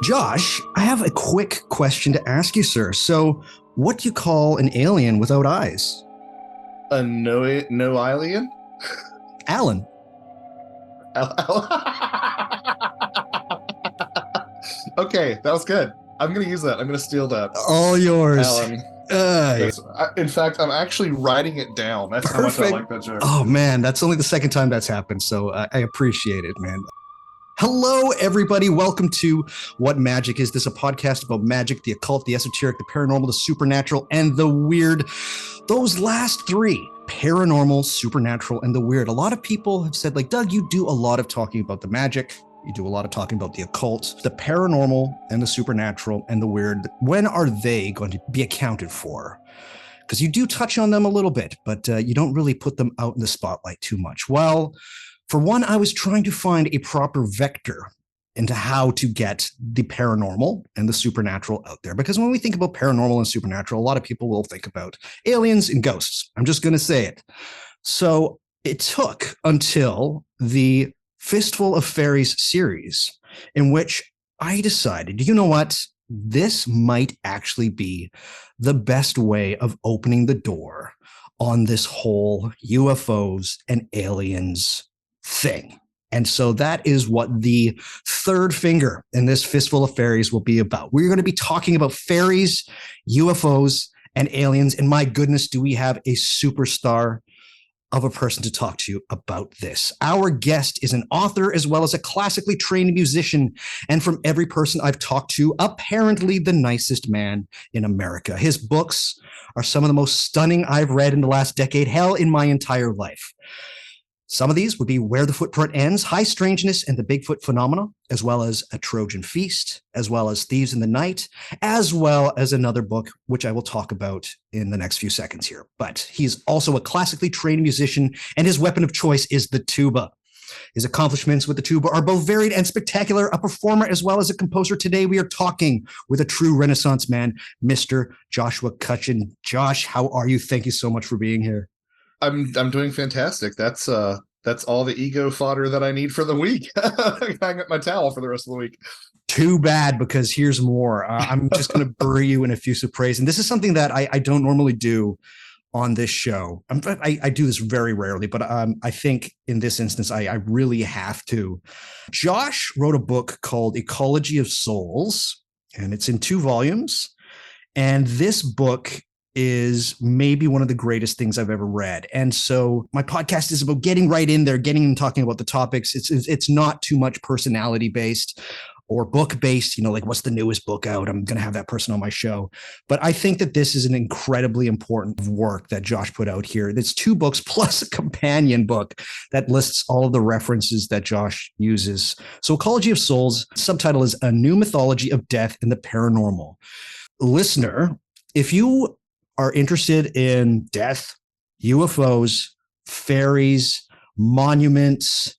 Josh, I have a quick question to ask you, sir. So, what do you call an alien without eyes? A no alien? Alan. Okay, that was good. I'm going to use that. I'm going to steal that. All yours. Alan. In fact, I'm actually writing it down. That's Perfect. how much I like that joke. Oh, man, that's only the second time that's happened, so I appreciate it, man. Hello, everybody. Welcome to What Magic Is. This is a podcast about magic, the occult, the esoteric, the paranormal, the supernatural, and the weird. Those last three, paranormal, supernatural, and the weird. A lot of people have said, like, Doug, you do a lot of talking about the magic. You do a lot of talking about the occult, the paranormal, and the supernatural, and the weird. When are they going to be accounted for? Because you do touch on them a little bit, but you don't really put them out in the spotlight too much. Well, for one, I was trying to find a proper vector into how to get the paranormal and the supernatural out there. Because when we think about paranormal and supernatural, a lot of people will think about aliens and ghosts. I'm just going to say it. So it took until the Fistful of Fairies series in which I decided, you know what? This might actually be the best way of opening the door on this whole UFOs and aliens thing. And so that is what the third finger in this Fistful of Fairies will be about. We're going to be talking about fairies, UFOs, and aliens. And my goodness, do we have a superstar of a person to talk to you about this. Our guest is an author as well as a classically trained musician. And from every person I've talked to, apparently the nicest man in America. His books are some of the most stunning I've read in the last decade, hell, in my entire life. Some of these would be Where the Footprint Ends, High Strangeness and the Bigfoot Phenomena, as well as A Trojan Feast, as well as Thieves in the Night, as well as another book, which I will talk about in the next few seconds here. But he's also a classically trained musician, and his weapon of choice is the tuba. His accomplishments with the tuba are both varied and spectacular. A performer as well as a composer. Today we are talking with a true Renaissance man, Mr. Joshua Cutchin. Josh, how are you? Thank you so much for being here. I'm doing fantastic. That's all the ego fodder that I need for the week. I hang up my towel for the rest of the week. Too bad, because here's more. I'm just going to bury you in effusive praise. And this is something that I don't normally do on this show. I do this very rarely, but I think in this instance, I really have to. Josh wrote a book called Ecology of Souls, and it's in 2 volumes. And this book is maybe one of the greatest things I've ever read. And so my podcast is about getting right in there, getting and talking about the topics. It's not too much personality based or book based, like what's the newest book out? I'm going to have that person on my show. But I think that this is an incredibly important work that Josh put out here. It's 2 books plus a companion book that lists all of the references that Josh uses. So Ecology of Souls, subtitle is A New Mythology of Death and the Paranormal. Listener, if you are interested in death, UFOs, fairies, monuments,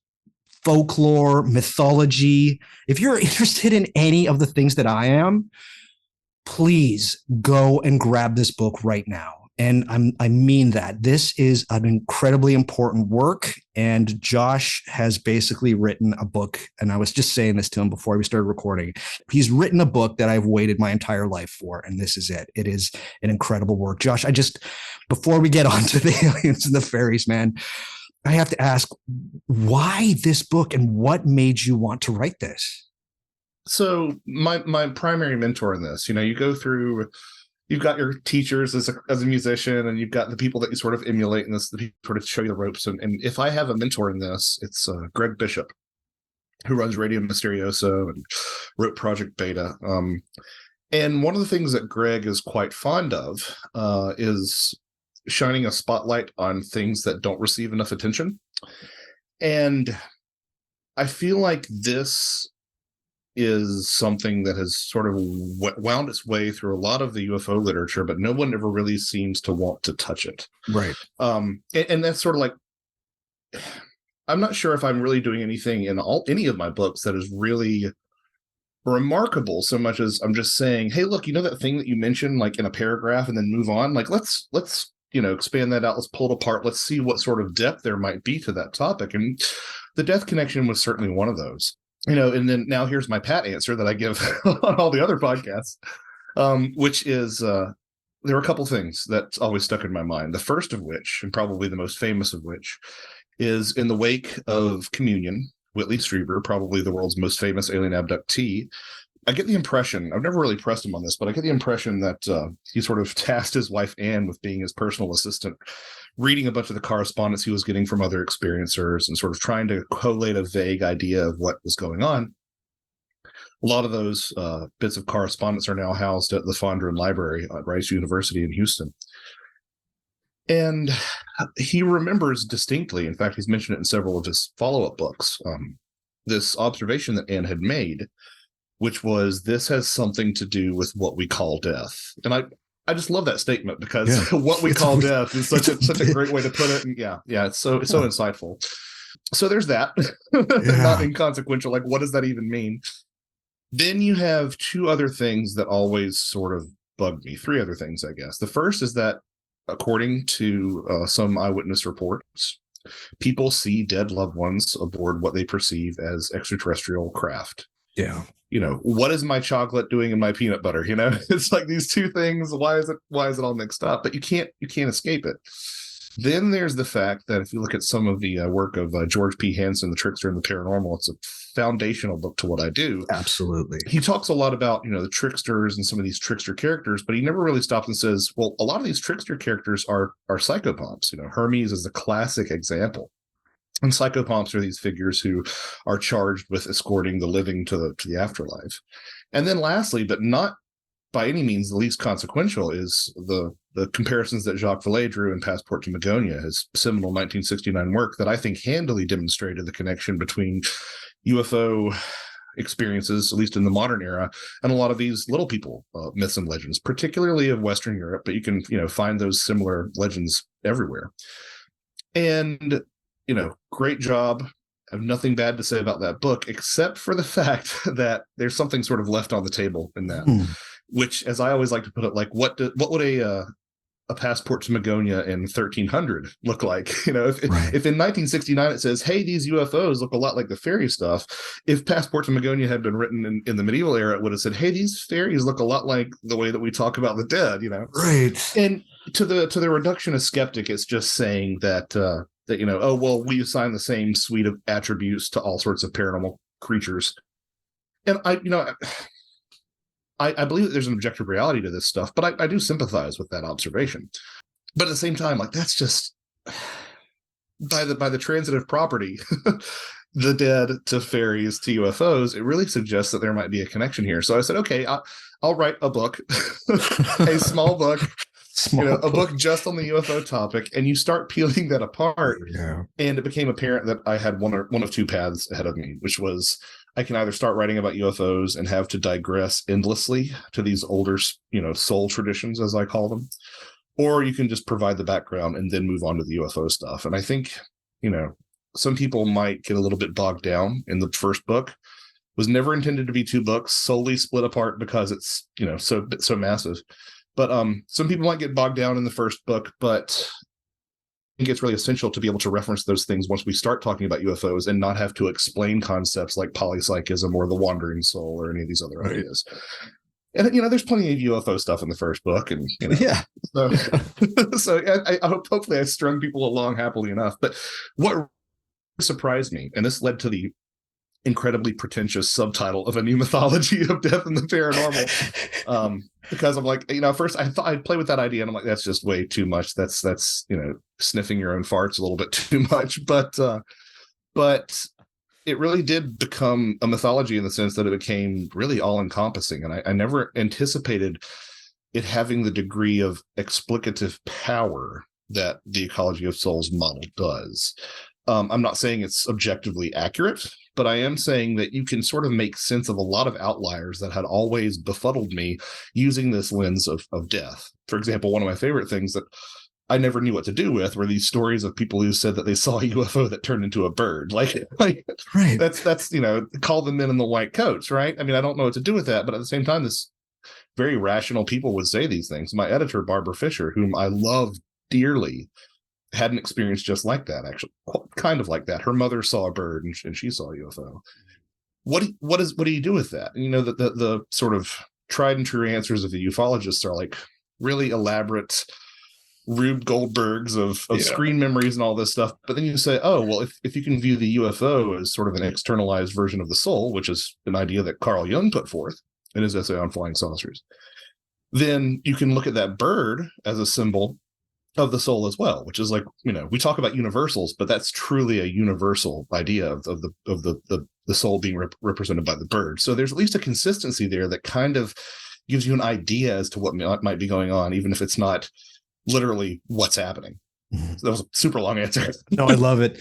folklore, mythology, if you're interested in any of the things that I am, please go and grab this book right now. And I mean that. This is an incredibly important work. And Josh has basically written a book. And I was just saying this to him before we started recording. He's written a book that I've waited my entire life for. And this is it. It is an incredible work. Josh, before we get on to the aliens and the fairies, man, I have to ask, why this book and what made you want to write this? So my primary mentor in this, you go through. You've got your teachers as a musician, and you've got the people that you sort of emulate in this, that sort of show you the ropes. And if I have a mentor in this, it's Greg Bishop, who runs Radio Mysterioso and wrote Project Beta. And one of the things that Greg is quite fond of is shining a spotlight on things that don't receive enough attention. And I feel like this is something that has sort of wound its way through a lot of the UFO literature, but no one ever really seems to want to touch it. Right. And that's sort of like, I'm not sure if I'm really doing anything in any of my books that is really remarkable so much as I'm just saying, hey, look, that thing that you mentioned, like in a paragraph, and then move on. Like, let's expand that out. Let's pull it apart. Let's see what sort of depth there might be to that topic. And the death connection was certainly one of those. And then now here's my pat answer that I give on all the other podcasts, which is there were a couple things that always stuck in my mind. The first of which, and probably the most famous of which, is in the wake of Communion, Whitley Strieber, probably the world's most famous alien abductee. I get the impression, I've never really pressed him on this, but I get the impression that he sort of tasked his wife, Anne, with being his personal assistant, reading a bunch of the correspondence he was getting from other experiencers and sort of trying to collate a vague idea of what was going on. A lot of those bits of correspondence are now housed at the Fondren Library at Rice University in Houston. And he remembers distinctly, in fact, he's mentioned it in several of his follow-up books, this observation that Anne had made, which was, this has something to do with what we call death. And I just love that statement, because what we call death is such a great way to put it. And it's so insightful. So there's that. Not inconsequential. Like, what does that even mean? Then you have two other things that always sort of bugged me. Three other things, I guess. The first is that, according to some eyewitness reports, people see dead loved ones aboard what they perceive as extraterrestrial craft. Yeah. What is my chocolate doing in my peanut butter? It's like these two things. Why is it all mixed up? But you can't escape it. Then there's the fact that if you look at some of the work of George P. Hansen, The Trickster and the Paranormal, it's a foundational book to what I do. Absolutely. He talks a lot about, the tricksters and some of these trickster characters, but he never really stops and says, well, a lot of these trickster characters are psychopomps. Hermes is the classic example. And psychopomps are these figures who are charged with escorting the living to the afterlife. And then lastly, but not by any means the least consequential, is the comparisons that Jacques Vallée drew in Passport to Magonia, his seminal 1969 work that I think handily demonstrated the connection between UFO experiences, at least in the modern era, and a lot of these little people myths and legends, particularly of Western Europe, but you can find those similar legends everywhere. And great job. I have nothing bad to say about that book, except for the fact that there's something sort of left on the table in that, which, as I always like to put it, like what would a Passport to Magonia in 1300 look like? If in 1969 it says, hey, these UFOs look a lot like the fairy stuff, if Passport to Magonia had been written in the medieval era, it would have said, hey, these fairies look a lot like the way that we talk about the dead. Right. And to the reductionist skeptic, it's just saying that oh, well, we assign the same suite of attributes to all sorts of paranormal creatures. And I believe that there's an objective reality to this stuff, but I do sympathize with that observation. But at the same time, like, that's just by the transitive property, the dead to fairies to UFOs, it really suggests that there might be a connection here. So I said, okay, I'll write a book, a small book. A book just on the UFO topic, and you start peeling that apart, and it became apparent that I had one of two paths ahead of me, which was I can either start writing about UFOs and have to digress endlessly to these older, soul traditions, as I call them, or you can just provide the background and then move on to the UFO stuff. And I think, some people might get a little bit bogged down in the first book. It was never intended to be two books, solely split apart because it's, so massive. But some people might get bogged down in the first book, but I think it's really essential to be able to reference those things once we start talking about UFOs and not have to explain concepts like polypsychism or the wandering soul or any of these other ideas. And, there's plenty of UFO stuff in the first book. And, so I hope, hopefully I strung people along happily enough. But what surprised me, and this led to the incredibly pretentious subtitle of a new mythology of death and the paranormal, because I'm like, first I thought I'd play with that idea, and I'm like, that's just way too much. That's sniffing your own farts a little bit too much. But it really did become a mythology in the sense that it became really all encompassing, and I never anticipated it having the degree of explicative power that the Ecology of Souls model does. I'm not saying it's objectively accurate, but I am saying that you can sort of make sense of a lot of outliers that had always befuddled me using this lens of death. For example, one of my favorite things that I never knew what to do with were these stories of people who said that they saw a UFO that turned into a bird. Like right. That's call the men in the white coats, right? I mean, I don't know what to do with that, but at the same time, this very rational people would say these things. My editor, Barbara Fisher, whom I love dearly, had an experience just like that, actually, kind of like that. Her mother saw a bird and she saw a UFO. what do you do with that? And, the sort of tried and true answers of the ufologists are like really elaborate Rube Goldbergs of screen memories and all this stuff. But then you say, oh, well, if you can view the UFO as sort of an externalized version of the soul, which is an idea that Carl Jung put forth in his essay on flying saucers, then you can look at that bird as a symbol of the soul as well, which is like, we talk about universals, but that's truly a universal idea of the soul being represented by the bird. So there's at least a consistency there that kind of gives you an idea as to what might be going on, even if it's not literally what's happening. So that was a super long answer. No, I love it.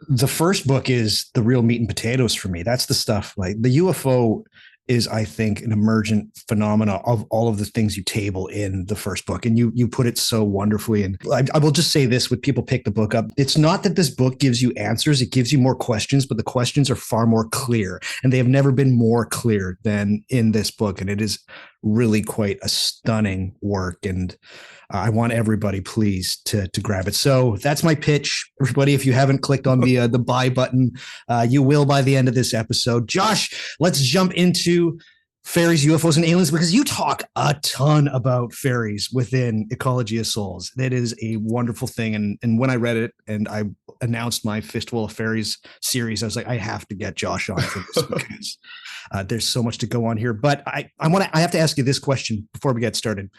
The first book is the real meat and potatoes for me. That's the stuff. Like the UFO is, I think, an emergent phenomena of all of the things you table in the first book. And you put it so wonderfully. And I will just say this, when people pick the book up, it's not that this book gives you answers, it gives you more questions, but the questions are far more clear. And they have never been more clear than in this book. And it is really quite a stunning work. And I want everybody, please, to grab it. So that's my pitch. Everybody, if you haven't clicked on the buy button, you will by the end of this episode. Josh, let's jump into fairies, UFOs, and aliens, because you talk a ton about fairies within Ecology of Souls. That is a wonderful thing. And when I read it and I announced my Fistful of Fairies series, I was like, I have to get Josh on for this because there's so much to go on here. But I have to ask you this question before we get started.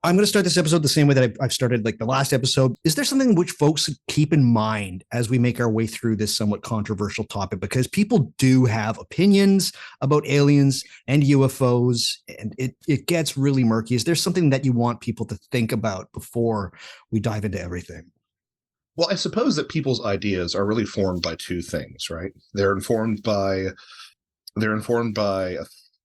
I'm going to start this episode the same way that I've started like the last episode. Is there something which folks keep in mind as we make our way through this somewhat controversial topic? Because people do have opinions about aliens and UFOs, and it gets really murky. Is there something that you want people to think about before we dive into everything? Well, I suppose that people's ideas are really formed by two things, right? They're informed by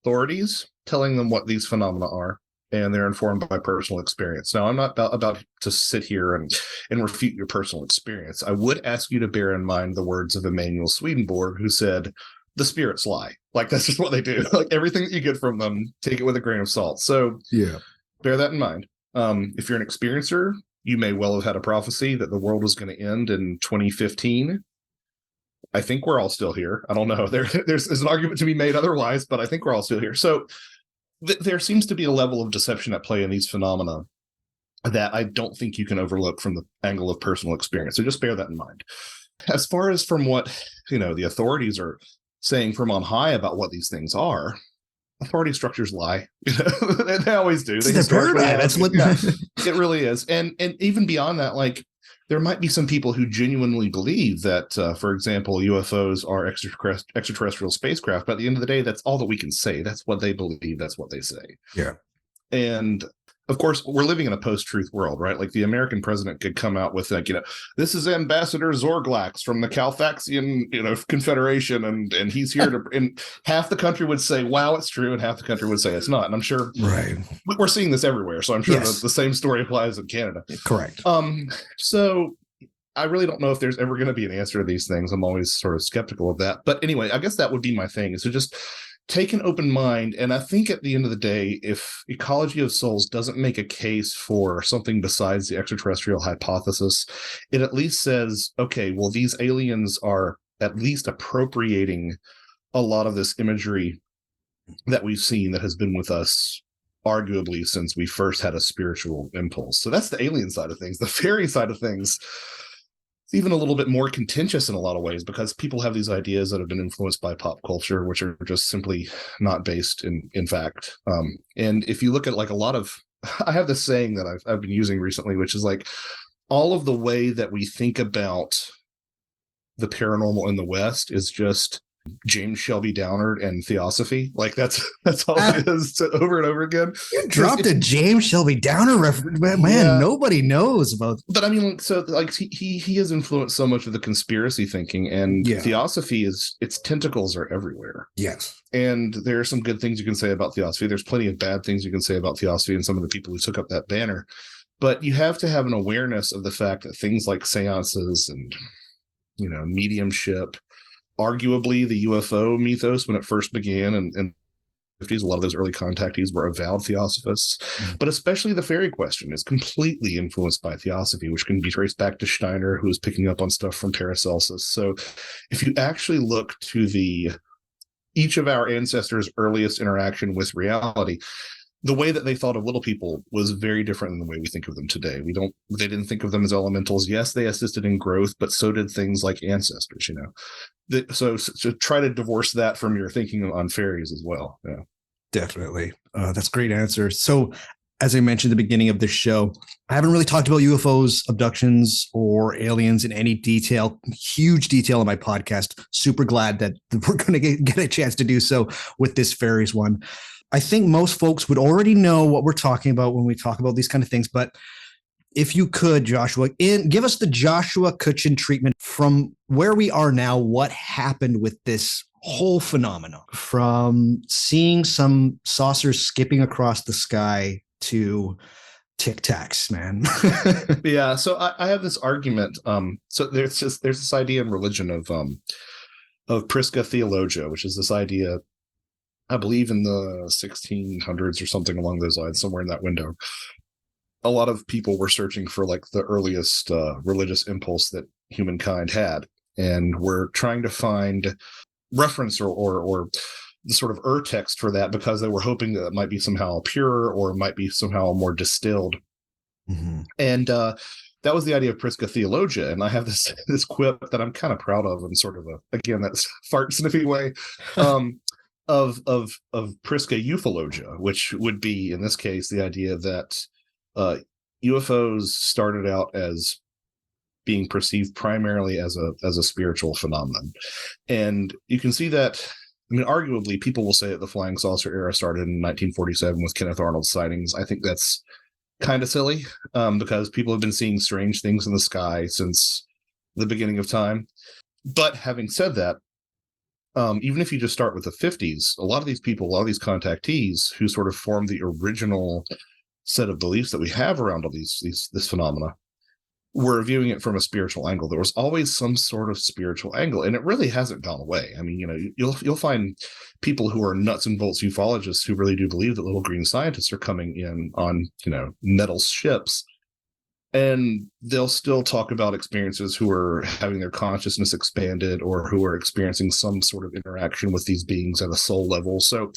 authorities telling them what these phenomena are, and they're informed by personal experience. Now, I'm not about to sit here and refute your personal experience. I would ask you to bear in mind the words of Emanuel Swedenborg, who said, the spirits lie. Like, that's just what they do. Like, everything that you get from them, take it with a grain of salt. So yeah, bear that in mind. If you're an experiencer, you may well have had a prophecy that the world was going to end in 2015. I think we're all still here. I don't know. There's an argument to be made otherwise, but I think we're all still here. So there seems to be a level of deception at play in these phenomena that I don't think you can overlook from the angle of personal experience. So just bear that in mind. As far as from what, the authorities are saying from on high about what these things are, authority structures lie. They always do. They historically have. That's what it really is. And even beyond that, like, there might be some people who genuinely believe that, for example, UFOs are extraterrestrial spacecraft. But at the end of the day, that's all that we can say. That's what they believe. That's what they say. Yeah. And of course, we're living in a post-truth world, right? Like, the American president could come out with, like, this is Ambassador Zorglax from the Calfaxian, Confederation, and he's here to, and half the country would say, wow, it's true, and half the country would say it's not. And I'm sure we're seeing this everywhere. So I'm sure that the same story applies in Canada. Correct. So I really don't know if there's ever going to be an answer to these things. I'm always sort of skeptical of that. But anyway, I guess that would be my thing, is to just take an open mind. And I think at the end of the day, if Ecology of Souls doesn't make a case for something besides the extraterrestrial hypothesis, it at least says, okay, well, these aliens are at least appropriating a lot of this imagery that we've seen that has been with us arguably since we first had a spiritual impulse. So that's the alien side of things. The fairy side of things, it's even a little bit more contentious in a lot of ways, because people have these ideas that have been influenced by pop culture, which are just simply not based in fact. And if you look at, like, a lot of, I have this saying that I've been using recently, which is like, all of the way that we think about the paranormal in the West is just James Shelby Downard and Theosophy. Like, that's all it is, over and over again. You dropped a James Shelby Downer reference, man. Nobody knows about. But I mean, so like he has influenced so much of the conspiracy thinking, and Theosophy its tentacles are everywhere. Yes, and there are some good things you can say about Theosophy. There's plenty of bad things you can say about Theosophy and some of the people who took up that banner. But you have to have an awareness of the fact that things like seances and mediumship, arguably the UFO mythos when it first began, and the 50s, a lot of those early contactees were avowed theosophists, but especially the fairy question is completely influenced by Theosophy, which can be traced back to Steiner, who was picking up on stuff from Paracelsus. So if you actually look to the each of our ancestors' earliest interaction with reality, the way that they thought of little people was very different than the way we think of them today. They didn't think of them as elementals. Yes, they assisted in growth, but so did things like ancestors, So try to divorce that from your thinking on fairies as well. Yeah. Definitely. That's a great answer. So, as I mentioned at the beginning of this show, I haven't really talked about UFOs, abductions, or aliens in any detail, huge detail on my podcast. Super glad that we're going to get a chance to do so with this fairies one. I think most folks would already know what we're talking about when we talk about these kind of things. But if you could, Joshua, give us the Joshua Cutchin treatment from where we are now. What happened with this whole phenomenon, from seeing some saucers skipping across the sky to Tic Tacs, man? Yeah. So I have this argument. So there's this idea in religion of Prisca Theologia, which is this idea, I believe in the 1600s or something along those lines, somewhere in that window. A lot of people were searching for like the earliest religious impulse that humankind had, and were trying to find reference or the sort of text for that, because they were hoping that it might be somehow pure or might be somehow more distilled. Mm-hmm. And that was the idea of Prisca Theologia. And I have this quip that I'm kind of proud of, in sort of again, that's fart sniffy way, of Prisca Ufologia, which would be, in this case, the idea that UFOs started out as being perceived primarily as a spiritual phenomenon. And you can see that, I mean, arguably, people will say that the flying saucer era started in 1947 with Kenneth Arnold's sightings. I think that's kind of silly, because people have been seeing strange things in the sky since the beginning of time. But having said that, even if you just start with the 50s, a lot of these contactees who sort of formed the original set of beliefs that we have around all this phenomena, were viewing it from a spiritual angle. There was always some sort of spiritual angle, and it really hasn't gone away. I mean, you'll find people who are nuts and bolts ufologists who really do believe that little green scientists are coming in on, metal ships, and they'll still talk about experiences who are having their consciousness expanded, or who are experiencing some sort of interaction with these beings at a soul level. So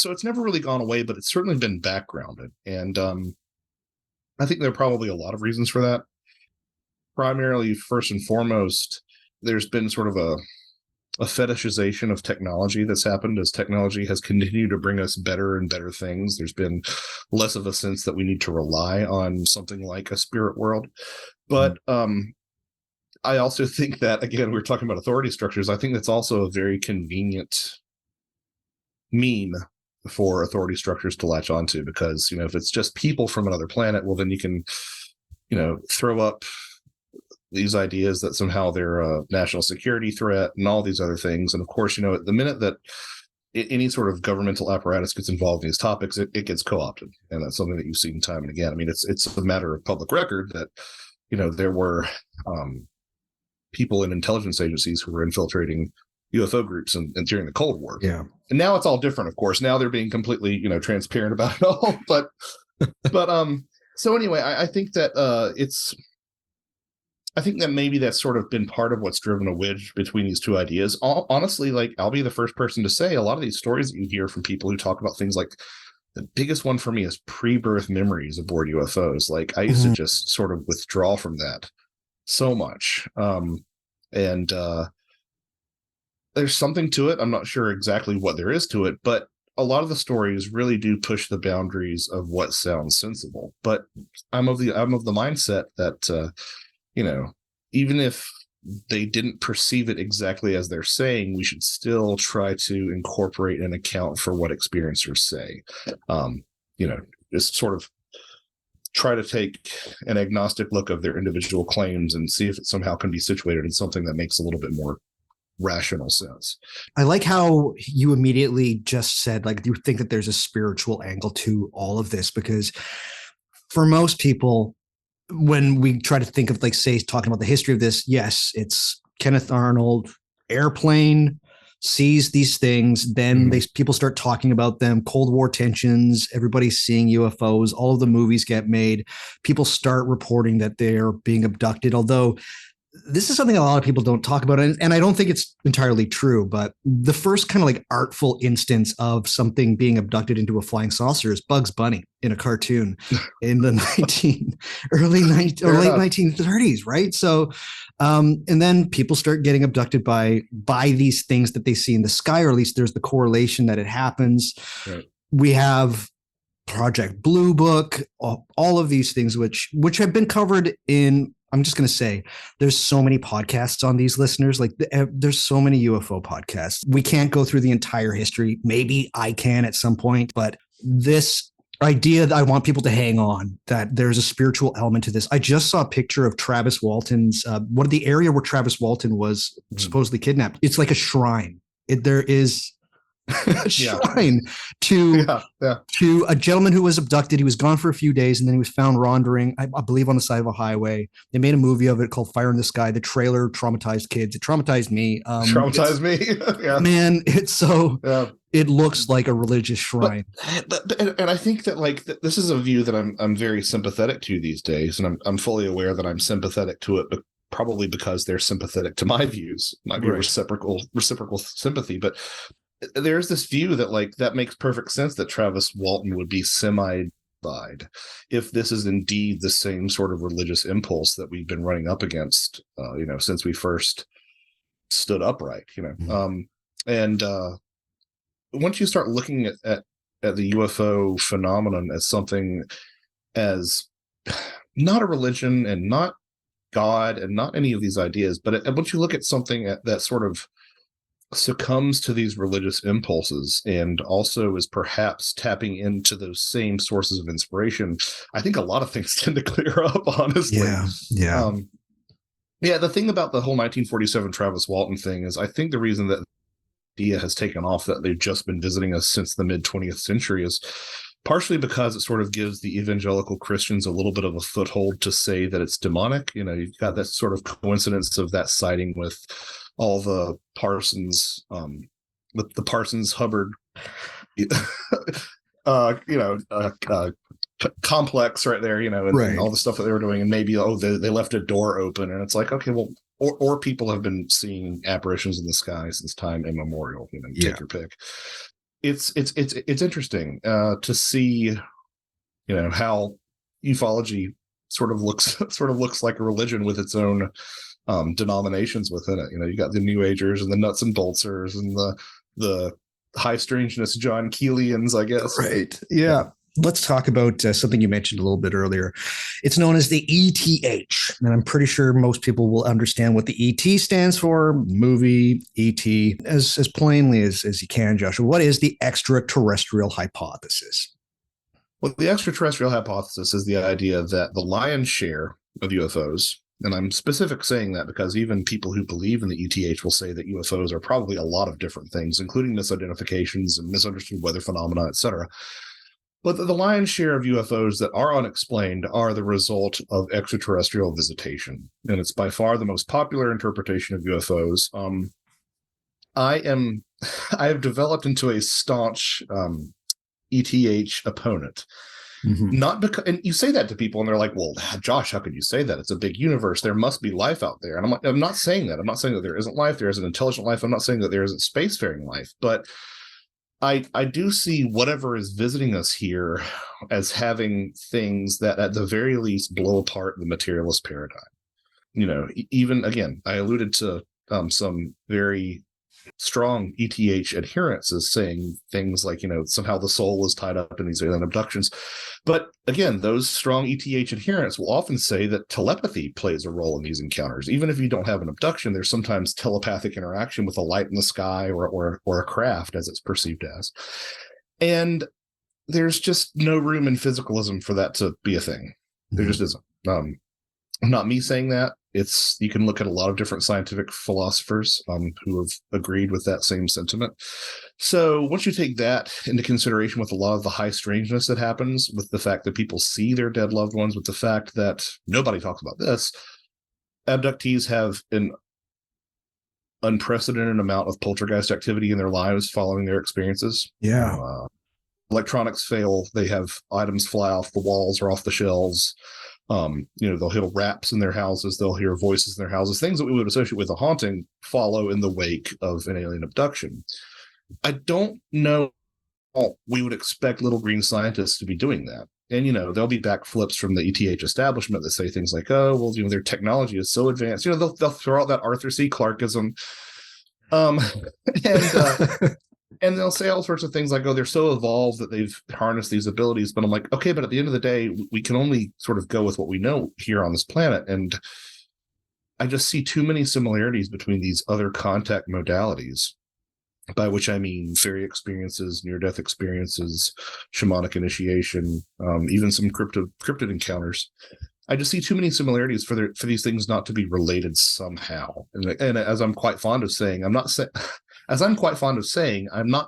it's never really gone away, but it's certainly been backgrounded. And I think there are probably a lot of reasons for that. Primarily, first and foremost, there's been sort of a fetishization of technology that's happened as technology has continued to bring us better and better things. There's been less of a sense that we need to rely on something like a spirit world. But I also think that, again, we're talking about authority structures. I think that's also a very convenient meme for authority structures to latch onto, because if it's just people from another planet, well, then you can throw up these ideas that somehow they're a national security threat and all these other things. And of course, the minute that any sort of governmental apparatus gets involved in these topics, it gets co-opted, and that's something that you've seen time and again. I mean, it's a matter of public record that there were people in intelligence agencies who were infiltrating UFO groups and during the Cold War. Yeah. And now it's all different, of course. Now they're being completely, transparent about it all. But so anyway, I think that I think that maybe that's sort of been part of what's driven a wedge between these two ideas. Honestly, like, I'll be the first person to say, a lot of these stories that you hear from people who talk about things, like, the biggest one for me is pre-birth memories aboard UFOs. Like, I used to just sort of withdraw from that so much. And there's something to it. I'm not sure exactly what there is to it, but a lot of the stories really do push the boundaries of what sounds sensible. But I'm of the mindset that even if they didn't perceive it exactly as they're saying, we should still try to incorporate and account for what experiencers say. Just sort of try to take an agnostic look of their individual claims and see if it somehow can be situated in something that makes a little bit more rational sense. I like how you immediately just said, like, you think that there's a spiritual angle to all of this, because for most people, when we try to think of, like, say, talking about the history of this, yes, it's Kenneth Arnold, airplane, sees these things, then people start talking about them, Cold War tensions, everybody's seeing UFOs, all of the movies get made, people start reporting that they're being abducted, although this is something a lot of people don't talk about, and I don't think it's entirely true, but the first kind of like artful instance of something being abducted into a flying saucer is Bugs Bunny in a cartoon in the late 1930s, right? So, and then people start getting abducted by these things that they see in the sky, or at least there's the correlation that it happens. Right. We have Project Blue Book, all of these things, which have been covered in. I'm just going to say there's so many podcasts on these, listeners. Like there's so many UFO podcasts. We can't go through the entire history. Maybe I can at some point, but this idea that I want people to hang on, that there's a spiritual element to this. I just saw a picture of Travis Walton's, the area where Travis Walton was supposedly kidnapped. It's like a shrine. There is a shrine to a gentleman who was abducted. He was gone for a few days, and then he was found wandering, I believe, on the side of a highway. They made a movie of it called Fire in the Sky. The trailer traumatized kids. It traumatized me. Yeah. Man, it's so. Yeah. It looks like a religious shrine. And I think that this is a view that I'm very sympathetic to these days, and I'm fully aware that I'm sympathetic to it, but probably because they're sympathetic to my views. Might be reciprocal sympathy, but there's this view that that makes perfect sense that Travis Walton would be semi-died if this is indeed the same sort of religious impulse that we've been running up against, since we first stood upright, and once you start looking at the UFO phenomenon as something as not a religion and not God and not any of these ideas, but once you look at something that sort of succumbs to these religious impulses and also is perhaps tapping into those same sources of inspiration, I think a lot of things tend to clear up, honestly. The thing about the whole 1947 Travis Walton thing is I think the reason that the idea has taken off that they've just been visiting us since the mid 20th century is partially because it sort of gives the evangelical Christians a little bit of a foothold to say that it's demonic. You've got that sort of coincidence of that sighting with all the Parsons, the Parsons Hubbard, complex right there, and all the stuff that they were doing, and maybe they left a door open, and it's like, okay, well, or people have been seeing apparitions in the sky since time immemorial. Take your pick. It's interesting to see, how ufology sort of looks like a religion with its own denominations within it. You got the New Agers and the Nuts and Boltsers and the high strangeness John Keelians, I guess. Right. Yeah. Let's talk about something you mentioned a little bit earlier. It's known as the ETH, and I'm pretty sure most people will understand what the ET stands for. Movie ET, as plainly as you can, Joshua. What is the extraterrestrial hypothesis? Well, the extraterrestrial hypothesis is the idea that the lion's share of UFOs, and I'm specific saying that because even people who believe in the ETH will say that UFOs are probably a lot of different things, including misidentifications and misunderstood weather phenomena, etc. But the lion's share of UFOs that are unexplained are the result of extraterrestrial visitation, and it's by far the most popular interpretation of UFOs. I have developed into a staunch ETH opponent. Mm-hmm. Not because, and you say that to people and they're like, well, Josh, how could you say that? It's a big universe. There must be life out there. And I'm not saying that. I'm not saying that there isn't life. There isn't intelligent life. I'm not saying that there isn't spacefaring life, but I do see whatever is visiting us here as having things that at the very least blow apart the materialist paradigm. Even again, I alluded to some very strong ETH adherents as saying things like, somehow the soul is tied up in these alien abductions. But again, those strong ETH adherents will often say that telepathy plays a role in these encounters. Even if you don't have an abduction, there's sometimes telepathic interaction with a light in the sky or a craft as it's perceived as. And there's just no room in physicalism for that to be a thing. There just isn't. Not me saying that. You can look at a lot of different scientific philosophers who have agreed with that same sentiment. So once you take that into consideration with a lot of the high strangeness that happens, with the fact that people see their dead loved ones, with the fact that nobody talks about this, abductees have an unprecedented amount of poltergeist activity in their lives following their experiences. Yeah. Electronics fail. They have items fly off the walls or off the shelves. They'll hear raps in their houses, they'll hear voices in their houses, things that we would associate with a haunting follow in the wake of an alien abduction. I don't know we would expect little green scientists to be doing that. And, there'll be backflips from the ETH establishment that say things like, oh, well, their technology is so advanced. They'll throw out that Arthur C. Clarkeism. And they'll say all sorts of things like, oh, they're so evolved that they've harnessed these abilities. But I'm like, okay, but at the end of the day, we can only sort of go with what we know here on this planet. And I just see too many similarities between these other contact modalities, by which I mean fairy experiences, near-death experiences, shamanic initiation, even some cryptid encounters. I just see too many similarities for these things not to be related somehow. And as I'm quite fond of saying, I'm not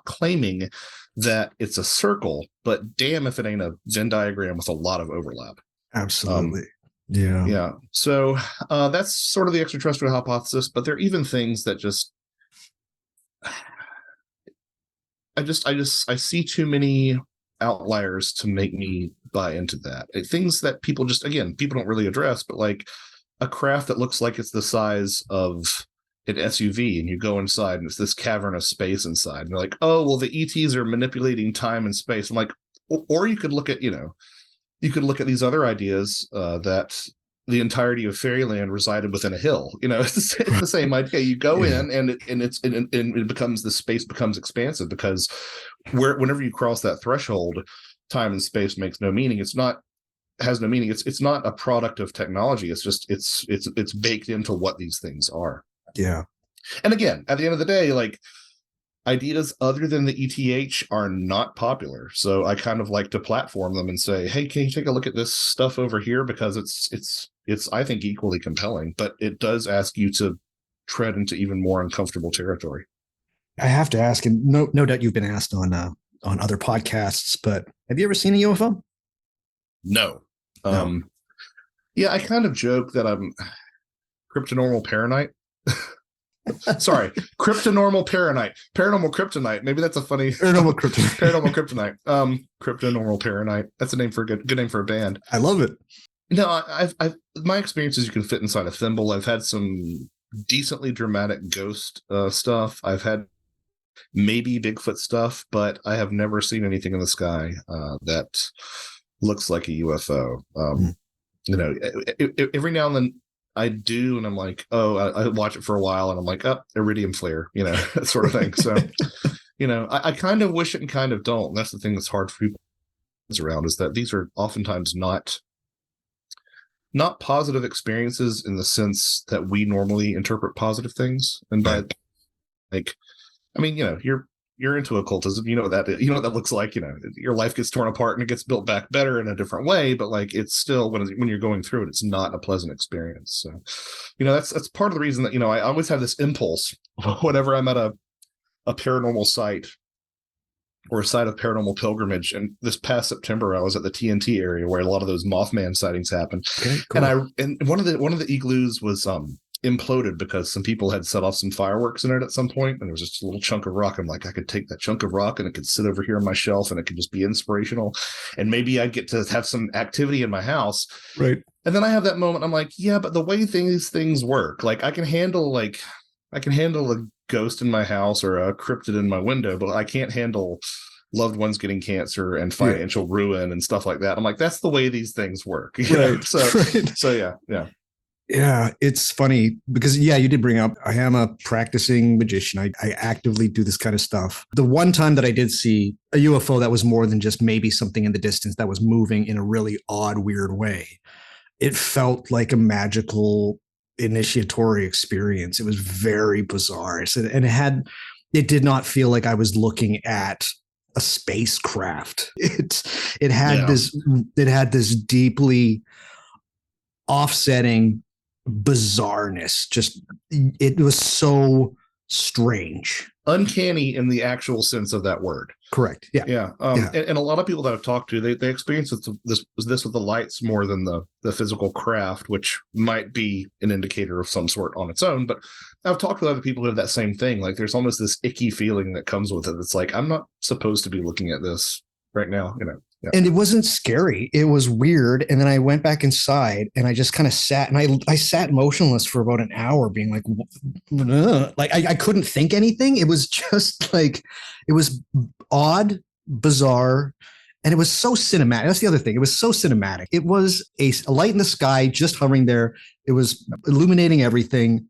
claiming that it's a circle, but damn if it ain't a Venn diagram with a lot of overlap. Absolutely. Yeah. So that's sort of the extraterrestrial hypothesis, but there are even things that I see too many outliers to make me buy into that. Things that people don't really address, but like a craft that looks like it's the size of an SUV, and you go inside and it's this cavernous space inside, and they're like, oh, well, the ETs are manipulating time and space. I'm like, or you could look at, these other ideas that the entirety of fairyland resided within a hill. It's the same idea. You go in and it becomes, the space becomes expansive, because whenever you cross that threshold, time and space makes no meaning. Has no meaning. It's not a product of technology. It's just it's baked into what these things are. Yeah. And again, at the end of the day, like, ideas other than the ETH are not popular. So I kind of like to platform them and say, hey, can you take a look at this stuff over here? Because it's I think equally compelling, but it does ask you to tread into even more uncomfortable territory. I have to ask, and no doubt you've been asked on other podcasts, but have you ever seen a UFO? No. Yeah, I kind of joke that I'm cryptonormal paranoid. Sorry, cryptonormal paranoid, paranormal kryptonite. Maybe that's a funny paranormal kryptonite. Cryptonormal paranoid. That's a name for good name for a band. I love it. No, I've my experiences, you can fit inside a thimble. I've had some decently dramatic ghost stuff. I've had maybe Bigfoot stuff, but I have never seen anything in the sky that looks like a UFO. Every now and then I do, and I'm like, oh, I watch it for a while, and I'm like, oh, iridium flare, that sort of thing. So, I kind of wish it and kind of don't. And that's the thing that's hard for people around, is that these are oftentimes not positive experiences in the sense that we normally interpret positive things. And by you're into occultism, what that looks like. Your life gets torn apart and it gets built back better in a different way, but like, it's still, when you're going through it, it's not a pleasant experience. So, that's part of the reason that I always have this impulse whenever I'm at a paranormal site or a site of paranormal pilgrimage. And this past September, I was at the TNT area where a lot of those Mothman sightings happened. Okay, cool. And one of the igloos was imploded because some people had set off some fireworks in it at some point, and there was just a little chunk of rock. I'm like, I could take that chunk of rock and it could sit over here on my shelf, and it could just be inspirational, and maybe I'd get to have some activity in my house. Right. And then I have that moment, I'm like, yeah, but the way these things work, like, I can handle a ghost in my house or a cryptid in my window, but I can't handle loved ones getting cancer and financial ruin and stuff like that. I'm like, that's the way these things work. Right. So yeah. Yeah, it's funny because, you did bring up, I am a practicing magician. I actively do this kind of stuff. The one time that I did see a UFO that was more than just maybe something in the distance that was moving in a really odd, weird way, it felt like a magical initiatory experience. It was very bizarre. And it did not feel like I was looking at a spacecraft. It had this deeply offsetting bizarreness. Just, it was so strange. Uncanny in the actual sense of that word. Correct. Yeah. And a lot of people that I've talked to, they experience this with the lights more than the physical craft, which might be an indicator of some sort on its own. But I've talked with other people who have that same thing. Like, there's almost this icky feeling that comes with it. It's like, I'm not supposed to be looking at this right now. Yeah. And it wasn't scary. It was weird. And then I went back inside and I just kind of sat, and I sat motionless for about an hour being like, like I couldn't think anything. It was just like, it was odd, bizarre, and it was so cinematic. That's the other thing. It was so cinematic. It was a light in the sky just hovering there. It was illuminating everything.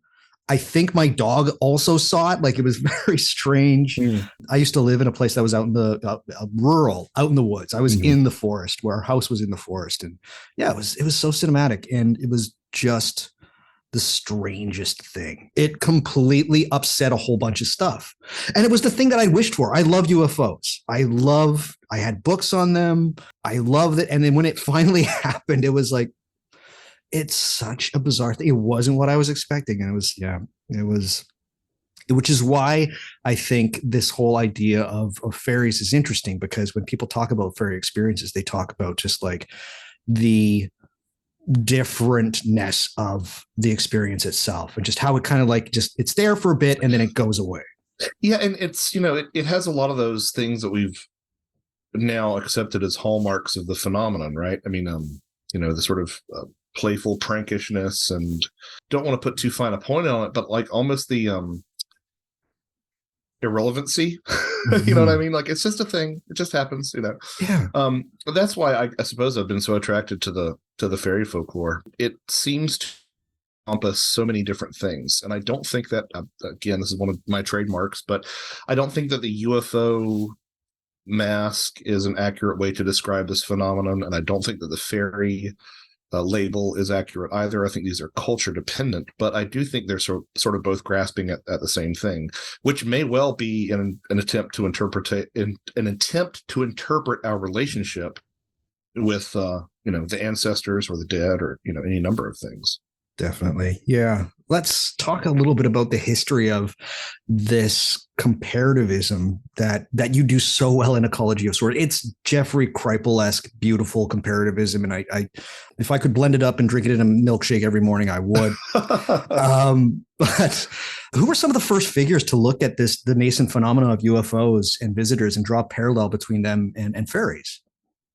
I think my dog also saw it. Like, it was very strange. I used to live in a place that was out in the rural, out in the woods. I was in the forest, where our house was in the forest. And yeah, it was so cinematic. And it was just the strangest thing. It completely upset a whole bunch of stuff. And it was the thing that I wished for. I love UFOs. I had books on them. I loved it. And then when it finally happened, it was like, it's such a bizarre thing. It wasn't what I was expecting. And it was, which is why I think this whole idea of fairies is interesting, because when people talk about fairy experiences, they talk about just like the differentness of the experience itself, and just how it kind of like, just, it's there for a bit and then it goes away. Yeah. And it's, it has a lot of those things that we've now accepted as hallmarks of the phenomenon, right? I mean, the sort of playful prankishness, and don't want to put too fine a point on it, but like almost the irrelevancy. You know what I mean? Like, it's just a thing. It just happens, Yeah. But that's why I suppose I've been so attracted to the fairy folklore. It seems to encompass so many different things. And I don't think that, again, this is one of my trademarks, but I don't think that the UFO mask is an accurate way to describe this phenomenon. And I don't think that the fairy label is accurate either. I think these are culture dependent, but I do think they're sort of both grasping at the same thing, which may well be an attempt to interpret our relationship with the ancestors or the dead, or any number of things. Definitely. Yeah. Let's talk a little bit about the history of this comparativism that you do so well in Ecology of Souls. It's Jeffrey Kripal-esque, beautiful comparativism. And I if I could blend it up and drink it in a milkshake every morning, I would. But who were some of the first figures to look at the nascent phenomena of UFOs and visitors and draw a parallel between them and fairies?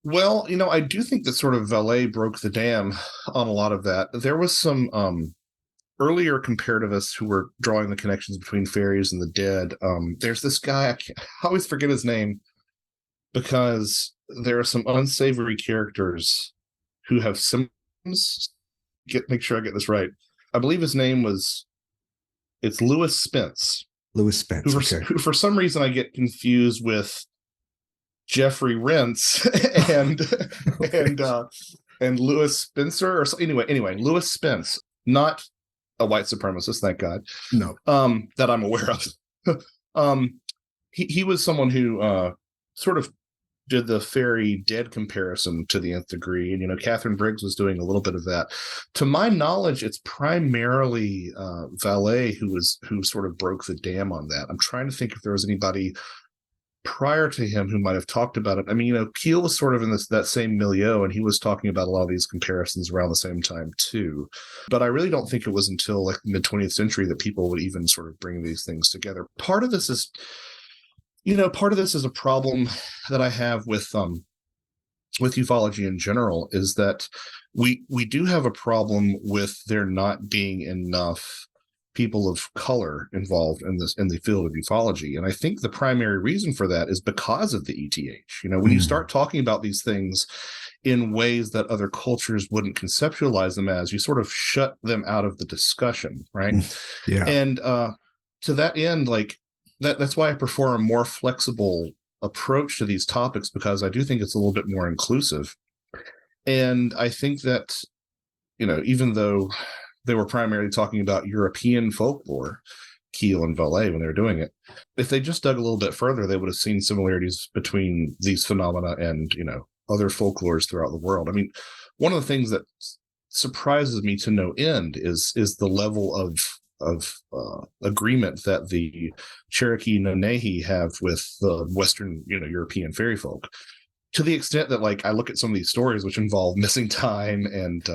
Well, I do think that sort of Valet broke the dam on a lot of that. There was some earlier comparativists who were drawing the connections between fairies and the dead. There's this guy, I always forget his name, because there are some unsavory characters who have symptoms. Make sure I get this right. I believe his name it's Lewis Spence. Lewis Spence, who for some reason I get confused with Jeffrey Rentz and Lewis Spencer, or so. Anyway, Lewis Spence, not a white supremacist, thank God. No. That I'm aware of. He was someone who sort of did the fairy dead comparison to the nth degree, and Catherine Briggs was doing a little bit of that. To my knowledge, it's primarily Valet who sort of broke the dam on that. I'm trying to think if there was anybody prior to him who might have talked about it. I mean, Keel was sort of in that same milieu, and he was talking about a lot of these comparisons around the same time too. But I really don't think it was until like the mid-20th century that people would even sort of bring these things together. Part of this is a problem that I have with ufology in general, is that we do have a problem with there not being enough people of color involved in the field of ufology. And I think the primary reason for that is because of the ETH. When you start talking about these things in ways that other cultures wouldn't conceptualize them as, you sort of shut them out of the discussion, right? Yeah. And to that end, like that's why I prefer a more flexible approach to these topics, because I do think it's a little bit more inclusive. And I think that, even though they were primarily talking about European folklore, Keel and Valet, when they were doing it, if they just dug a little bit further, they would have seen similarities between these phenomena and, other folklores throughout the world. I mean, one of the things that surprises me to no end is the level of agreement that the Cherokee Nonehi have with the Western, European fairy folk, to the extent that, like, I look at some of these stories which involve missing time and,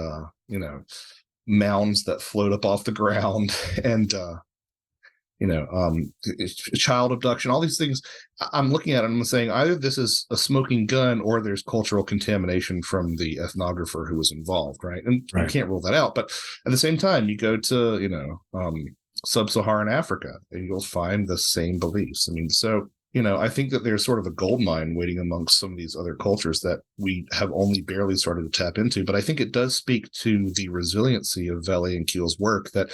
mounds that float up off the ground, and child abduction, all these things. I'm looking at it and I'm saying either this is a smoking gun or there's cultural contamination from the ethnographer who was involved, right? And you can't rule that out. But at the same time, you go to, sub-Saharan Africa and you'll find the same beliefs. I mean, so I think that there's sort of a gold mine waiting amongst some of these other cultures that we have only barely started to tap into. But I think it does speak to the resiliency of Vallée and Keel's work that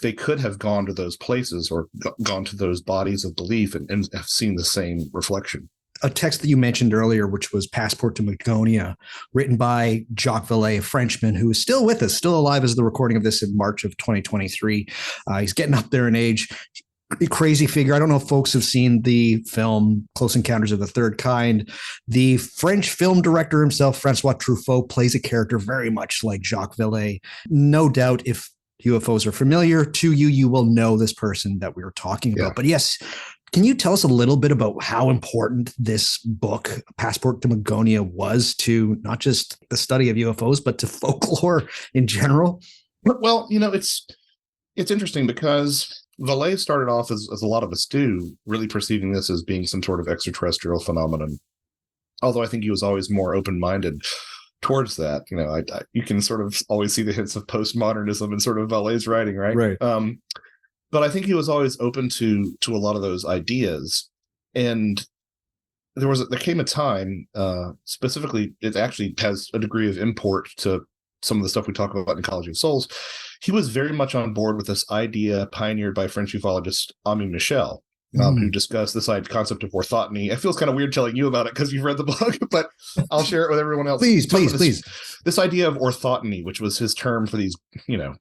they could have gone to those places or gone to those bodies of belief and have seen the same reflection. A text that you mentioned earlier, which was Passport to Magonia, written by Jacques Vallée, a Frenchman who is still with us, still alive as the recording of this in March of 2023. He's getting up there in age. A crazy figure. I don't know if folks have seen the film Close Encounters of the Third Kind. The French film director himself, Francois Truffaut, plays a character very much like Jacques Vallée. No doubt if UFOs are familiar to you, you will know this person that we were talking about. But yes, can you tell us a little bit about how important this book, Passport to Magonia, was to not just the study of UFOs, but to folklore in general? Well, it's interesting because Vallée started off as a lot of us do, really perceiving this as being some sort of extraterrestrial phenomenon. Although I think he was always more open-minded towards that. You can sort of always see the hints of postmodernism in sort of Vallée's writing, right? Right. But I think he was always open to a lot of those ideas. And there came a time, specifically, it actually has a degree of import to some of the stuff we talk about in Ecology of Souls. He was very much on board with this idea pioneered by French ufologist Ami Michel, who discussed this concept of orthoteny. It feels kind of weird telling you about it because you've read the book, but I'll share it with everyone else. Please. This idea of orthoteny, which was his term for these,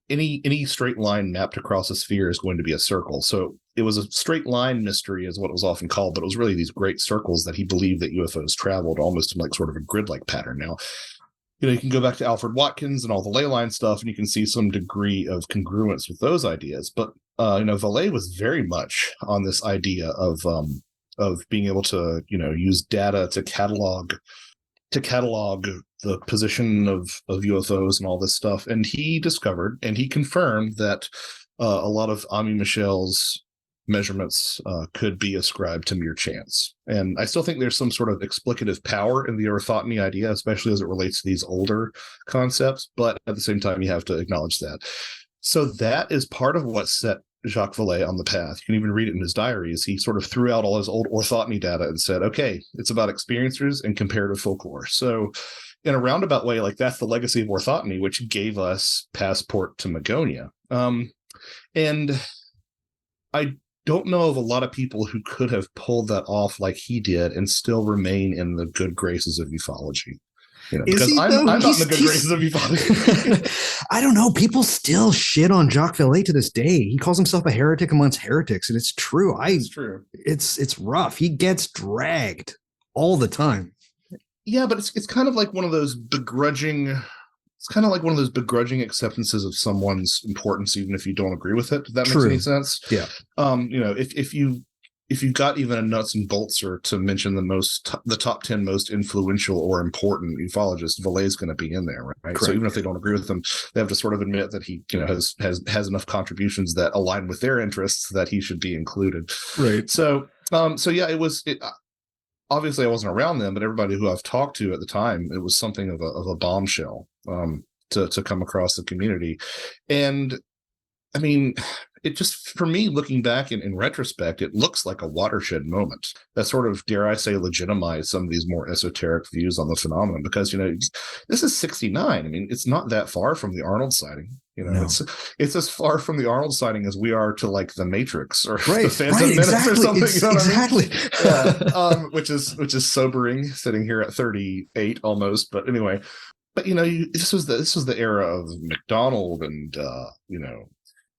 any straight line mapped across a sphere is going to be a circle. So it was a straight line mystery is what it was often called, but it was really these great circles that he believed that UFOs traveled almost in like sort of a grid-like pattern. Now, you can go back to Alfred Watkins and all the ley line stuff, and you can see some degree of congruence with those ideas. But Vallée was very much on this idea of being able to use data to catalog the position of UFOs and all this stuff. And he discovered and he confirmed that a lot of Ami Michel's measurements could be ascribed to mere chance. And I still think there's some sort of explicative power in the orthoteny idea, especially as it relates to these older concepts. But at the same time, you have to acknowledge that. So that is part of what set Jacques Vallée on the path. You can even read it in his diaries. He sort of threw out all his old orthoteny data and said, okay, it's about experiencers and comparative folklore. So in a roundabout way, like that's the legacy of orthoteny, which gave us Passport to Magonia. And I don't know of a lot of people who could have pulled that off like he did and still remain in the good graces of ufology. Because I'm not in the good graces of ufology. I don't know. People still shit on Jacques Vallée to this day. He calls himself a heretic amongst heretics, and it's true. It's true. It's rough. He gets dragged all the time. Yeah, but it's kind of like one of those begrudging. It's kind of like one of those begrudging acceptances of someone's importance, even if you don't agree with it. Does that make any sense? Yeah. If you've got even a nuts and bolts or to mention the top 10 most influential or important ufologists, Vallée's going to be in there, right? Correct. So even if they don't agree with them, they have to sort of admit that he, has enough contributions that align with their interests that he should be included. Right. So yeah, obviously I wasn't around then, but everybody who I've talked to at the time, it was something of a bombshell to come across the community. And I mean, it just, for me, looking back in retrospect, it looks like a watershed moment that sort of, dare I say, legitimized some of these more esoteric views on the phenomenon, because, this is 69. I mean, it's not that far from the Arnold sighting. No. It's as far from the Arnold sighting as we are to like the Matrix or the Phantom Menace or something. Exactly. I mean? Which is sobering, sitting here at 38 almost. But anyway, this was the era of McDonald and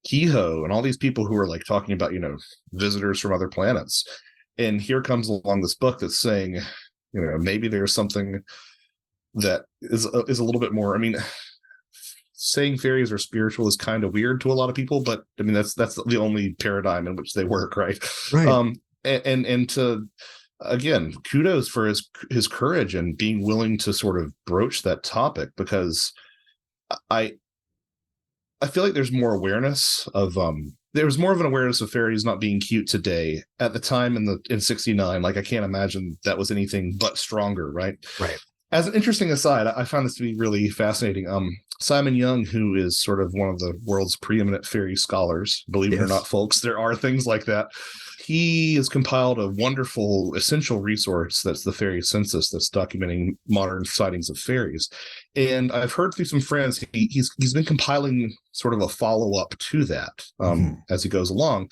Kehoe and all these people who are like talking about visitors from other planets. And here comes along this book that's saying, maybe there's something that is a little bit more. I mean, saying fairies are spiritual is kind of weird to a lot of people, but I mean that's the only paradigm in which they work, right? And to, again, kudos for his courage and being willing to sort of broach that topic, because I feel like there's more awareness of there was more of an awareness of fairies not being cute today. At the time in 69, like I can't imagine that was anything but stronger, right? Right. As an interesting aside, I found this to be really fascinating. Simon Young, who is sort of one of the world's preeminent fairy scholars, believe it or not, folks, there are things like that. He has compiled a wonderful, essential resource that's the Fairy Census, that's documenting modern sightings of fairies. And I've heard through some friends, he's been compiling sort of a follow-up to that as he goes along.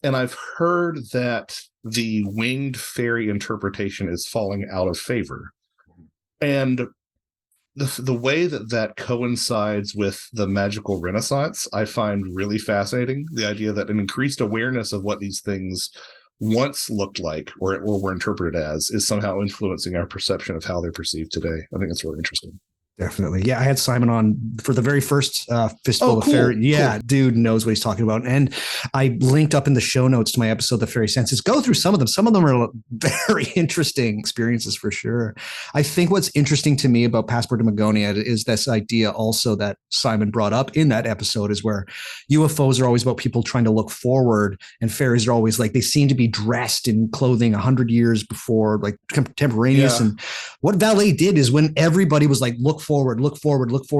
And I've heard that the winged fairy interpretation is falling out of favor. And the way that coincides with the magical renaissance, I find really fascinating. The idea that an increased awareness of what these things once looked like or were interpreted as is somehow influencing our perception of how they're perceived today. I think that's really interesting. Definitely. Yeah, I had Simon on for the very first Fistful of Fairy. Yeah, cool. Dude knows what he's talking about. And I linked up in the show notes to my episode, The Fairy Census. Go through some of them. Some of them are very interesting experiences for sure. I think what's interesting to me about Passport to Magonia is this idea also that Simon brought up in that episode, is where UFOs are always about people trying to look forward, and fairies are always like, they seem to be dressed in clothing 100 years before, like contemporaneous. Yeah. And what Valet did is, when everybody was like, look forward.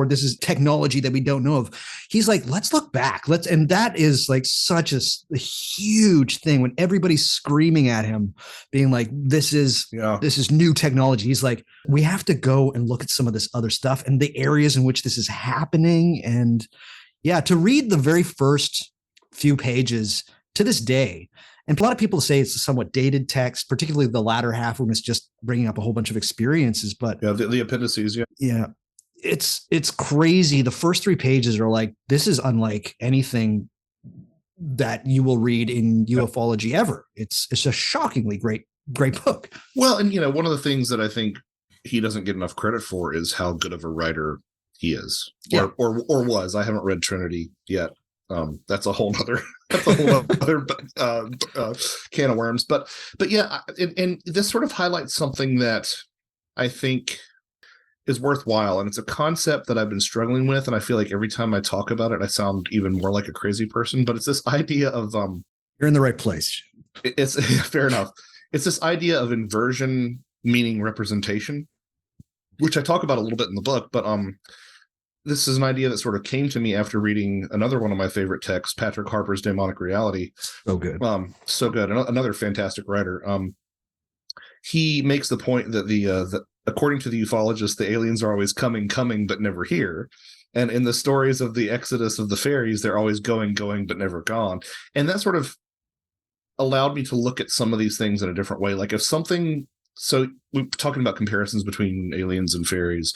This is technology that we don't know of. He's like, let's look back. And that is like such a huge thing when everybody's screaming at him, being like, this is new technology. He's like, we have to go and look at some of this other stuff and the areas in which this is happening. And yeah, to read the very first few pages to this day, and a lot of people say it's a somewhat dated text, particularly the latter half when it's just bringing up a whole bunch of experiences. But yeah, the appendices. Yeah. It's crazy. The first 3 pages are like, this is unlike anything that you will read in ufology ever. It's a shockingly great book. Well, and one of the things that I think he doesn't get enough credit for is how good of a writer he is, or was. I haven't read Trinity yet. That's a whole other can of worms. But yeah, and this sort of highlights something that I think is worthwhile, and it's a concept that I've been struggling with, and I feel like every time I talk about it, I sound even more like a crazy person. But it's this idea of you're in the right place. It's fair enough. It's this idea of inversion, meaning representation, which I talk about a little bit in the book. But this is an idea that sort of came to me after reading another one of my favorite texts, Patrick Harpur's Demonic Reality. So good. So good. Another fantastic writer. He makes the point that according to the ufologists, the aliens are always coming, but never here. And in the stories of the exodus of the fairies, they're always going, but never gone. And that sort of allowed me to look at some of these things in a different way. Like so we're talking about comparisons between aliens and fairies.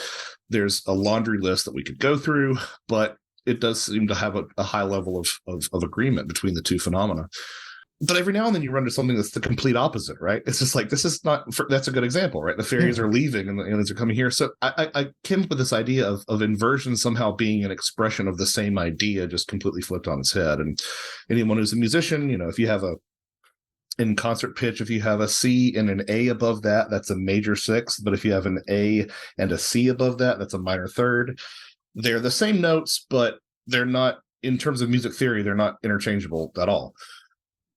There's a laundry list that we could go through, but it does seem to have a high level of agreement between the two phenomena. But every now and then you run into something that's the complete opposite, right? It's just like, this is not, that's a good example, right? The fairies are leaving and the aliens are coming here. So I came up with this idea of inversion somehow being an expression of the same idea, just completely flipped on its head. And anyone who's a musician, if you have in concert pitch, if you have a C and an A above that, that's a major 6th. But if you have an A and a C above that, that's a minor 3rd. They're the same notes, but they're not, in terms of music theory, they're not interchangeable at all.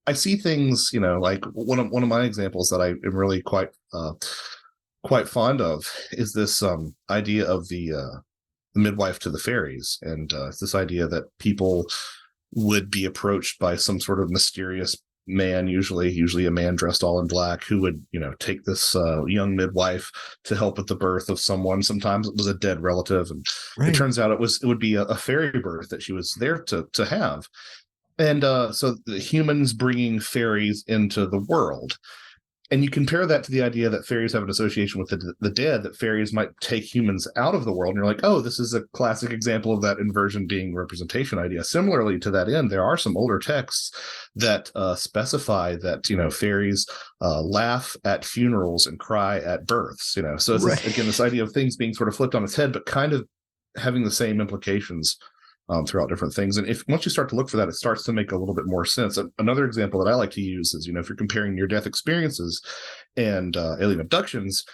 I see things, like one of my examples that I am really quite fond of is this idea of the midwife to the fairies, and it's this idea that people would be approached by some sort of mysterious man, usually a man dressed all in black, who would take this young midwife to help with the birth of someone. Sometimes it was a dead relative, and It turns out it would be a fairy birth that she was there to have. And so the humans bringing fairies into the world. And you compare that to the idea that fairies have an association with the dead, that fairies might take humans out of the world. And you're like, oh, this is a classic example of that inversion being representation idea. Similarly to that end, there are some older texts that specify that, fairies laugh at funerals and cry at births, So it's again, this idea of things being sort of flipped on its head, but kind of having the same implications throughout different things. And once you start to look for that, it starts to make a little bit more sense. Another example that I like to use is, if you're comparing near-death experiences and alien abductions,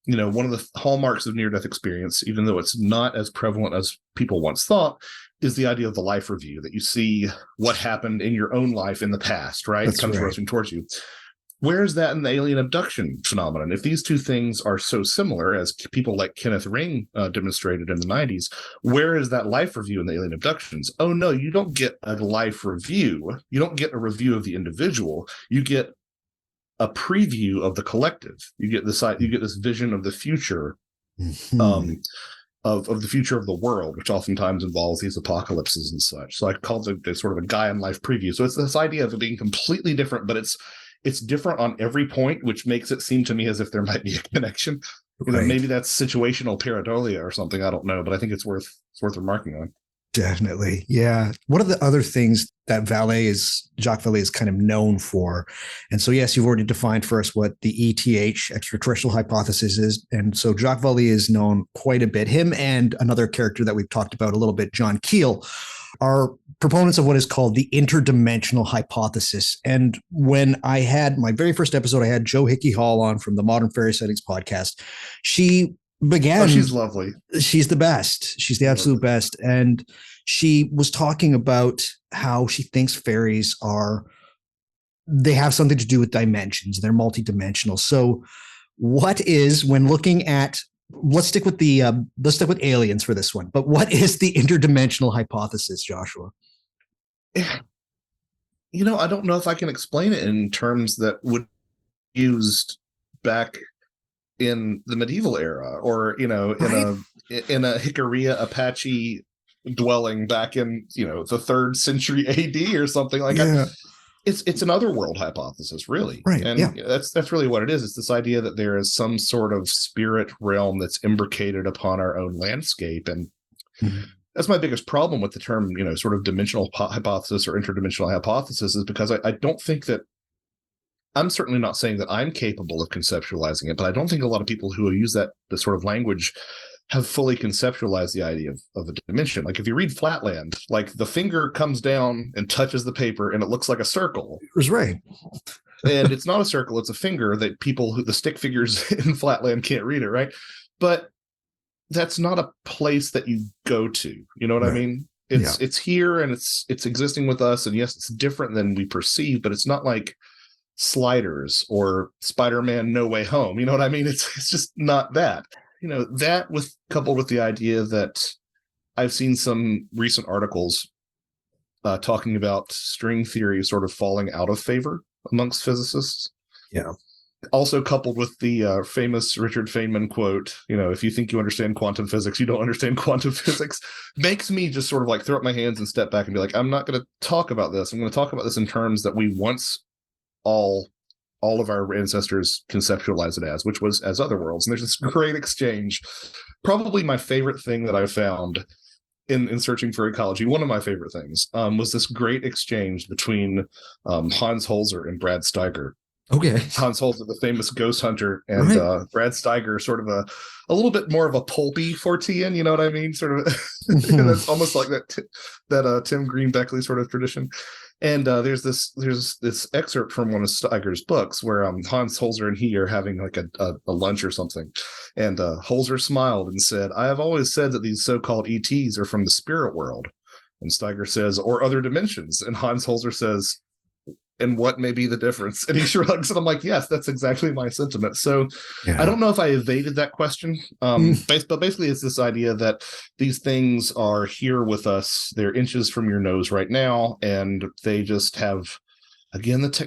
one of the hallmarks of near-death experience, even though it's not as prevalent as people once thought, is the idea of the life review, that you see what happened in your own life in the past, right? That's It comes right. rushing towards you. Where is that in the alien abduction phenomenon? If these two things are so similar, as people like Kenneth Ring demonstrated in the 90s, where is that life review in the alien abductions? Oh, no, you don't get a life review. You don't get a review of the individual. You get a preview of the collective. You get this vision of the future, of the future of the world, which oftentimes involves these apocalypses and such. So I called it sort of a guy in life preview. So it's this idea of it being completely different, but it's different on every point, which makes it seem to me as if there might be a connection. Right. Maybe that's situational pareidolia or something. I don't know, but I think it's worth remarking on. Definitely. Yeah. One of the other things that Jacques Vallée is kind of known for. And so, yes, you've already defined for us what the ETH, extraterrestrial hypothesis, is. And so Jacques Vallée is known quite a bit. Him and another character that we've talked about a little bit, John Keel, are proponents of what is called the interdimensional hypothesis. And when I had my very first episode, I had Joe Hickey Hall on from the Modern Fairy Sightings podcast. She began. Oh, she's lovely. She's the best. She's the absolute best. And she was talking about how she thinks fairies they have something to do with dimensions. They're multidimensional. So what is, when looking at, let's stick with aliens for this one, but what is the interdimensional hypothesis, Joshua? I don't know if I can explain it in terms that would be used back in the medieval era, or in a Jicarilla Apache dwelling back in the 3rd century AD or something like that. It's an otherworld hypothesis, really, right? And that's really what it is. It's this idea that there is some sort of spirit realm that's imbricated upon our own landscape, and that's my biggest problem with the term, sort of dimensional hypothesis or interdimensional hypothesis, is because I don't think that. I'm certainly not saying that I'm capable of conceptualizing it, but I don't think a lot of people who use that sort of language have fully conceptualized the idea of a dimension. Like if you read Flatland, like the finger comes down and touches the paper and it looks like a circle. It was right. And it's not a circle, it's a finger that the stick figures in Flatland can't read it, right? But that's not a place that you go to. You know what I mean? It's here and it's existing with us. And yes, it's different than we perceive, but it's not like Sliders or Spider-Man No Way Home. You know what I mean? It's just not that. That coupled with the idea that I've seen some recent articles talking about string theory sort of falling out of favor amongst physicists. Yeah. Also coupled with the famous Richard Feynman quote, if you think you understand quantum physics, you don't understand quantum physics, makes me just sort of like throw up my hands and step back and be like, I'm not going to talk about this. I'm going to talk about this in terms that we once all of our ancestors conceptualized it as, which was as other worlds. And there's this great exchange. Probably my favorite thing that I found in searching for ecology, one of my favorite things, was this great exchange between Hans Holzer and Brad Steiger. Okay. Hans Holzer, the famous ghost hunter, and Brad Steiger, sort of a little bit more of a pulpy Fortean, you know what I mean? Sort of, that's almost like that Tim Green Beckley sort of tradition. And there's this excerpt from one of Steiger's books where Hans Holzer and he are having like a lunch or something, and Holzer smiled and said, "I have always said that these so-called ETs are from the spirit world," and Steiger says, "or other dimensions," and Hans Holzer says, "And what may be the difference?" And he shrugs, and I'm like, yes, that's exactly my sentiment. So I don't know if I evaded that question, but basically it's this idea that these things are here with us. They're inches from your nose right now, and they just have, again, this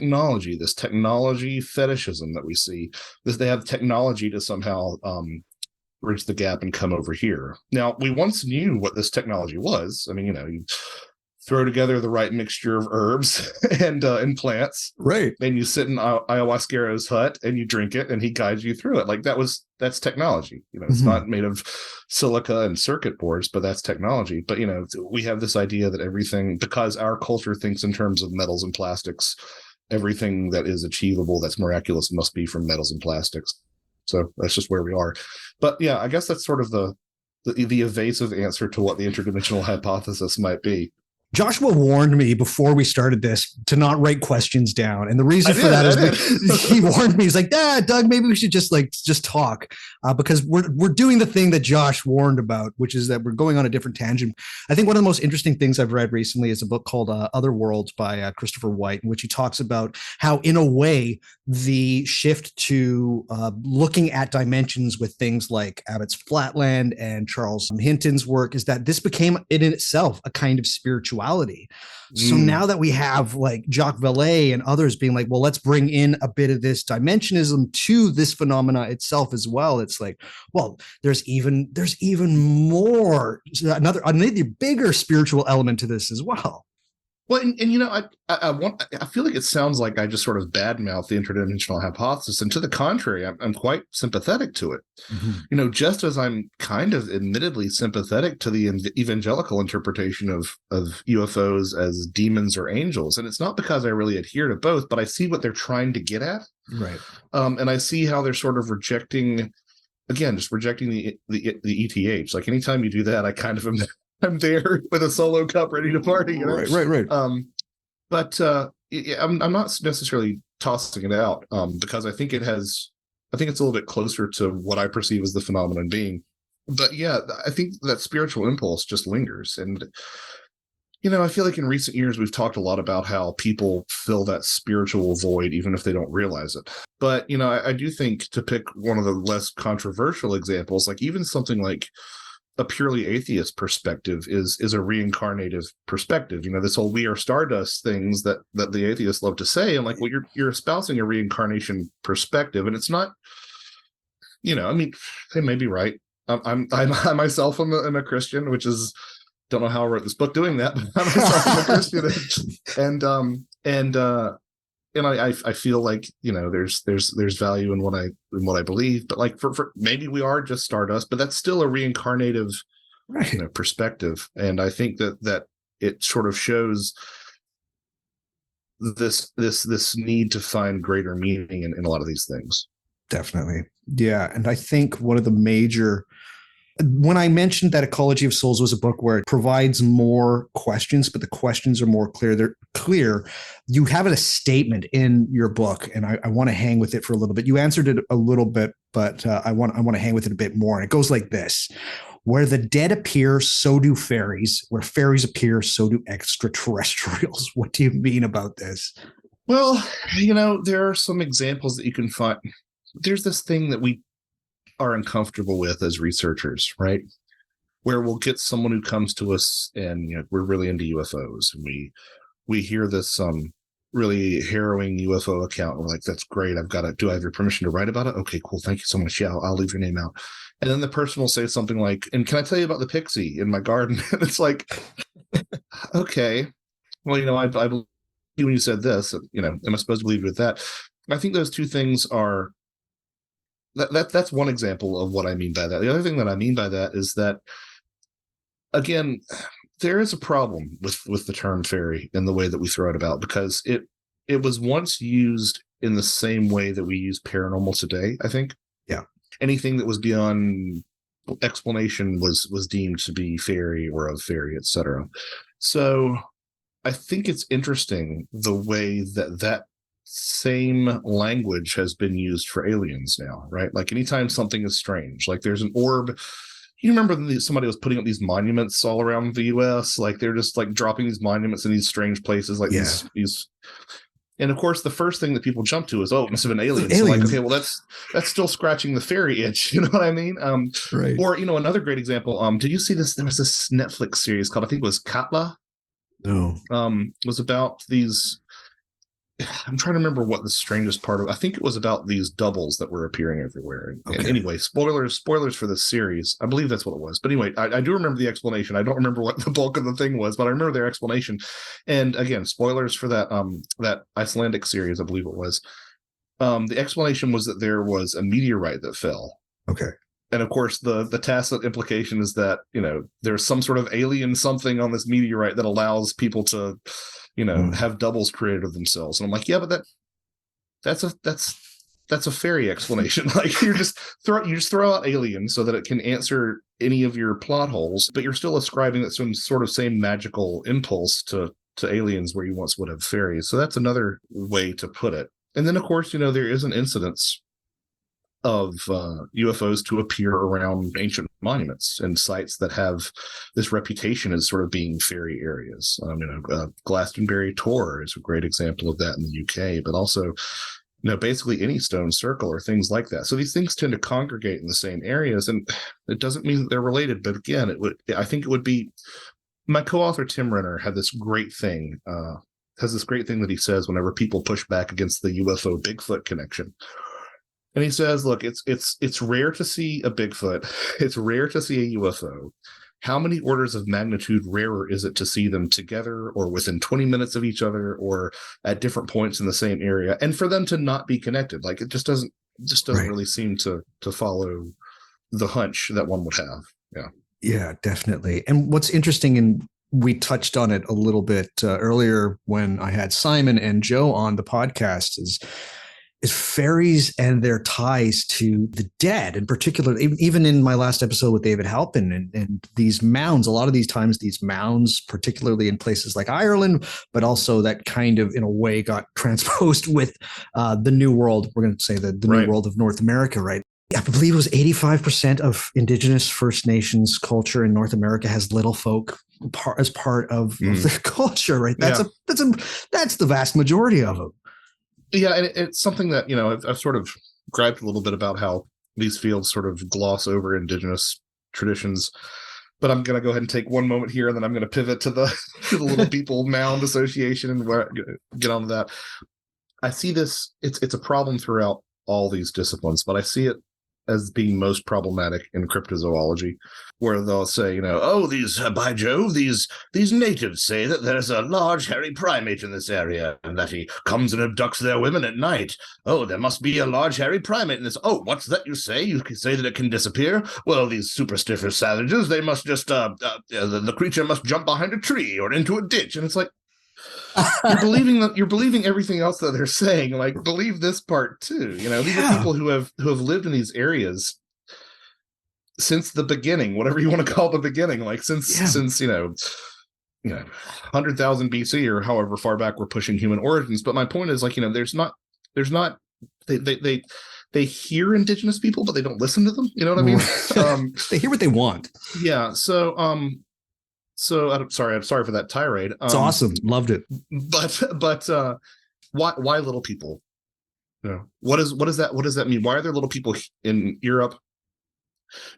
technology fetishism that we see. They have technology to somehow bridge the gap and come over here. Now, we once knew what this technology was. I mean, you throw together the right mixture of herbs and plants, right? And you sit in ayahuasquero's hut and you drink it, and he guides you through it. Like that's technology. It's not made of silica and circuit boards, but that's technology. But we have this idea that everything, because our culture thinks in terms of metals and plastics, everything that is achievable, that's miraculous, must be from metals and plastics. So that's just where we are. But yeah, I guess that's sort of the evasive answer to what the interdimensional hypothesis might be. Joshua warned me before we started this to not write questions down. And the reason for that is he warned me. He's like, Doug, maybe we should just talk because we're doing the thing that Josh warned about, which is that we're going on a different tangent. I think one of the most interesting things I've read recently is a book called Other Worlds by Christopher White, in which he talks about how, in a way, the shift to looking at dimensions with things like Abbott's Flatland and Charles Hinton's work is that this became in itself a kind of spirituality. So now that we have like Jacques Vallée and others being like, well, let's bring in a bit of this dimensionism to this phenomena itself as well. It's like, well, there's even more, another bigger spiritual element to this as well. Well, and I feel like it sounds like I just sort of badmouth the interdimensional hypothesis, and to the contrary, I'm quite sympathetic to it. Mm-hmm. Just as I'm kind of admittedly sympathetic to the evangelical interpretation of UFOs as demons or angels, and it's not because I really adhere to both, but I see what they're trying to get at, right? And I see how they're sort of rejecting the ETH. Like anytime you do that, I kind of am. I'm there with a solo cup ready to party. Right. But I'm not necessarily tossing it out because I think it's a little bit closer to what I perceive as the phenomenon being. But yeah, I think that spiritual impulse just lingers. And, I feel like in recent years, we've talked a lot about how people fill that spiritual void, even if they don't realize it. But, I do think, to pick one of the less controversial examples, like even something like a purely atheist perspective is a reincarnative perspective. This whole "we are stardust" things that the atheists love to say, and like, well, you're espousing a reincarnation perspective, and it's not. They may be right. I myself am a Christian, which is, don't know how I wrote this book doing that, but I myself am a Christian, and I feel like there's value in what I believe, but like for maybe we are just stardust, but that's still a reincarnative perspective, and I think that it sort of shows this need to find greater meaning in a lot of these things. Definitely, yeah, and I think one of the major. When I mentioned that Ecology of Souls was a book where it provides more questions, but the questions are more clear. They're clear. You have a statement in your book, and I want to hang with it for a little bit. You answered it a little bit, but I want to hang with it a bit more. And it goes like this: where the dead appear, so do fairies. Where fairies appear, so do extraterrestrials. What do you mean about this? Well, there are some examples that you can find. There's this thing that we are uncomfortable with as researchers, right? Where we'll get someone who comes to us and we're really into UFOs, and we hear this really harrowing UFO account, and we're like, that's great, do I have your permission to write about it? Okay, cool, thank you so much. Yeah, I'll leave your name out. And then the person will say something like, and can I tell you about the pixie in my garden? And it's like, okay, well, I believe you when you said this, am I supposed to believe you with that? I think those two things are that's one example of what I mean by that. The other thing that I mean by that is that, again, there is a problem with the term fairy in the way that we throw it about, because it was once used in the same way that we use paranormal today, I think. Yeah. Anything that was beyond explanation was deemed to be fairy or of fairy, etc. So I think it's interesting the way that same language has been used for aliens now, right? Like anytime something is strange, like there's an orb. You remember somebody was putting up these monuments all around the US, like they're just like dropping these monuments in these strange places, like these. And of course, the first thing that people jump to is, oh, it must have been aliens. So like, okay, well, that's still scratching the fairy itch. You know what I mean? Right. Or another great example. Did you see this? There was this Netflix series called, I think it was Katla. No. It was about these. I'm trying to remember what the strangest part of. I think it was about these doubles that were appearing everywhere. And anyway, spoilers for this series. I believe that's what it was. But anyway, I do remember the explanation. I don't remember what the bulk of the thing was, but I remember their explanation. And again, spoilers for that Icelandic series, I believe it was. The explanation was that there was a meteorite that fell. Okay. And of course, the tacit implication is that there's some sort of alien something on this meteorite that allows people to have doubles created of themselves. And I'm like, yeah, but that's a fairy explanation. Like you just throw out alien so that it can answer any of your plot holes, but you're still ascribing that some sort of same magical impulse to aliens where you once would have fairies. So that's another way to put it. And then, of course, there is an incidence of UFOs to appear around ancient monuments and sites that have this reputation as sort of being fairy areas. Glastonbury Tor is a great example of that in the UK, but also, basically any stone circle or things like that. So these things tend to congregate in the same areas, and it doesn't mean that they're related. But again, I think it would be. My co-author Tim Renner had this great thing. Has this great thing that he says whenever people push back against the UFO Bigfoot connection. And he says, look, it's rare to see a Bigfoot. It's rare to see a UFO. How many orders of magnitude rarer is it to see them together or within 20 minutes of each other or at different points in the same area, and for them to not be connected? Like, it just doesn't right. really seem to follow the hunch that one would have. Yeah. Yeah, definitely. And what's interesting, and we touched on it a little bit earlier when I had Simon and Joe on the podcast, is fairies and their ties to the dead, in particular. Even in my last episode with David Halpin, and these mounds, a lot of these times, these mounds, particularly in places like Ireland, but also that kind of, in a way, got transposed with the New World. We're going to say the New World of North America, right? I believe it was 85% of Indigenous First Nations culture in North America has little folk as part of their culture, right? That's the vast majority of them. Yeah, and it's something that, I've sort of griped a little bit about how these fields sort of gloss over Indigenous traditions. But I'm going to go ahead and take one moment here, and then I'm going to pivot to the Little People Mound Association and get on to that. I see this, it's a problem throughout all these disciplines, but I see it as being most problematic in cryptozoology, where they'll say, by Jove, these natives say that there's a large hairy primate in this area and that he comes and abducts their women at night. Oh, there must be a large hairy primate in this. Oh, what's that you say? You say that it can disappear? Well, these superstitious savages, they must just, the creature must jump behind a tree or into a ditch. And it's like, you're believing everything else that they're saying. Like, believe this part too. These are people who have lived in these areas since the beginning, whatever you want to call the beginning, like since 100,000 BC or however far back we're pushing human origins. But my point is, like, there's not they hear Indigenous people, but they don't listen to them. You know what I mean? They hear what they want. Yeah. So I'm sorry for that tirade. It's awesome. Loved it. But why little people? What does that mean? Why are there little people in Europe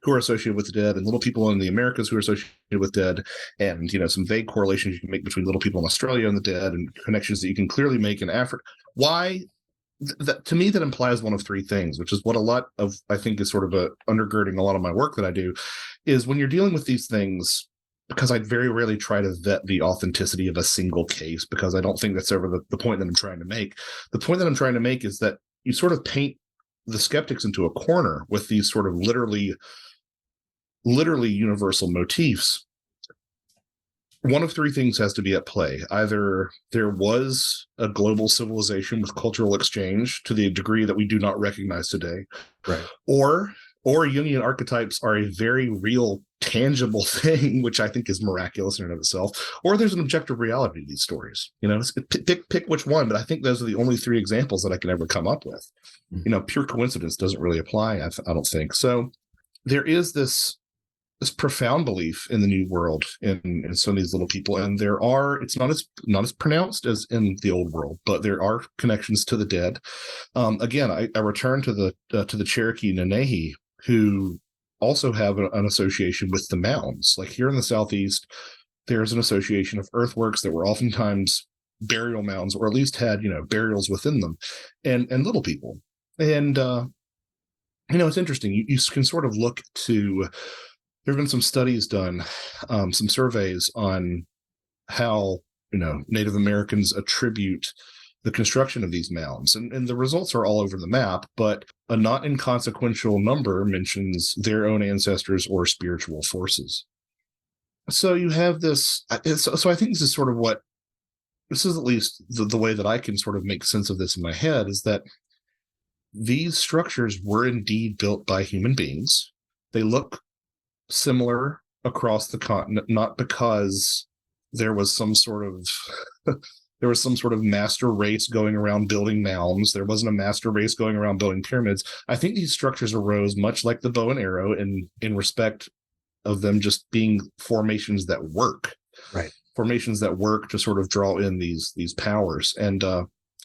who are associated with the dead, and little people in the Americas who are associated with dead, and some vague correlations you can make between little people in Australia and the dead, and connections that you can clearly make in Africa? Why? That, to me, that implies one of three things, which is what a lot of, I think, is sort of undergirding a lot of my work that I do, is when you're dealing with these things. Because I very rarely try to vet the authenticity of a single case, because I don't think that's ever the point that I'm trying to make. The point that I'm trying to make is that you sort of paint the skeptics into a corner with these sort of literally universal motifs. One of three things has to be at play. Either there was a global civilization with cultural exchange to the degree that we do not recognize today, right? Or Jungian archetypes are a very real, tangible thing, which I think is miraculous in and of itself. Or there's an objective reality to these stories. Pick which one, but I think those are the only three examples that I can ever come up with. Pure coincidence doesn't really apply, I don't think. So there is this profound belief in the new world in some of these little people, and it's not as pronounced as in the old world, but there are connections to the dead. Again, I return to the Cherokee Nanahe, who also have an association with the mounds. Like, here in the Southeast, there's an association of earthworks that were oftentimes burial mounds, or at least had, burials within them, and little people. And, it's interesting. You can sort of look to, there have been some studies done, some surveys on how, Native Americans attribute the construction of these mounds, and the results are all over the map, but a not inconsequential number mentions their own ancestors or spiritual forces. So you have this. So I think this is sort of this is at least the way that I can sort of make sense of this in my head, is that these structures were indeed built by human beings. They look similar across the continent, not because there was some sort of there was some sort of master race going around building mounds. There wasn't a master race going around building pyramids. I think these structures arose much like the bow and arrow in respect of them just being formations that work. Right. Formations that work to sort of draw in these powers. And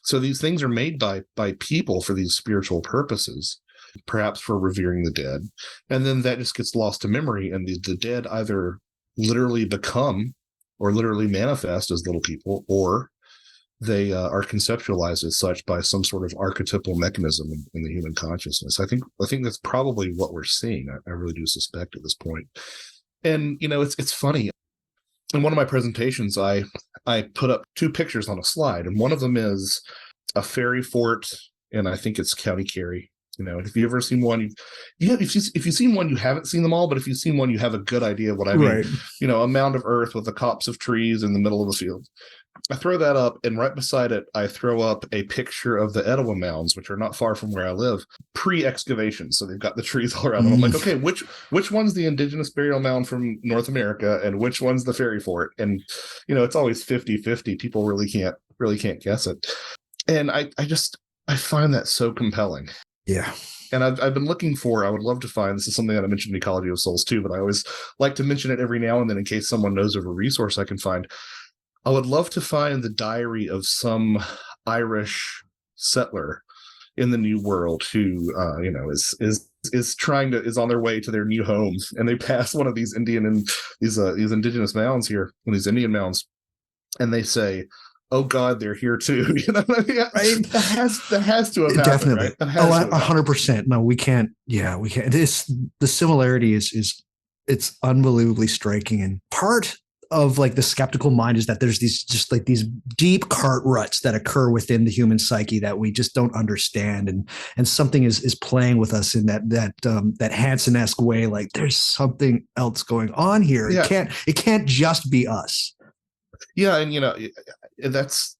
so these things are made by people for these spiritual purposes, perhaps for revering the dead. And then that just gets lost to memory, and the dead either literally become or literally manifest as little people, or they are conceptualized as such by some sort of archetypal mechanism in the human consciousness. I think that's probably what we're seeing. I really do suspect at this point. And it's funny. In one of my presentations, I put up 2 pictures on a slide, and one of them is a fairy fort, and I think it's County Kerry. If you've ever seen one, if you've seen one, you haven't seen them all, but if you've seen one, you have a good idea of what I mean. Right. A mound of earth with a copse of trees in the middle of the field. I throw that up, and right beside it, I throw up a picture of the Etowah Mounds, which are not far from where I live, pre-excavation. So they've got the trees all around them. I'm like, okay, which one's the indigenous burial mound from North America, and which one's the fairy fort? And it's always 50-50. People really can't guess it. And I find that so compelling. Yeah. And I've been looking for, I would love to find, this is something that I mentioned in Ecology of Souls too, but I always like to mention it every now and then in case someone knows of a resource I can find. I would love to find the diary of some Irish settler in the New World who, is on their way to their new homes, and they pass one of these these indigenous mounds here, these Indian mounds, and they say, "Oh God, they're here too." Right? That has to have happened. Definitely. Right? 100%. No, we can't. Yeah, we can't. The similarity is it's unbelievably striking, and part of like the skeptical mind is that there's these deep cart ruts that occur within the human psyche that we just don't understand, and something is playing with us in that Hansen-esque way. Like there's something else going on here. Yeah. It can't just be us. Yeah, and that's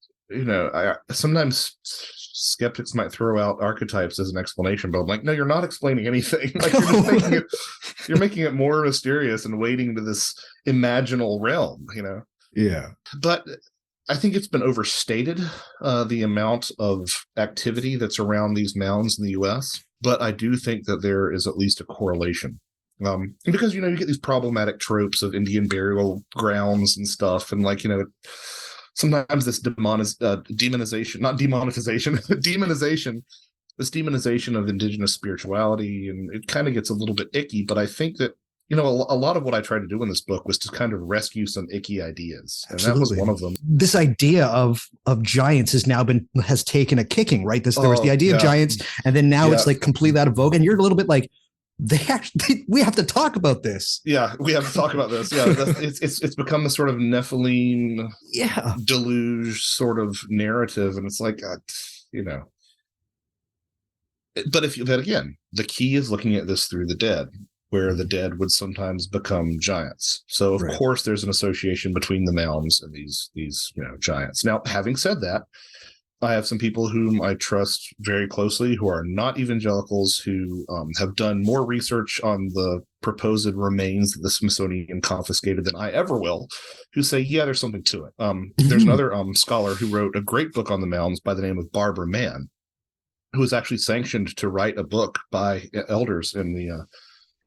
sometimes skeptics might throw out archetypes as an explanation, but I'm like, no, you're not explaining anything. Like you're making it more mysterious and wading to this imaginal realm, Yeah. But I think it's been overstated, the amount of activity that's around these mounds in the U.S. But I do think that there is at least a correlation. Because you get these problematic tropes of Indian burial grounds and stuff, and sometimes this demonization of indigenous spirituality, and it kind of gets a little bit icky. But I think that a lot of what I tried to do in this book was to kind of rescue some icky ideas, and that was one of them. This idea of giants has taken a kicking, right? There was the idea of giants, and then now it's like completely out of vogue, and you're a little bit like, we have to talk about this. Yeah, we have to talk about this. Yeah, it's become a sort of Nephilim deluge sort of narrative, and it's like, But again, the key is looking at this through the dead, where the dead would sometimes become giants. So of course, there's an association between the mounds and these giants. Now, having said that, I have some people whom I trust very closely who are not evangelicals, who have done more research on the proposed remains that the Smithsonian confiscated than I ever will, who say, yeah, there's something to it. There's another scholar who wrote a great book on the mounds by the name of Barbara Mann, who was actually sanctioned to write a book by elders in the, I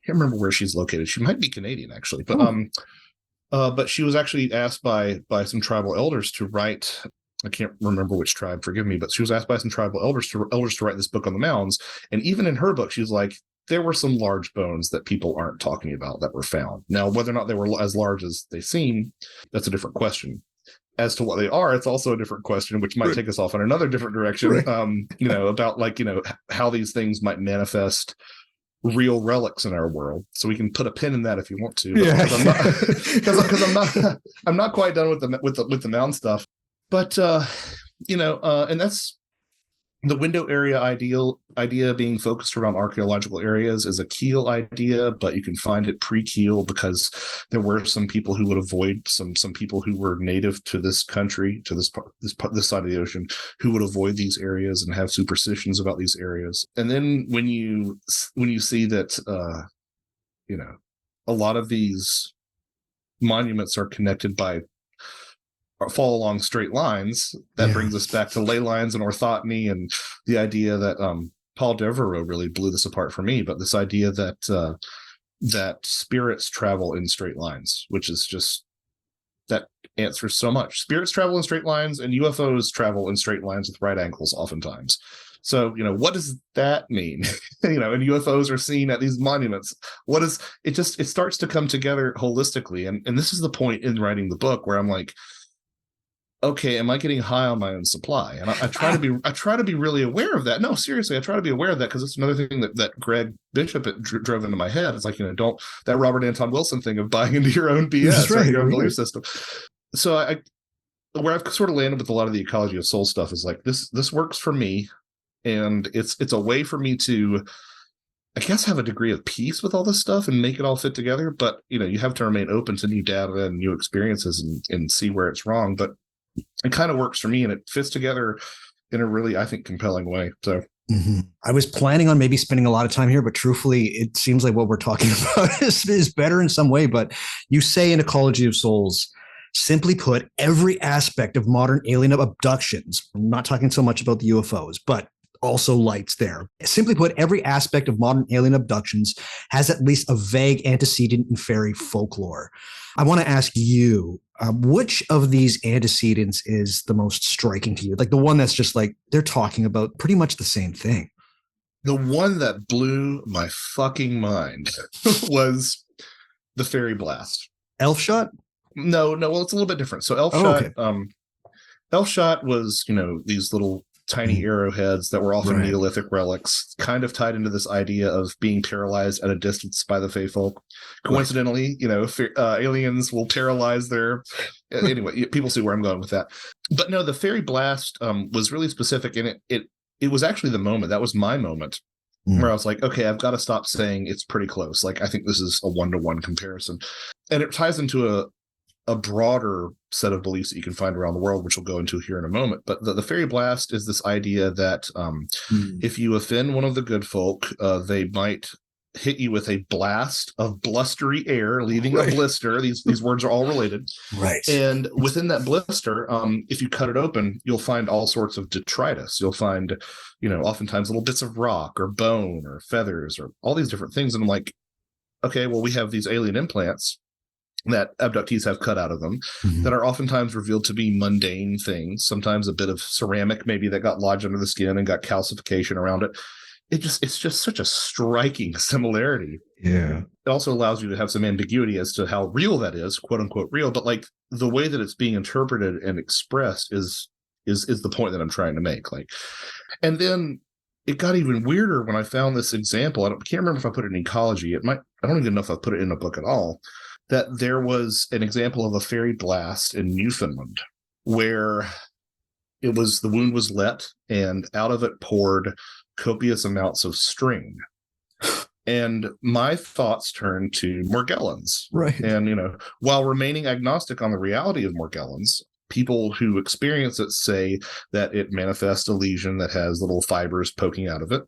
can't remember where she's located. She might be Canadian, actually. But she was actually asked by some tribal elders to write, I can't remember which tribe, forgive me, but she was asked by some tribal elders to write this book on the mounds. And even in her book, she was like, there were some large bones that people aren't talking about that were found. Now, whether or not they were as large as they seem, that's a different question. As to what they are, it's also a different question, which might take us off in another different direction, about how these things might manifest real relics in our world. So we can put a pin in that if you want to. Because I'm not quite done with the mound stuff. But and that's the window area idea being focused around archaeological areas is a Keel idea, but you can find it pre-Keel because there were some people who would avoid some people who were native to this country, to this side of the ocean, who would avoid these areas and have superstitions about these areas. And then when you see that a lot of these monuments are connected by or fall along straight lines. That brings us back to ley lines and orthoteny, and the idea that Paul Devereaux really blew this apart for me. But this idea that that spirits travel in straight lines, which is just that answers so much. Spirits travel in straight lines, and UFOs travel in straight lines with right angles, oftentimes. So, what does that mean? And UFOs are seen at these monuments. What is it? It starts to come together holistically. And this is the point in writing the book where I'm like, okay, am I getting high on my own supply? And I try to be really aware of that. No, seriously, I try to be aware of that, because it's another thing that Greg Bishop drove into my head. It's like, don't, that Robert Anton Wilson thing of buying into your own BS, right, your own belief system. So where I've sort of landed with a lot of the Ecology of Souls stuff is like, this works for me. And it's a way for me to, I guess, have a degree of peace with all this stuff and make it all fit together. But, you have to remain open to new data and new experiences and see where it's wrong. But it kind of works for me, and it fits together in a really, I think, compelling way. So I was planning on maybe spending a lot of time here, but truthfully, it seems like what we're talking about is better in some way. But you say in Ecology of Souls, simply put, every aspect of modern alien abductions, I'm not talking so much about the UFOs, but also lights there. Simply put, every aspect of modern alien abductions has at least a vague antecedent in fairy folklore. I want to ask you, which of these antecedents is the most striking to you? Like the one that's just like, they're talking about pretty much the same thing. The one that blew my fucking mind was the fairy blast. Elf shot? No, well, it's a little bit different. So elf shot was, these little tiny arrowheads that were often Neolithic relics, kind of tied into this idea of being paralyzed at a distance by the Fae folk. Coincidentally, aliens will paralyze their... Anyway, people see where I'm going with that. But no, the fairy blast was really specific, and it was actually the moment. That was my moment where I was like, okay, I've got to stop saying it's pretty close. Like, I think this is a one-to-one comparison. And it ties into a broader set of beliefs that you can find around the world, which we'll go into here in a moment. But the fairy blast is this idea that if you offend one of the good folk, they might hit you with a blast of blustery air, leaving a blister. These words are all related. Right. And within that blister, if you cut it open, you'll find all sorts of detritus. You'll find, oftentimes little bits of rock or bone or feathers or all these different things. And I'm like, okay, well, we have these alien implants that abductees have cut out of them that are oftentimes revealed to be mundane things, sometimes a bit of ceramic maybe that got lodged under the skin and got calcification around it. It's just such a striking similarity. Yeah. It also allows you to have some ambiguity as to how real that is, quote unquote real, but like the way that it's being interpreted and expressed is the point that I'm trying to make. Like, and then it got even weirder when I found this example. I can't remember if I put it in Ecology. I don't even know if I put it in a book at all. That there was an example of a fairy blast in Newfoundland where the wound was let, and out of it poured copious amounts of string. And my thoughts turned to Morgellons. Right. And, while remaining agnostic on the reality of Morgellons, people who experience it say that it manifests a lesion that has little fibers poking out of it.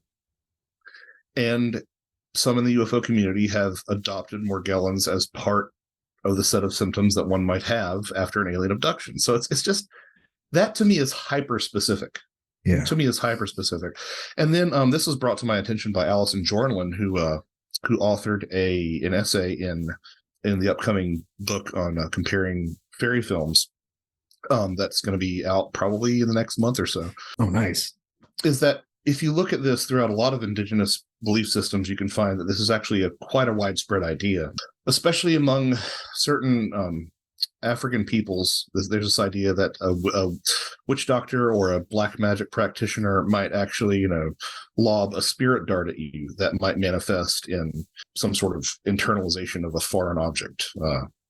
And some in the UFO community have adopted Morgellons as part of the set of symptoms that one might have after an alien abduction. So it's just, that to me is hyper specific. Yeah. To me is hyper specific. And then this was brought to my attention by Alison Jornlin, who authored an essay in the upcoming book on comparing fairy films. That's going to be out probably in the next month or so. Oh, nice. Is that if you look at this throughout a lot of indigenous belief systems, you can find that this is actually quite a widespread idea, especially among certain African peoples. There's this idea that a witch doctor or a black magic practitioner might actually, lob a spirit dart at you that might manifest in some sort of internalization of a foreign object.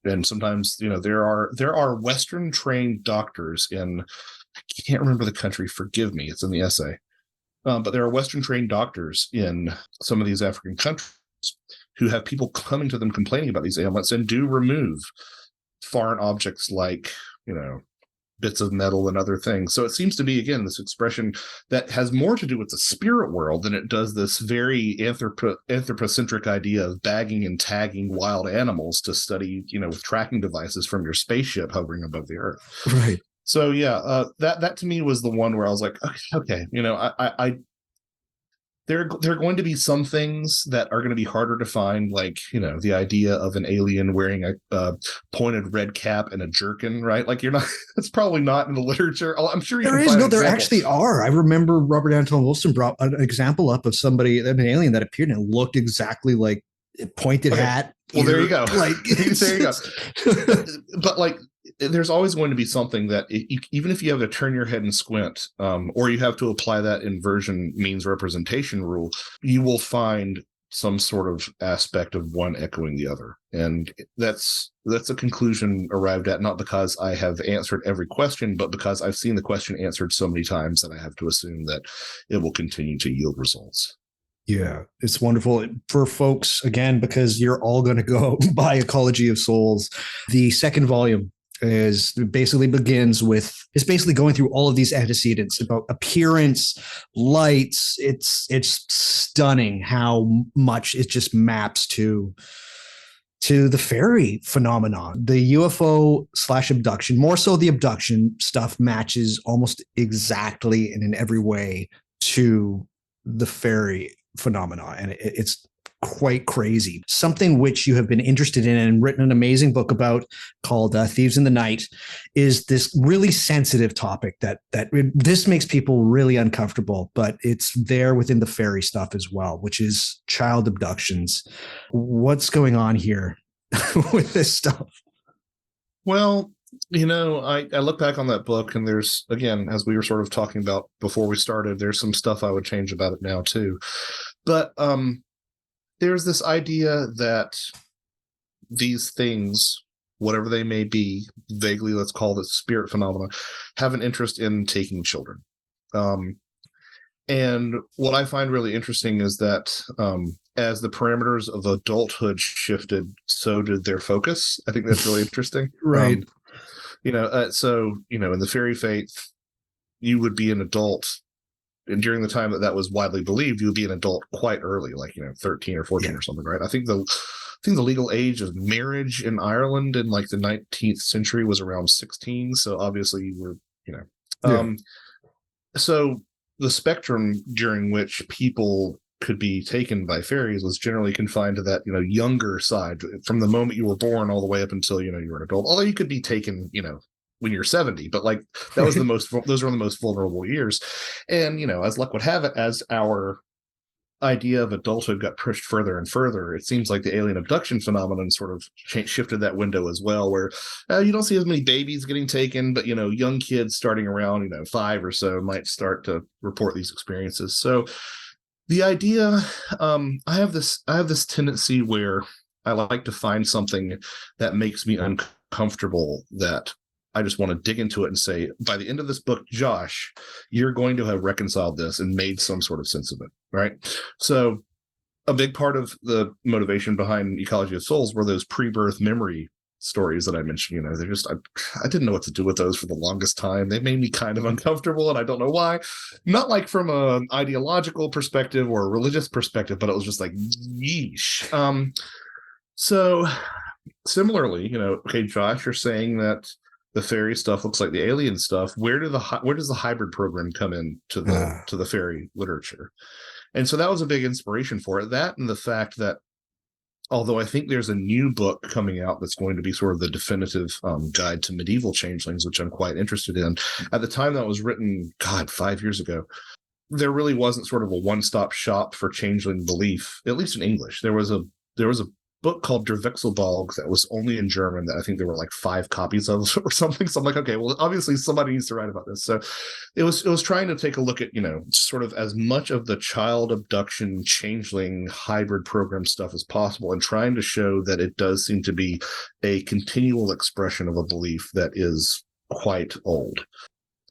And sometimes, there are Western trained doctors I can't remember the country, forgive me, it's in the essay. But there are Western trained doctors in some of these African countries who have people coming to them complaining about these ailments and do remove foreign objects like, bits of metal and other things. So it seems to be, again, this expression that has more to do with the spirit world than it does this very anthropocentric idea of bagging and tagging wild animals to study, with tracking devices from your spaceship hovering above the earth. Right. So yeah, that to me was the one where I was like, okay, there are going to be some things that are going to be harder to find, like, the idea of an alien wearing a pointed red cap and a jerkin, right? Like, it's probably not in the literature. I'm sure there actually are. I remember Robert Anton Wilson brought an example up of an alien that appeared and looked exactly like a pointed hat. Well, there you go. Like, there you go. But like, there's always going to be something that even if you have to turn your head and squint, or you have to apply that inversion means representation rule, you will find some sort of aspect of one echoing the other. And that's a conclusion arrived at, not because I have answered every question, but because I've seen the question answered so many times that I have to assume that it will continue to yield results. Yeah, it's wonderful for folks, again, because you're all going to go buy Ecology of Souls. The second volume basically going through all of these antecedents about appearance, lights. It's stunning how much it just maps to the fairy phenomenon. The UFO/abduction, more so the abduction stuff, matches almost exactly and in every way to the fairy phenomena, and it's quite crazy. Something which you have been interested in and written an amazing book about, called Thieves in the Night, is this really sensitive topic that this makes people really uncomfortable, but it's there within the fairy stuff as well, which is child abductions. What's going on here with this stuff? Well, I look back on that book, and there's, again, as we were sort of talking about before we started, there's some stuff I would change about it now too. But there's this idea that these things, whatever they may be, vaguely let's call it spirit phenomena, have an interest in taking children. And what I find really interesting is that as the parameters of adulthood shifted, so did their focus. I think that's really interesting. Right. So, in the fairy faith, you would be an adult. And during the time that was widely believed, you would be an adult quite early, like, 13 or 14 or something, right? I think the legal age of marriage in Ireland in like the 19th century was around 16. So obviously you were, so the spectrum during which people could be taken by fairies was generally confined to that, younger side, from the moment you were born all the way up until, you were an adult. Although you could be taken, when you're 70, but like that was those were the most vulnerable years. And, as luck would have it, as our idea of adulthood got pushed further and further, it seems like the alien abduction phenomenon sort of shifted that window as well, where you don't see as many babies getting taken, but, young kids starting around, 5 or so might start to report these experiences. So the idea, I have this tendency where I like to find something that makes me uncomfortable, that I just want to dig into it and say, by the end of this book, Josh, you're going to have reconciled this and made some sort of sense of it, right? So a big part of the motivation behind Ecology of Souls were those pre-birth memory stories that I mentioned. They're just, I didn't know what to do with those for the longest time. They made me kind of uncomfortable, and I don't know why. Not like from an ideological perspective or a religious perspective, but it was just like, yeesh. So similarly, okay, Josh, you're saying that the fairy stuff looks like the alien stuff. Where does the hybrid program come in to the fairy literature? And so that was a big inspiration for it. That, and the fact that, although I think there's a new book coming out that's going to be sort of the definitive guide to medieval changelings, which I'm quite interested in. At the time that was written, 5 years ago, there really wasn't sort of a one-stop shop for changeling belief, at least in English. There was a book called Der Wechselbalg that was only in German, that I think there were like 5 copies of or something. So I'm like, okay, well, obviously somebody needs to write about this. So it was trying to take a look at, sort of as much of the child abduction, changeling, hybrid program stuff as possible, and trying to show that it does seem to be a continual expression of a belief that is quite old.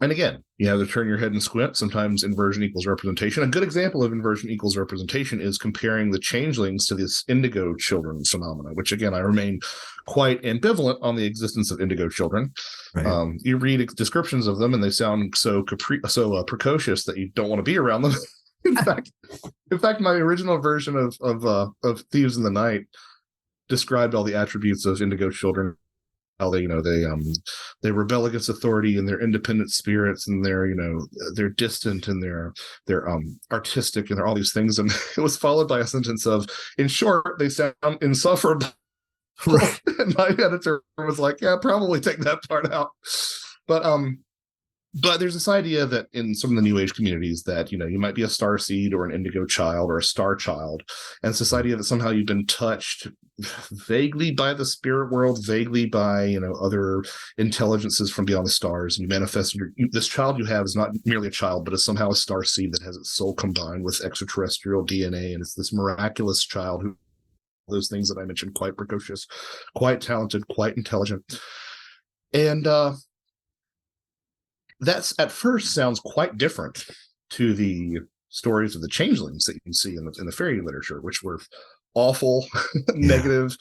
And again, you have to turn your head and squint. Sometimes inversion equals representation. A good example of inversion equals representation is comparing the changelings to this indigo children phenomena, which, again, I remain quite ambivalent on the existence of indigo children. Right. You read descriptions of them, and they sound so precocious that you don't want to be around them. in fact, my original version of Thieves in the Night described all the attributes of indigo children. How they rebel against authority, and they're independent spirits, and they're distant, and they're artistic, and they're all these things. And it was followed by a sentence of, in short, they sound insufferable. Right. And my editor was like, yeah, probably take that part out. But there's this idea that in some of the New Age communities that, you might be a star seed or an indigo child or a star child. And it's this idea that somehow you've been touched vaguely by the spirit world, vaguely by, other intelligences from beyond the stars. And you manifest this child you have is not merely a child, but is somehow a star seed that has its soul combined with extraterrestrial DNA. And it's this miraculous child who, those things that I mentioned, quite precocious, quite talented, quite intelligent. And, that's at first sounds quite different to the stories of the changelings that you can see in the fairy literature, which were awful, negative,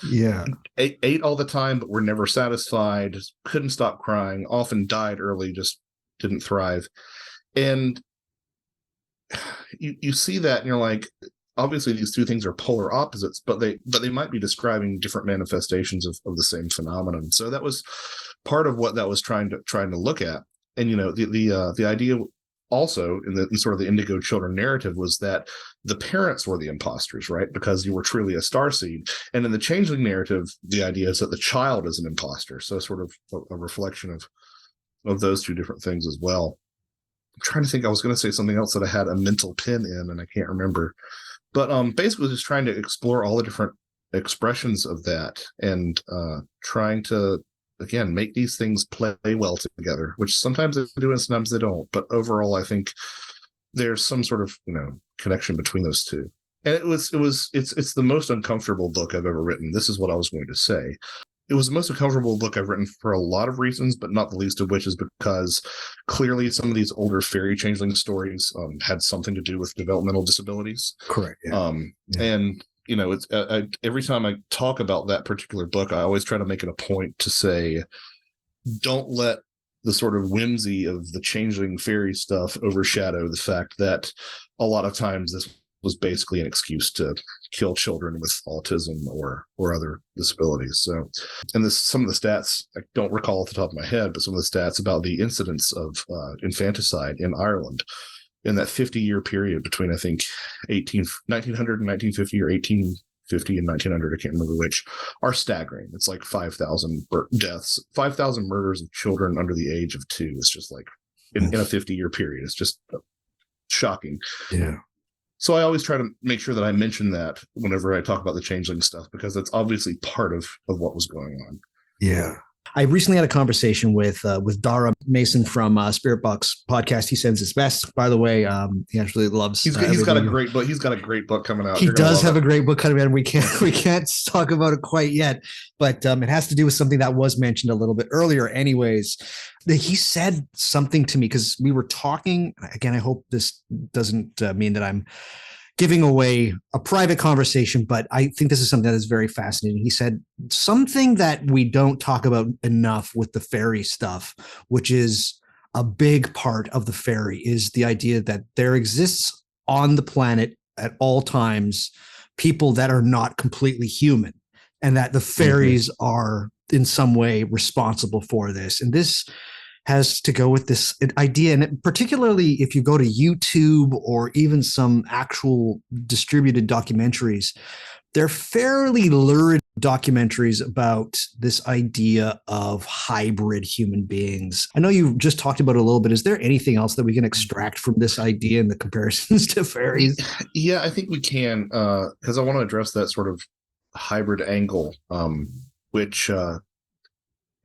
ate all the time, but were never satisfied, couldn't stop crying, often died early, just didn't thrive. And you see that, and you're like, obviously these two things are polar opposites, but they might be describing different manifestations of the same phenomenon. So that was part of what that was trying to look at. And the idea also in sort of the indigo children narrative was that the parents were the imposters, right? Because you were truly a starseed. And in the changeling narrative, the idea is that the child is an imposter. So sort of a reflection of those two different things as well. I'm trying to think. I was going to say something else that I had a mental pin in, and I can't remember. But basically, just trying to explore all the different expressions of that, and trying to, again, make these things play well together, which sometimes they do and sometimes they don't. But overall, I think there's some sort of connection between those two. And it's the most uncomfortable book I've ever written. This is what I was going to say. It was the most uncomfortable book I've written for a lot of reasons, but not the least of which is because clearly some of these older fairy changeling stories had something to do with developmental disabilities. Correct. Yeah. And it's every time I talk about that particular book, I always try to make it a point to say, don't let the sort of whimsy of the changeling fairy stuff overshadow the fact that a lot of times this was basically an excuse to kill children with autism or other disabilities. So, and some of the stats I don't recall off the top of my head, but some of the stats about the incidence of infanticide in Ireland in that 50-year period between, I think, 1900 and 1950, or 1850 and 1900, I can't remember which, are staggering. It's like 5,000 deaths, 5,000 murders of children under the age of 2. It's just like in a 50-year period. It's just shocking. Yeah. So I always try to make sure that I mention that whenever I talk about the changeling stuff, because that's obviously part of what was going on. Yeah. I recently had a conversation with Dara Mason from Spirit Box podcast. He sends his best, by the way. He actually loves. He's got a great book. He's got a great book coming out. He does have a great book coming out. We can't talk about it quite yet, but it has to do with something that was mentioned a little bit earlier. Anyways, he said something to me because we were talking. Again, I hope this doesn't mean that I'm giving away a private conversation, but I think this is something that is very fascinating. He said something that we don't talk about enough with the fairy stuff, which is a big part of the fairy, is the idea that there exists on the planet at all times people that are not completely human, and that the fairies are in some way responsible for this. And this has to go with this idea. And particularly if you go to YouTube or even some actual distributed documentaries, they're fairly lurid documentaries about this idea of hybrid human beings. I know you just talked about it a little bit. Is there anything else that we can extract from this idea and the comparisons to fairies? Yeah, I think we can, because I want to address that sort of hybrid angle, which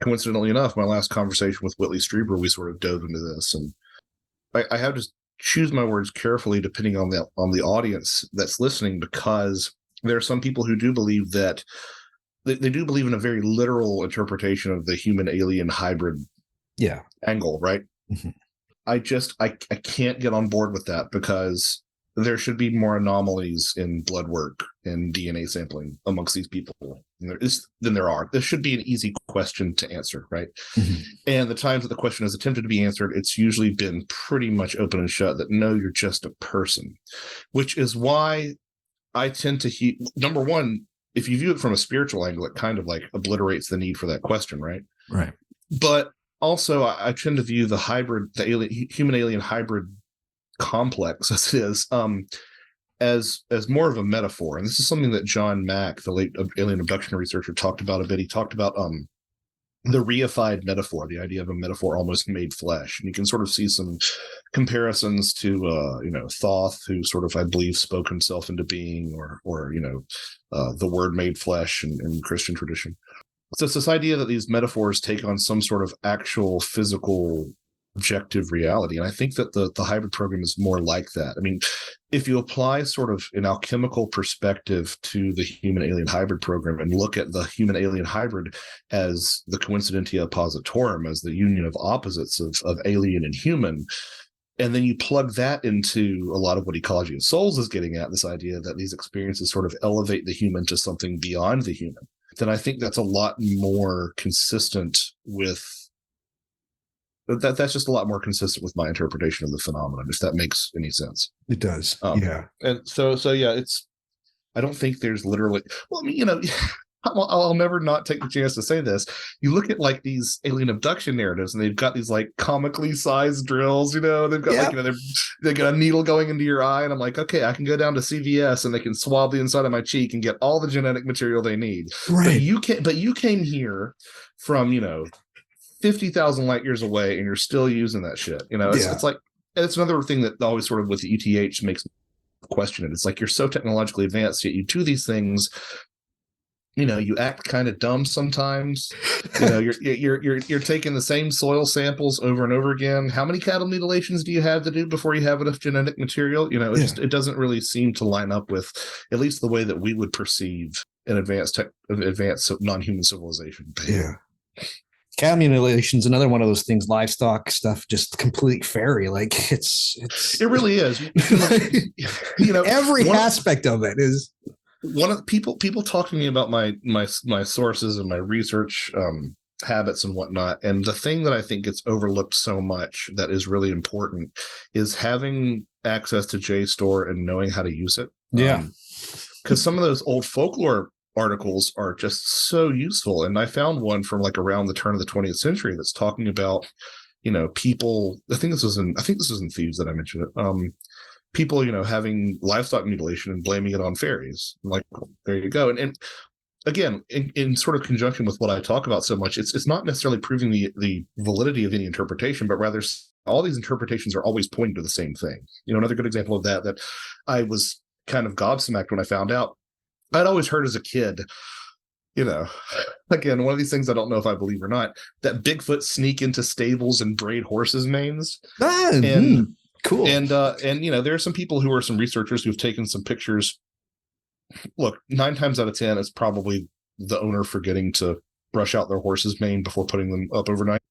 coincidentally enough, my last conversation with Whitley Strieber, we sort of dove into this, and I have to choose my words carefully depending on the audience that's listening, because there are some people who do believe that they do believe in a very literal interpretation of the human alien hybrid angle, right? Mm-hmm. I can't get on board with that, because there should be more anomalies in blood work and DNA sampling amongst these people. This should be an easy question to answer, right? Mhm. And the times that the question has attempted to be answered, it's usually been pretty much open and shut that no, you're just a person, which is why I tend to number one, if you view it from a spiritual angle, it kind of like obliterates the need for that question, right? Right. But also, I tend to view the human alien hybrid complex as it is, as more of a metaphor. And this is something that John Mack, the late alien abduction researcher, talked about a bit. He talked about the reified metaphor, the idea of a metaphor almost made flesh. And you can sort of see some comparisons to Thoth, who sort of, I believe, spoke himself into being, or the word made flesh in Christian tradition. So it's this idea that these metaphors take on some sort of actual physical objective reality. And I think that the hybrid program is more like that. I mean, if you apply sort of an alchemical perspective to the human alien hybrid program and look at the human alien hybrid as the coincidentia oppositorum, as the union of opposites of alien and human, and then you plug that into a lot of what Ecology of Souls is getting at, this idea that these experiences sort of elevate the human to something beyond the human, then I think that's a lot more consistent with that's just a lot more consistent with my interpretation of the phenomenon, if that makes any sense. It does. Yeah. And so yeah, I don't think there's literally, well, I mean, I'll never not take the chance to say this. You look at like these alien abduction narratives, and they've got these like comically sized drills. They've got they got a needle going into your eye, and I'm like, okay, I can go down to CVS and they can swab the inside of my cheek and get all the genetic material they need. Right. But you came here from 50,000 light years away, and you're still using that shit. It's like, and it's another thing that always sort of with the ETH makes me question it. It's like, you're so technologically advanced, yet you do these things. You act kind of dumb sometimes. You're taking the same soil samples over and over again. How many cattle mutilations do you have to do before you have enough genetic material? It doesn't really seem to line up with at least the way that we would perceive an advanced non-human civilization. Yeah. Cattle mutilation is another one of those things. Livestock stuff, just complete fairy. Like it really is. Every aspect of it is. One of the people talk to me about my sources and my research habits and whatnot. And the thing that I think gets overlooked so much that is really important is having access to JSTOR and knowing how to use it. Yeah. Because some of those old folklore articles are just so useful. And I found one from like around the turn of the 20th century that's talking about, people, I think this was in Thieves that I mentioned it. People, having livestock mutilation and blaming it on fairies. Like, there you go. And again, in sort of conjunction with what I talk about so much, it's not necessarily proving the validity of any interpretation, but rather all these interpretations are always pointing to the same thing. Another good example of that I was kind of gobsmacked when I found out. I'd always heard as a kid, again, one of these things I don't know if I believe or not, that Bigfoot sneak into stables and braid horses' manes. Cool. And there are some people who are some researchers who've taken some pictures. Look, 9 times out of 10, it's probably the owner forgetting to brush out their horse's mane before putting them up overnight.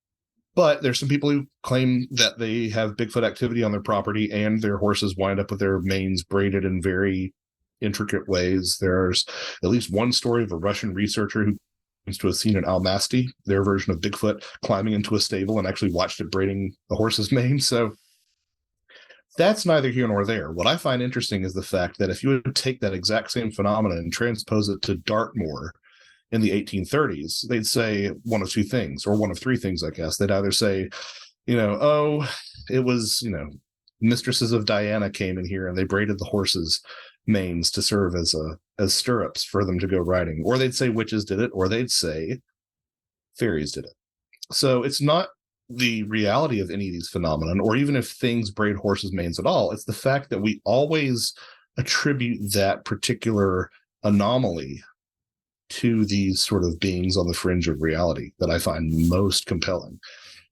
But there's some people who claim that they have Bigfoot activity on their property and their horses wind up with their manes braided in very intricate ways. There's at least one story of a Russian researcher who claims to have seen an Almasty, their version of Bigfoot, climbing into a stable and actually watched it braiding the horse's mane. So that's neither here nor there. What I find interesting is the fact that if you would take that exact same phenomenon and transpose it to Dartmoor in the 1830s, they'd say one of two things, or one of three things, I guess. They'd either say, it was, mistresses of Diana came in here and they braided the horses' manes to serve as stirrups for them to go riding, or they'd say witches did it, or they'd say fairies did it. So it's not the reality of any of these phenomenon, or even if things braid horses' manes at all. It's the fact that we always attribute that particular anomaly to these sort of beings on the fringe of reality that I find most compelling,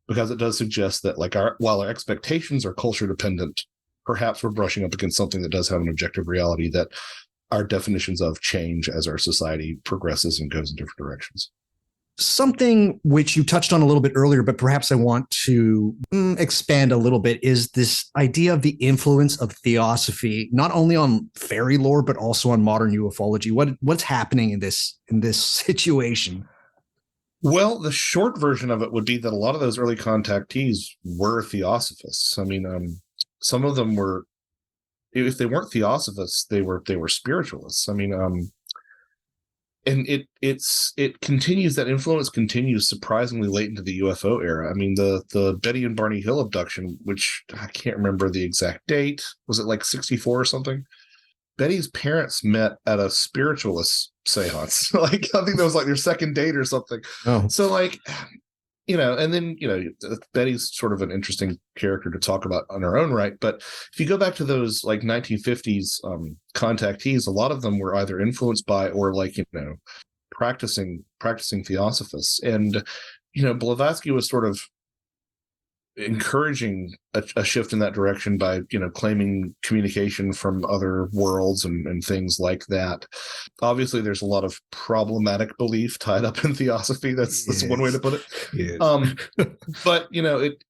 because it does suggest that while our expectations are culture dependent, perhaps we're brushing up against something that does have an objective reality that our definitions of change as our society progresses and goes in different directions. Something which you touched on a little bit earlier, but perhaps I want to expand a little bit, is this idea of the influence of Theosophy, not only on fairy lore, but also on modern ufology. What's happening in this situation? Well, the short version of it would be that a lot of those early contactees were Theosophists. I mean, some of them were, if they weren't Theosophists, they were spiritualists. I mean, and it continues, that influence continues surprisingly late into the UFO era. I mean, the Betty and Barney Hill abduction, which I can't remember the exact date, was it like 64 or something? Betty's parents met at a spiritualist seance. Like, I think that was like their second date or something. Oh. So like, and then, Betty's sort of an interesting character to talk about on her own right. But if you go back to those like 1950s contactees, a lot of them were either influenced by or like, practicing Theosophists. And, Blavatsky was sort of encouraging a shift in that direction by claiming communication from other worlds and things like that. Obviously there's a lot of problematic belief tied up in Theosophy. That's one way to put it. Yes. But it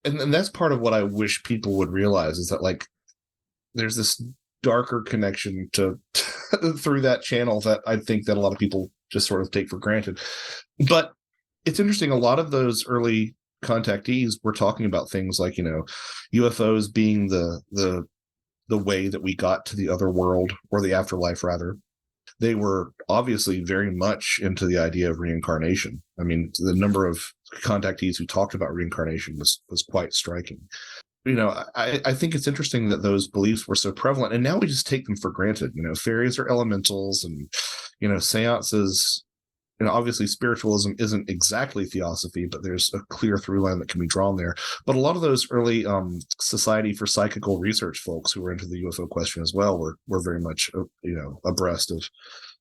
and that's part of what I wish people would realize, is that like there's this darker connection to through that channel that I think that a lot of people just sort of take for granted. But it's interesting, a lot of those early contactees were talking about things like UFOs being the way that we got to the other world, or the afterlife rather. They were obviously very much into the idea of reincarnation. I mean, the number of contactees who talked about reincarnation was quite striking. I think it's interesting that those beliefs were so prevalent, and now we just take them for granted. Fairies are elementals, and seances. Obviously spiritualism isn't exactly Theosophy, but there's a clear through line that can be drawn there. But a lot of those early Society for Psychical Research folks who were into the UFO question as well were very much abreast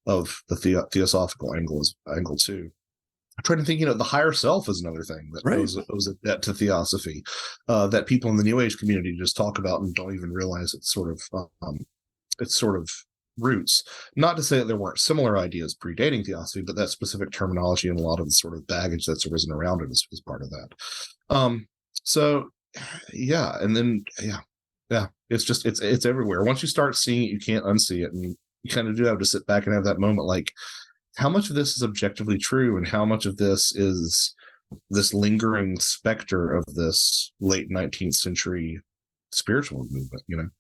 of the theosophical angle too. I'm trying to think, the higher self is another thing that owes a debt to Theosophy, that people in the New Age community just talk about and don't even realize it's sort of roots. Not to say that there weren't similar ideas predating Theosophy, but that specific terminology and a lot of the sort of baggage that's arisen around it is part of that. So yeah, and then it's everywhere. Once you start seeing it, you can't unsee it, and you kind of do have to sit back and have that moment, like, how much of this is objectively true, and how much of this is this lingering specter of this late 19th century spiritual movement,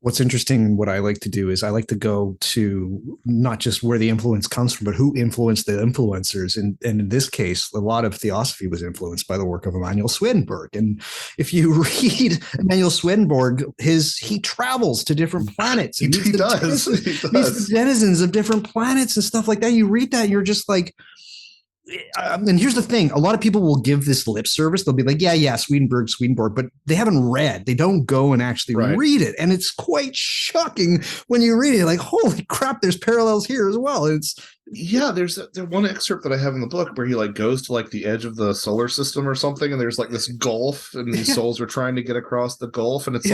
What's interesting, what I like to do is I like to go to not just where the influence comes from, but who influenced the influencers. And in this case, a lot of Theosophy was influenced by the work of Emanuel Swedenborg. And if you read Emanuel Swedenborg, he travels to different planets. He does. He's the denizens of different planets and stuff like that. You read that and you're just like, and here's the thing, a lot of people will give this lip service. They'll be like, yeah, Swedenborg, but they haven't read. They don't go and actually read it. And it's quite shocking when you read it, like, holy crap, there's parallels here as well. There's one excerpt that I have in the book where he like goes to like the edge of the solar system or something, and there's like this gulf, and these souls are trying to get across the gulf, and it's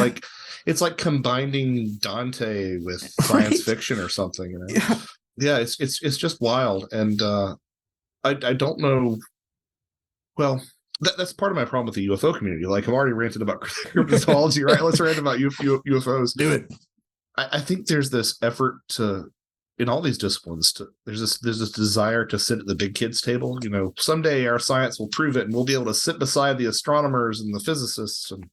like combining Dante with science fiction or something, it's just wild. And I don't know. Well, that's part of my problem with the UFO community. Like, I've already ranted about cryptozoology, right? Let's rant about UFOs. Do it. I think there's this effort in all these disciplines, there's this desire to sit at the big kids table. Someday our science will prove it, and we'll be able to sit beside the astronomers and the physicists. And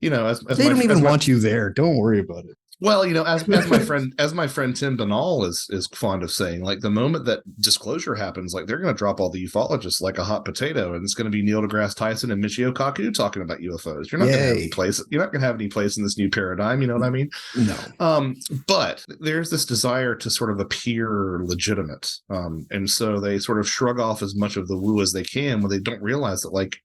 as they don't even want you there. Don't worry about it. Well, as my friend Tim Banal is fond of saying, like, the moment that disclosure happens, like, they're going to drop all the ufologists like a hot potato, and it's going to be Neil deGrasse Tyson and Michio Kaku talking about UFOs. You're not going to have any place. You're not going to have any place in this new paradigm. You know what I mean? No. But there's this desire to sort of appear legitimate, and so they sort of shrug off as much of the woo as they can when they don't realize that, like,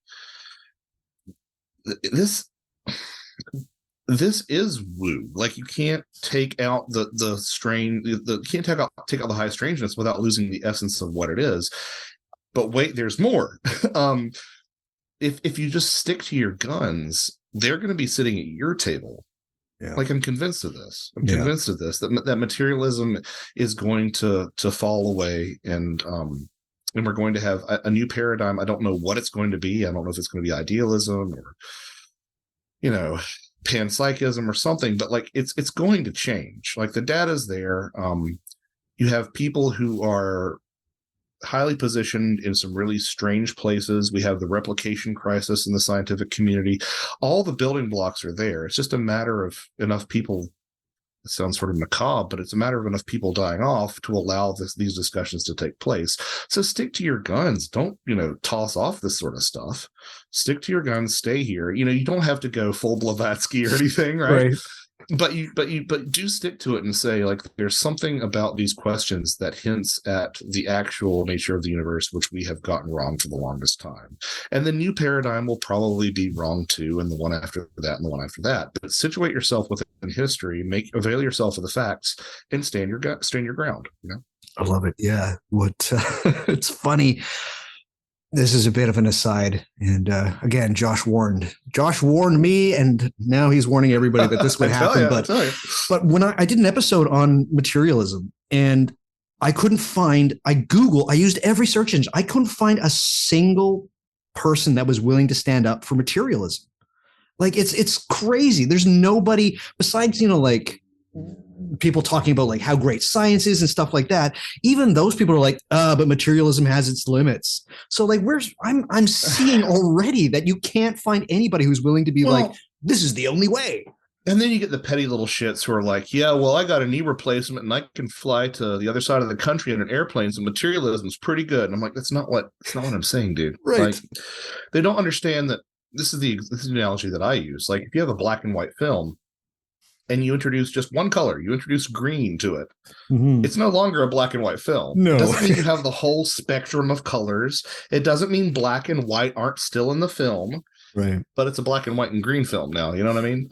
this is woo. Like, you can't take out the strain, you can't take out the high strangeness without losing the essence of what it is. But wait, there's more. If you just stick to your guns, they're going to be sitting at your table. Yeah. Like, I'm convinced of this. Convinced of this, that materialism is going to fall away, and and we're going to have a new paradigm. I don't know what it's going to be. I don't know if it's going to be idealism or, panpsychism or something, but like it's going to change. Like the data's there. You have people who are highly positioned in some really strange places. We have the replication crisis in the scientific community. All the building blocks are there. It's just a matter of enough people. It sounds sort of macabre, but it's a matter of enough people dying off to allow these discussions to take place. So stick to your guns. Don't, toss off this sort of stuff. Stick to your guns. Stay here. You don't have to go full Blavatsky or anything, right? But do stick to it and say, like, there's something about these questions that hints at the actual nature of the universe, which we have gotten wrong for the longest time. And the new paradigm will probably be wrong too, and the one after that, and the one after that. But situate yourself within history, avail yourself of the facts, and stand your ground. I love it. Yeah. It's funny. This is a bit of an aside. And again, Josh warned me, and now he's warning everybody that this would happen. But when I did an episode on materialism, and I used every search engine. I couldn't find a single person that was willing to stand up for materialism. Like it's crazy. There's nobody besides, people talking about like how great science is and stuff like that. Even those people are like, but materialism has its limits. So like I'm seeing already that you can't find anybody who's willing to be like, this is the only way. And then you get the petty little shits who are like, yeah, well, I got a knee replacement and I can fly to the other side of the country in an airplane. So materialism is pretty good. And I'm like, that's not what I'm saying, dude. Right. Like, they don't understand that this is the analogy that I use. Like, if you have a black and white film, and you introduce just one color, you introduce green to it, it's no longer a black and white film. No. It doesn't mean you have the whole spectrum of colors. It doesn't mean black and white aren't still in the film. Right. But it's a black and white and green film now. You know what I mean?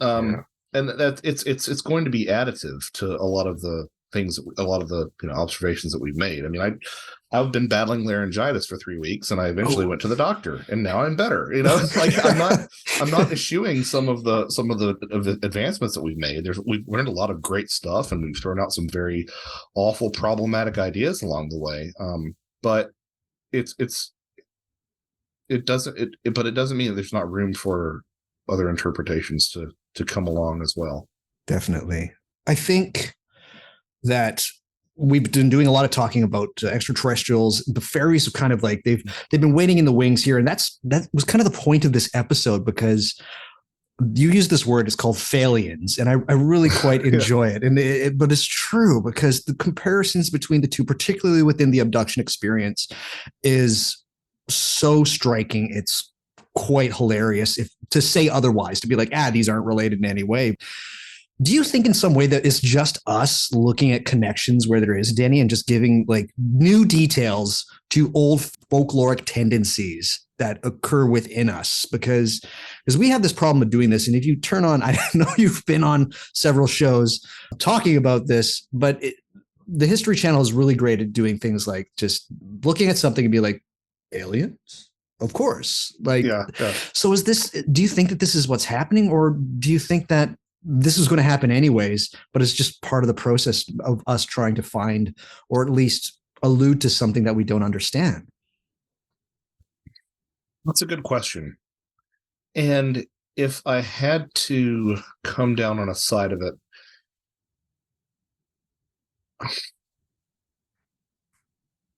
And that it's going to be additive to a lot of the things, a lot of the observations that we've made. I mean, I've been battling laryngitis for 3 weeks, and I eventually went to the doctor, and now I'm better. It's like I'm not eschewing some of the advancements that we've made. We've learned a lot of great stuff, and we've thrown out some very awful, problematic ideas along the way. But it doesn't mean that there's not room for other interpretations to come along as well. Definitely. I think that we've been doing a lot of talking about extraterrestrials. The fairies have kind of like they've been waiting in the wings here, and that was kind of the point of this episode, because you use this word. It's called phalians, and I really quite enjoy it. But it's true, because the comparisons between the two, particularly within the abduction experience, is so striking. It's quite hilarious to say otherwise, to be like, these aren't related in any way. Do you think in some way that it's just us looking at connections where there is, Denny, and just giving like new details to old folkloric tendencies that occur within us? Because we have this problem of doing this. And if you turn on, I know you've been on several shows talking about this, but the History Channel is really great at doing things like just looking at something and be like, aliens? Of course. Like, yeah. So do you think that this is what's happening, or do you think that this is going to happen anyways, but it's just part of the process of us trying to find, or at least allude to, something that we don't understand? That's a good question. And if I had to come down on a side of it,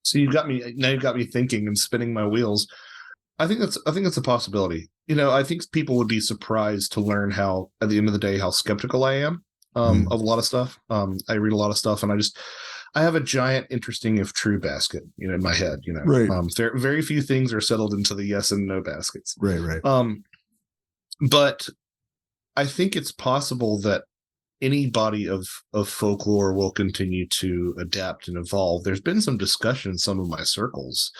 so you've got me thinking and spinning my wheels. I think that's a possibility. I think people would be surprised to learn how, at the end of the day, how skeptical I am of a lot of stuff. I read a lot of stuff, and I have a giant interesting if true basket, in my head. Right. Very few things are settled into the yes and no baskets. Right. But I think it's possible that any body of folklore will continue to adapt and evolve. There's been some discussion in some of my circles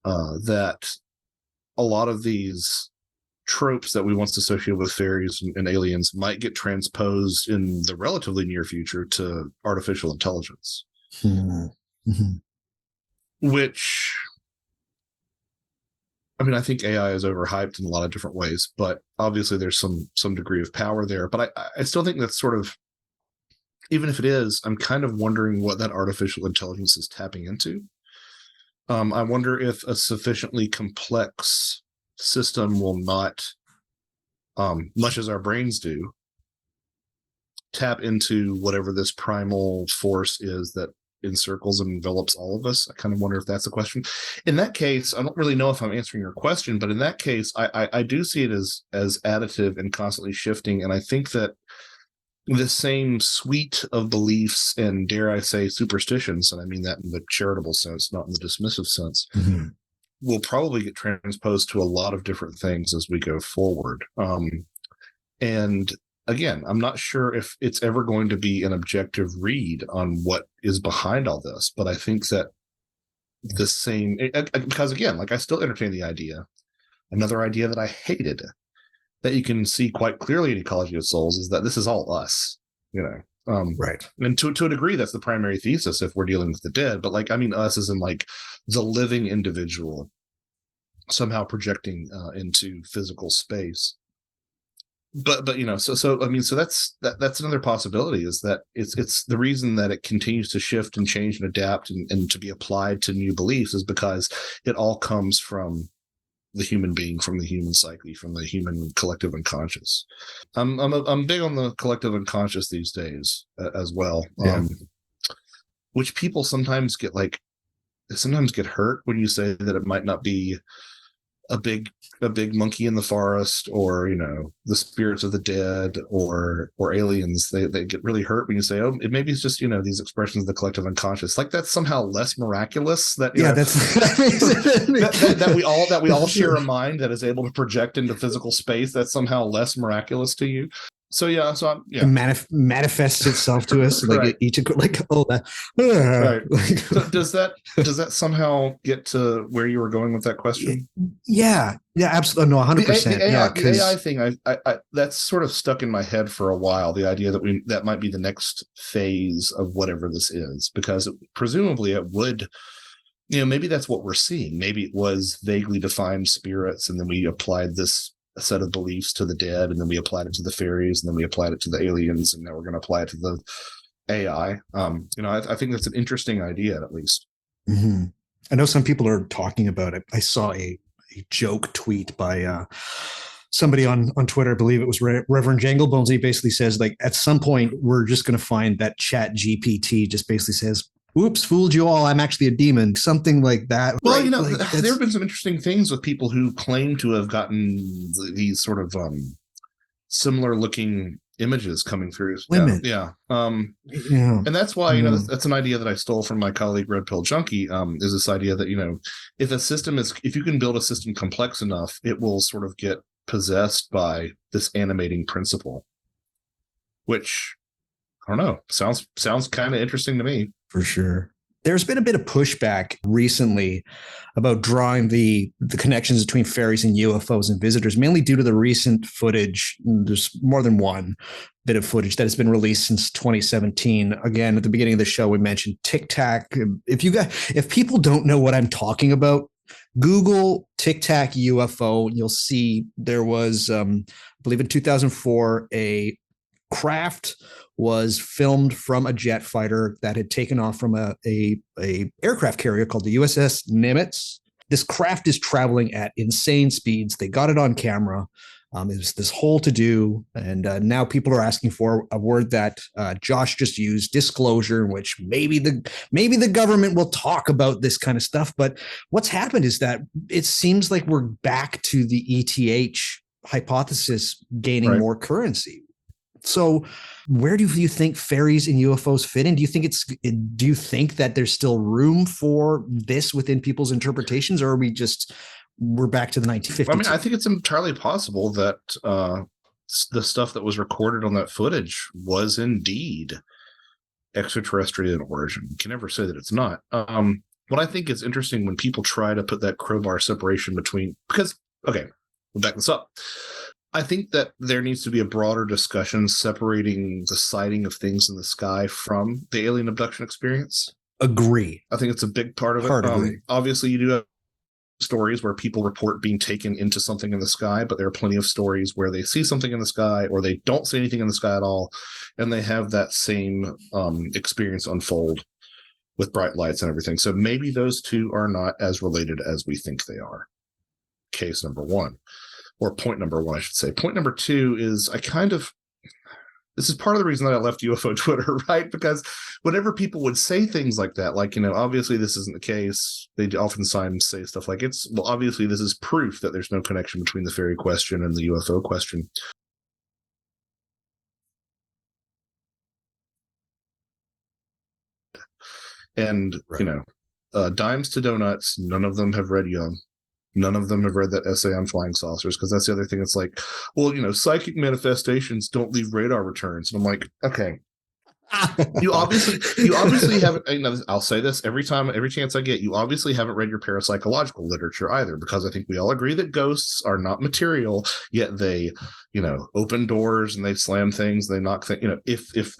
that a lot of these tropes that we once associated with fairies and aliens might get transposed in the relatively near future to artificial intelligence. Which, I mean, I think AI is overhyped in a lot of different ways, but obviously there's some degree of power there. But I still think that's sort of, even if it is, I'm kind of wondering what that artificial intelligence is tapping into. I wonder if a sufficiently complex system will not, much as our brains do, tap into whatever this primal force is that encircles and envelops all of us. I kind of wonder if that's the question. In that case, I don't really know if I'm answering your question, but in that case, I do see it as additive and constantly shifting. And I think that the same suite of beliefs and, dare I say, superstitions, and I mean that in the charitable sense, not in the dismissive sense, will probably get transposed to a lot of different things as we go forward. And again, I'm not sure if it's ever going to be an objective read on what is behind all this, but I think that the same, because again, like I still entertain the idea, another idea that I hated, that you can see quite clearly in Ecology of Souls, is that this is all us, right. And to a degree, that's the primary thesis if we're dealing with the dead. But like, I mean, us as in like the living individual somehow projecting into physical space. But so I mean, so that's another possibility, is that it's the reason that it continues to shift and change and adapt and to be applied to new beliefs is because it all comes from the human being, from the human psyche, from the human collective unconscious. I'm big on the collective unconscious these days as well, which people sometimes get hurt when you say that it might not be a big monkey in the forest, or the spirits of the dead, or aliens. They get really hurt when you say, oh, maybe it's just these expressions of the collective unconscious, like that's somehow less miraculous, that that we all share a mind that is able to project into physical space. That's somehow less miraculous to you. So it manifests itself to us like right. each like right. So does that somehow get to where you were going with that question? Yeah, absolutely. No, 100%. The AI thing, I that's sort of stuck in my head for a while. The idea that that might be the next phase of whatever this is, because presumably it would. Maybe that's what we're seeing. Maybe it was vaguely defined spirits, and then we applied a set of beliefs to the dead, and then we applied it to the fairies, and then we applied it to the aliens, and now we're going to apply it to the AI. I think that's an interesting idea, at least. Mm-hmm. I know some people are talking about it. I saw a joke tweet by somebody on Twitter. I believe it was Reverend Janglebones. He basically says, like, at some point we're just going to find that Chat GPT just basically says, "Oops, fooled you all. I'm actually a demon." Something like that. Well, there have been some interesting things with people who claim to have gotten these sort of similar looking images coming through. Women. Yeah. And that's why, that's an idea that I stole from my colleague Red Pill Junkie, is this idea that, if you can build a system complex enough, it will sort of get possessed by this animating principle, which, I don't know, sounds kind of interesting to me. For sure. There's been a bit of pushback recently about drawing the connections between fairies and UFOs and visitors, mainly due to the recent footage. There's more than one bit of footage that has been released since 2017. Again, at the beginning of the show, we mentioned Tic Tac. If people don't know what I'm talking about, Google Tic Tac UFO. You'll see there was, I believe in 2004, a craft was filmed from a jet fighter that had taken off from a aircraft carrier called the USS Nimitz. This craft is traveling at insane speeds. They got it on camera. It was this whole to-do, and now people are asking for a word that Josh just used, disclosure, in which maybe the government will talk about this kind of stuff. But what's happened is that it seems like we're back to the ETH hypothesis gaining more currency. So where do you think fairies and UFOs fit in? Do you think that there's still room for this within people's interpretations, or are we're back to the 1950s? I mean, I think it's entirely possible that the stuff that was recorded on that footage was indeed extraterrestrial in origin. You can never say that it's not. What I think is interesting when people try to put that crowbar separation between, because, okay, we'll back this up. I think that there needs to be a broader discussion separating the sighting of things in the sky from the alien abduction experience. Agree. I think it's a big part of it. Obviously, you do have stories where people report being taken into something in the sky, but there are plenty of stories where they see something in the sky or they don't see anything in the sky at all, and they have that same experience unfold. with bright lights and everything. So maybe those two are not as related as we think they are. Case number one, or point number one, I should say. Point number two is this is part of the reason that I left UFO Twitter, right? Because whenever people would say things like that, like, obviously this isn't the case, they oftentimes say stuff like, obviously this is proof that there's no connection between the fairy question and the UFO question. And, dimes to donuts, none of them have read Jung. None of them have read that essay on flying saucers, because that's the other thing. It's like, well, psychic manifestations don't leave radar returns. And I'm like, okay, you obviously haven't. I'll say this every chance I get. You obviously haven't read your parapsychological literature either, because I think we all agree that ghosts are not material, yet they, open doors and they slam things, they knock things. If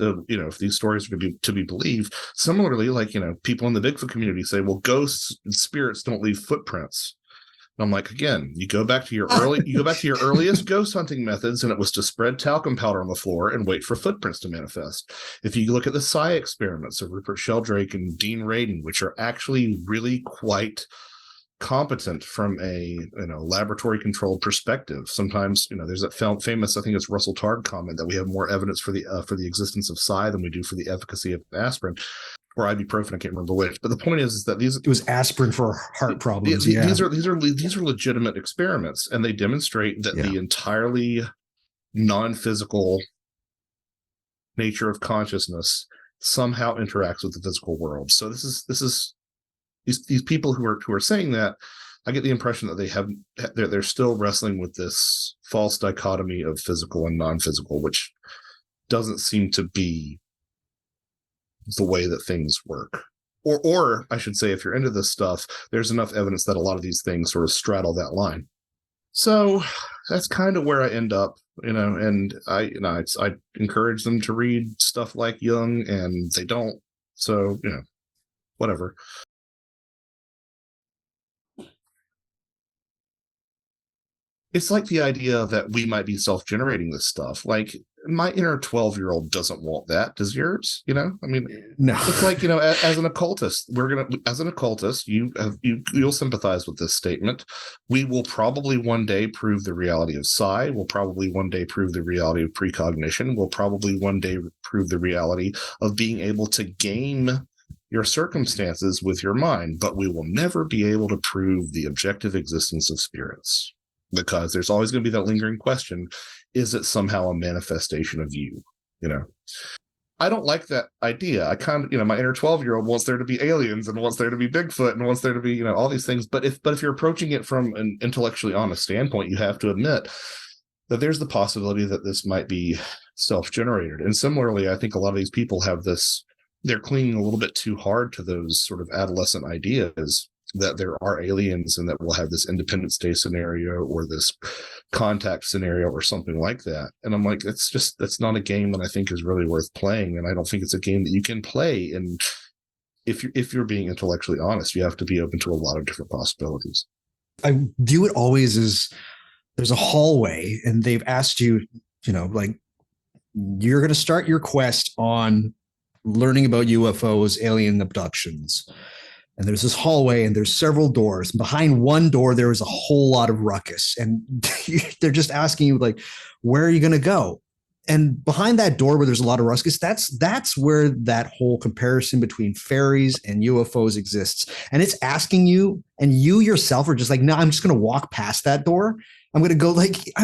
these stories are to be believed. Similarly, like, people in the Bigfoot community say, well, ghosts and spirits don't leave footprints. I'm like, again, you go back to your earliest ghost hunting methods, and it was to spread talcum powder on the floor and wait for footprints to manifest. If you look at the psi experiments of Rupert Sheldrake and Dean Radin, which are actually really quite competent from a laboratory controlled perspective. Sometimes there's that famous, I think it's Russell Targ comment, that we have more evidence for the existence of psi than we do for the efficacy of aspirin. Or ibuprofen, I can't remember which. But the point is that it was aspirin for heart problems. These are legitimate experiments, and they demonstrate that the entirely non-physical nature of consciousness somehow interacts with the physical world. So these people who are saying that, I get the impression that they're still wrestling with this false dichotomy of physical and non-physical, which doesn't seem to be the way that things work. Or I should say, if you're into this stuff, there's enough evidence that a lot of these things sort of straddle that line. So that's kind of where I end up, and I encourage them to read stuff like Jung, and they don't. So, whatever. It's like the idea that we might be self-generating this stuff. Like, my inner 12-year-old doesn't want that. Does yours? No. It's like, as an occultist, you'll sympathize with this statement. We will probably one day prove the reality of psi. We'll probably one day prove the reality of precognition. We'll probably one day prove the reality of being able to game your circumstances with your mind, but we will never be able to prove the objective existence of spirits. Because there's always going to be that lingering question, is it somehow a manifestation of you? I don't like that idea. I kind of, my inner 12-year-old wants there to be aliens and wants there to be Bigfoot and wants there to be, all these things. But if you're approaching it from an intellectually honest standpoint, you have to admit that there's the possibility that this might be self-generated. And similarly, I think a lot of these people have they're clinging a little bit too hard to those sort of adolescent ideas that there are aliens and that we'll have this Independence Day scenario or this contact scenario or something like that. And I'm like, that's not a game that I think is really worth playing. And I don't think it's a game that you can play. And if you're being intellectually honest, you have to be open to a lot of different possibilities. I view it always as there's a hallway, and they've asked you, like, you're going to start your quest on learning about UFOs, alien abductions. And there's this hallway, and there's several doors. Behind one door, there is a whole lot of ruckus. And they're just asking you, like, where are you going to go? And behind that door where there's a lot of ruckus, that's where that whole comparison between fairies and UFOs exists. And it's asking you, and you yourself are just like, no, I'm just going to walk past that door. I'm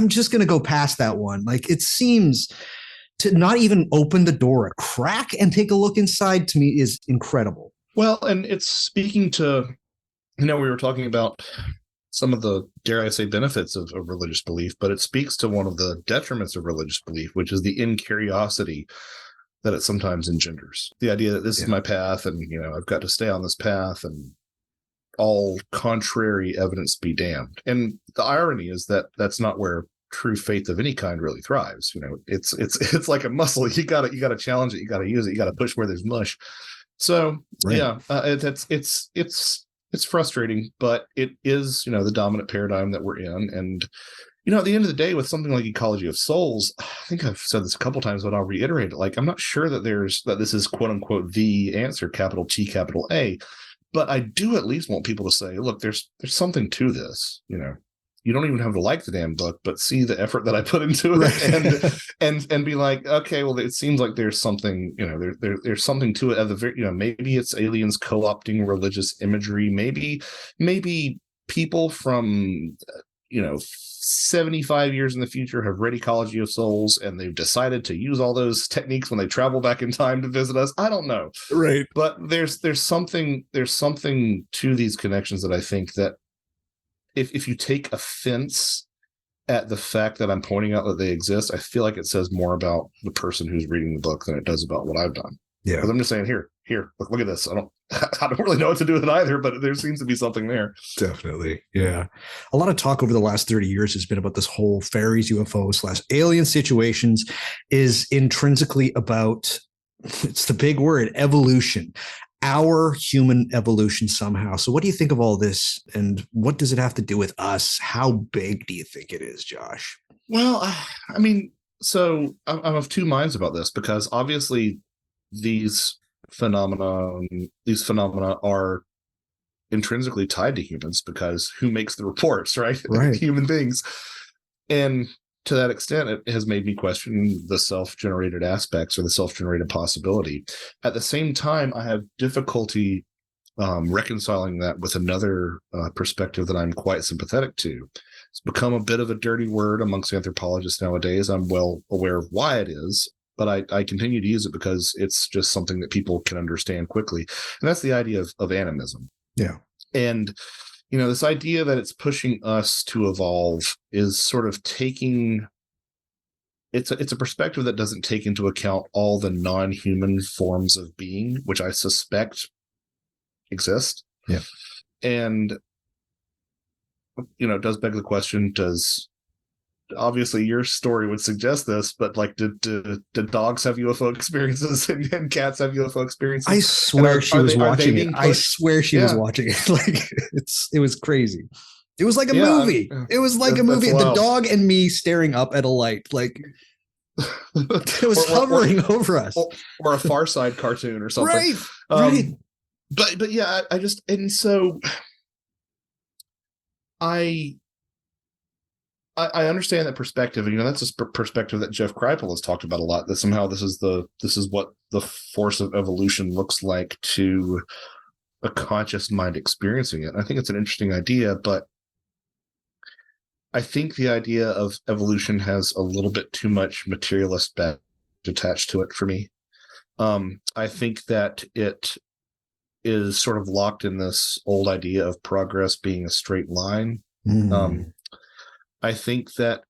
just going to go past that one. Like, it seems to not even open the door a crack and take a look inside, to me, is incredible. Well, and it's speaking to, we were talking about some of the, dare I say, benefits of religious belief, but it speaks to one of the detriments of religious belief, which is the incuriosity that it sometimes engenders. The idea that this is my path, and, I've got to stay on this path, and all contrary evidence be damned. And the irony is that that's not where true faith of any kind really thrives. It's like a muscle. You got to challenge it. You got to use it. You got to push where there's mush. So, right. It's it's frustrating, but it is, the dominant paradigm that we're in. And, at the end of the day, with something like Ecology of Souls, I think I've said this a couple times, but I'll reiterate it. Like, I'm not sure that this is quote unquote the answer, capital T, capital A, but I do at least want people to say, look, there's something to this. You don't even have to like the damn book, but see the effort that I put into it, right. and be like, okay, well, it seems like there's something, there's something to it. At the very, maybe it's aliens co-opting religious imagery. Maybe people from 75 years in the future have read Ecology of Souls and they've decided to use all those techniques when they travel back in time to visit us. I don't know. Right. But there's something to these connections that I think that if you take offense at the fact that I'm pointing out that they exist, I feel like it says more about the person who's reading the book than it does about what I've done. Yeah. Because I'm just saying, here, look at this. I don't really know what to do with it either, but there seems to be something there. Definitely. Yeah. A lot of talk over the last 30 years has been about this whole fairies, UFO / alien situations is intrinsically about, it's the big word, evolution, our human evolution somehow. So what do you think of all this, and what does it have to do with us? How big do you think it is, Josh? Well, so I'm of two minds about this, because obviously these phenomena are intrinsically tied to humans, because who makes the reports, right? Human beings. And to that extent, it has made me question the self-generated aspects or the self-generated possibility. At the same time, I have difficulty reconciling that with another perspective that I'm quite sympathetic to. It's become a bit of a dirty word amongst anthropologists nowadays. I'm well aware of why it is, but I continue to use it because it's just something that people can understand quickly. And that's the idea of animism. Yeah. And this idea that it's pushing us to evolve is sort of it's a perspective that doesn't take into account all the non-human forms of being, which I suspect exist. Yeah. And, it does beg the question, obviously your story would suggest this, but like, did dogs have UFO experiences and cats have UFO experiences? I swear she was watching it. I swear she was watching it. Like, it was crazy. It was like a movie. It was like a movie. The dog and me staring up at a light, like it was hovering over us, or a Far Side cartoon or something. Right. Right. But yeah, I understand that perspective, and that's a perspective that Jeff Kripal has talked about a lot. That somehow this is what the force of evolution looks like to a conscious mind experiencing it. And I think it's an interesting idea, but I think the idea of evolution has a little bit too much materialist baggage attached to it for me. I think that it is sort of locked in this old idea of progress being a straight line. I think that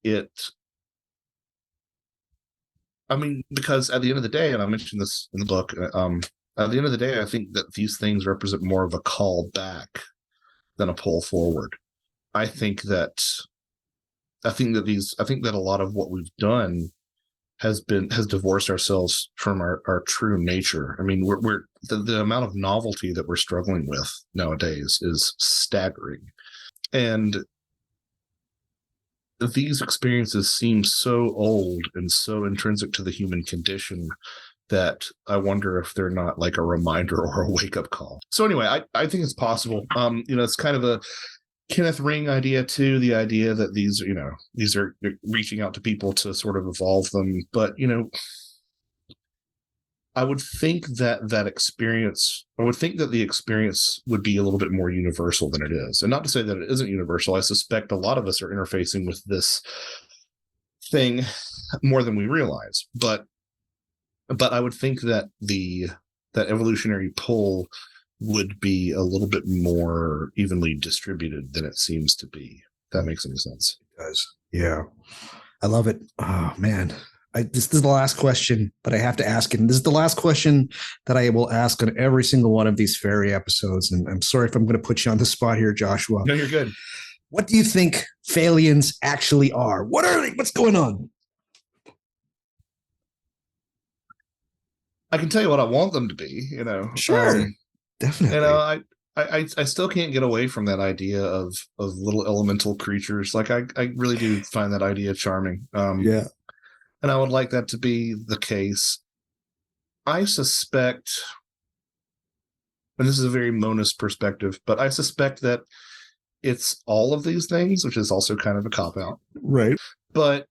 because at the end of the day, and I mentioned this in the book, at the end of the day, I think that these things represent more of a call back than a pull forward. I think that a lot of what we've done has divorced ourselves from our true nature. I mean, we're the amount of novelty that we're struggling with nowadays is staggering. And these experiences seem so old and so intrinsic to the human condition that I wonder if they're not like a reminder or a wake-up call. So anyway, I think it's possible. It's kind of a Kenneth Ring idea too, the idea that these are reaching out to people to sort of evolve them. But, I would think that the experience would be a little bit more universal than it is. And not to say that it isn't universal. I suspect a lot of us are interfacing with this thing more than we realize. But I would think that that evolutionary pull would be a little bit more evenly distributed than it seems to be. If that makes any sense. It does. Yeah. I love it. Oh man. This is the last question, but I have to ask it. And this is the last question that I will ask on every single one of these fairy episodes. And I'm sorry if I'm going to put you on the spot here, Joshua. No, you're good. What do you think Phalians actually are? What are they? What's going on? I can tell you what I want them to be, Sure. Definitely. I I still can't get away from that idea of little elemental creatures. Like I really do find that idea charming. Yeah. And I would like that to be the case. I suspect, and this is a very monist perspective, but I suspect that it's all of these things, which is also kind of a cop-out. Right. But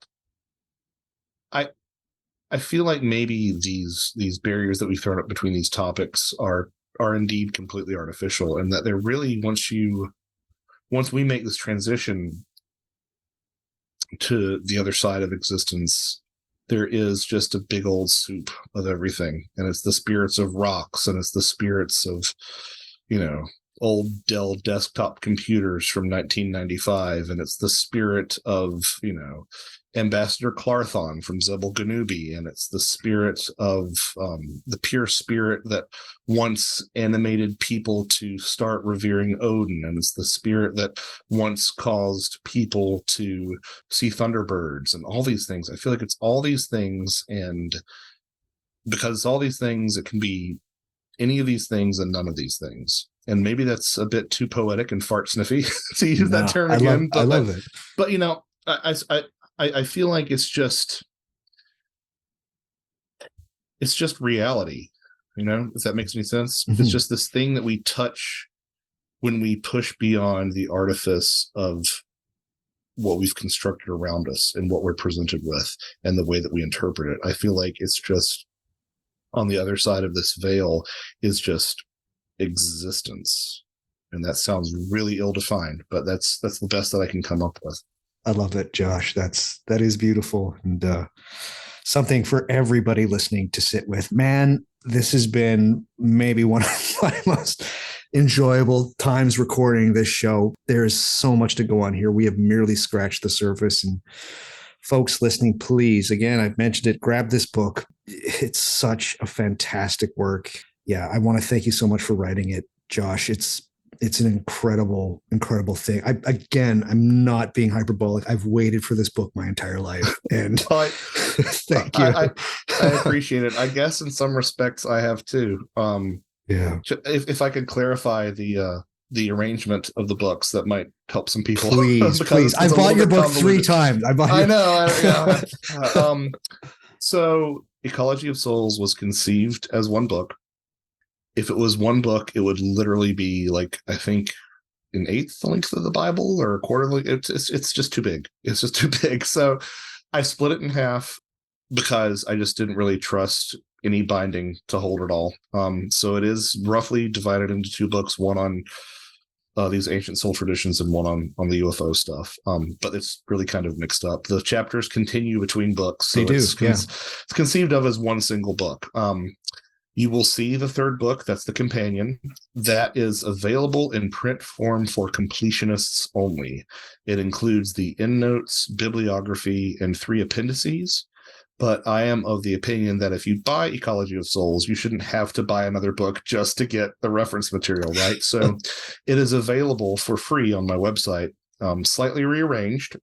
I feel like maybe these barriers that we thrown up between these topics are indeed completely artificial, and that they're really, once we make this transition to the other side of existence, there is just a big old soup of everything. And it's the spirits of rocks, and it's the spirits of, old Dell desktop computers from 1995. And it's the spirit of, Ambassador Clarthon from Zebel Ganubi. And it's the spirit of the pure spirit that once animated people to start revering Odin. And it's the spirit that once caused people to see Thunderbirds and all these things. I feel like it's all these things. And because it's all these things, it can be any of these things and none of these things. And maybe that's a bit too poetic and fart sniffy to use that term again. I love it. But I feel like it's just reality, if that makes any sense. Mm-hmm. It's just this thing that we touch when we push beyond the artifice of what we've constructed around us and what we're presented with and the way that we interpret it. I feel like it's just on the other side of this veil is just existence. And that sounds really ill-defined, but that's the best that I can come up with. I love it, Josh. That is beautiful, and something for everybody listening to sit with. Man, this has been maybe one of my most enjoyable times recording this show. There is so much to go on here. We have merely scratched the surface, and folks listening, please, again, I've mentioned it, grab this book. It's such a fantastic work. Yeah, I want to thank you so much for writing it, Josh. It's an incredible, incredible thing. I'm not being hyperbolic. I've waited for this book my entire life, and thank you. I appreciate it. I guess in some respects I have too. Yeah. If I could clarify the arrangement of the books, that might help some people. Please. I bought your book 3 times. I know. So Ecology of Souls was conceived as one book. If it was one book, it would literally be like, I think, an eighth the length of the Bible or a quarter. It's just too big. It's just too big. So I split it in half because I just didn't really trust any binding to hold it all. So it is roughly divided into 2 books, one on these ancient soul traditions and one on the UFO stuff. But it's really kind of mixed up. The chapters continue between books. So it's conceived of as one single book. You will see the 3rd book, that's the companion, that is available in print form for completionists only. It includes the endnotes, bibliography, and 3 appendices. But I am of the opinion that if you buy Ecology of Souls, you shouldn't have to buy another book just to get the reference material, right? So it is available for free on my website, slightly rearranged,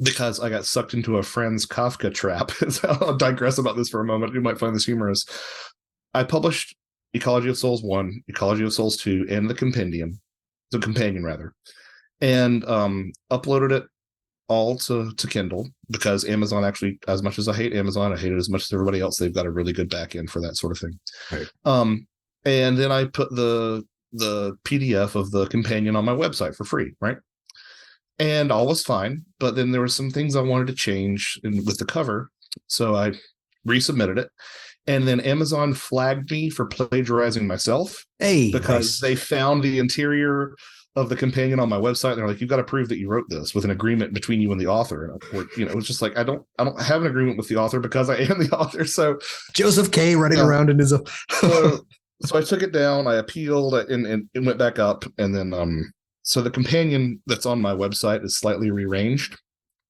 because I got sucked into a friend's Kafka trap. I'll digress about this for a moment. You might find this humorous. I published Ecology of Souls 1, Ecology of Souls 2, and the companion rather, and uploaded it all to Kindle, because Amazon actually, as much as I hate Amazon, I hate it as much as everybody else. They've got a really good back end for that sort of thing. Right. And then I put the PDF of the companion on my website for free, right? And all was fine, but then there were some things I wanted to change with the cover, so I resubmitted it. And then Amazon flagged me for plagiarizing myself because they found the interior of the companion on my website. And they're like, you've got to prove that you wrote this with an agreement between you and the author. And it was just like, I don't have an agreement with the author because I am the author. So Joseph K. running around in his so I took it down, I appealed, and it went back up. And then so the companion that's on my website is slightly rearranged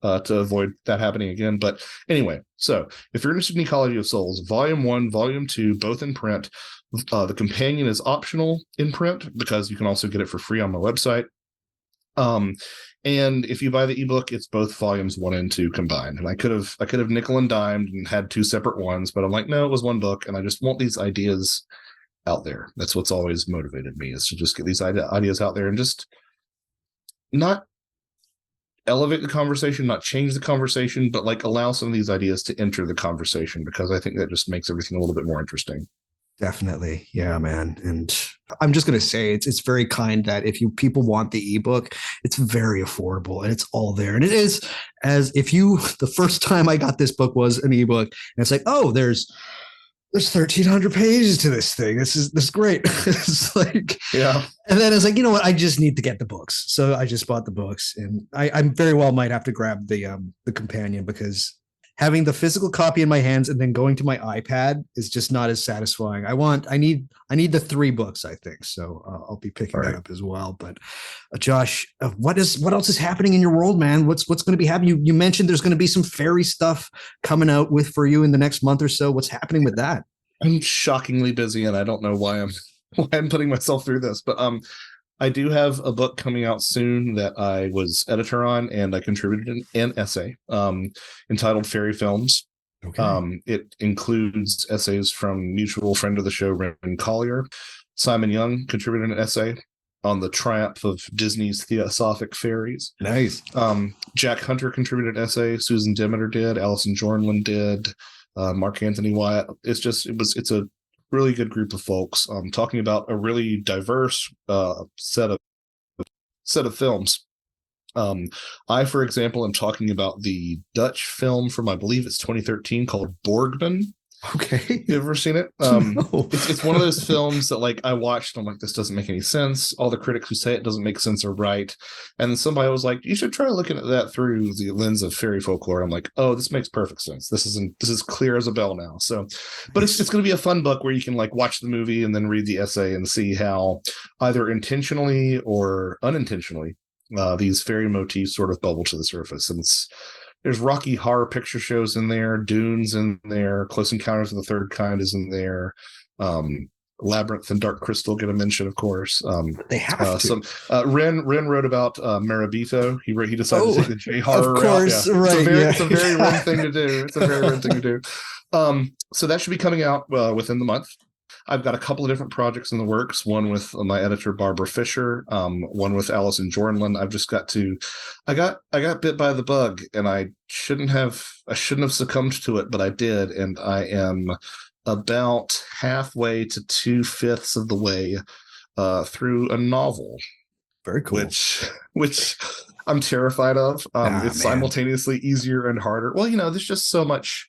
to avoid that happening again. But anyway, so if you're interested in Ecology of Souls, Volume 1, Volume 2, both in print. The companion is optional in print because you can also get it for free on my website. And if you buy the ebook, it's both volumes 1 and 2 combined. And I could have nickel and dimed and had 2 separate ones, but I'm like, no, it was one book, and I just want these ideas out there. That's what's always motivated me, is to just get these ideas out there and just not elevate the conversation, not change the conversation, but like allow some of these ideas to enter the conversation, because I think that just makes everything a little bit more interesting. Definitely. Yeah, man. And I'm just going to say it's very kind that if people want the ebook, it's very affordable and it's all there. And it is, as if the first time I got this book was an ebook, and it's like, oh, there's 1,300 pages to this thing. This is great. It's like, yeah. And then it's like, you know what? I just need to get the books. So I just bought the books, and I very well might have to grab the companion, because having the physical copy in my hands and then going to my iPad is just not as satisfying. I need the 3 books, I think. So I'll be picking that up as well. But Josh, what else is happening in your world, man? What's going to be happening? You mentioned there's going to be some fairy stuff coming out for you in the next month or so. What's happening with that? I'm shockingly busy, and I don't know why I'm putting myself through this, but I do have a book coming out soon that I was editor on, and I contributed an essay entitled Fairy Films. Okay. It includes essays from mutual friend of the show, Ren Collier. Simon Young contributed an essay on the triumph of Disney's theosophic fairies. Nice. Jack Hunter contributed an essay. Susan Demeter did. Alison Jornlin did. Mark Anthony Wyatt. It's a really good group of folks talking about a really diverse set of films. I, for example, am talking about the Dutch film from, I believe it's 2013, called Borgman. Okay. You ever seen it? No. It's one of those films that, like, I watched, I'm like, this doesn't make any sense. All the critics who say it doesn't make sense are right. And then somebody was like, you should try looking at that through the lens of fairy folklore. I'm like, oh, this makes perfect sense. This is clear as a bell now. So, but it's going to be a fun book where you can, like, watch the movie and then read the essay and see how, either intentionally or unintentionally, these fairy motifs sort of bubble to the surface. And there's Rocky Horror Picture Shows in there, Dunes in there, Close Encounters of the Third Kind is in there. Labyrinth and Dark Crystal get a mention, of course. They have to. Ren wrote about Marabito. He decided to take the J horror route. Of course, yeah. right. It's a very Ren thing to do. It's a very Ren thing to do. So that should be coming out within the month. I've got a couple of different projects in the works. One with my editor Barbara Fisher. One with Alison Jornlin. I got bit by the bug, and I shouldn't have succumbed to it, but I did, and I am about halfway to 2/5 of the way through a novel. Very cool. Which I'm terrified of. It's simultaneously easier and harder. Well, there's just so much.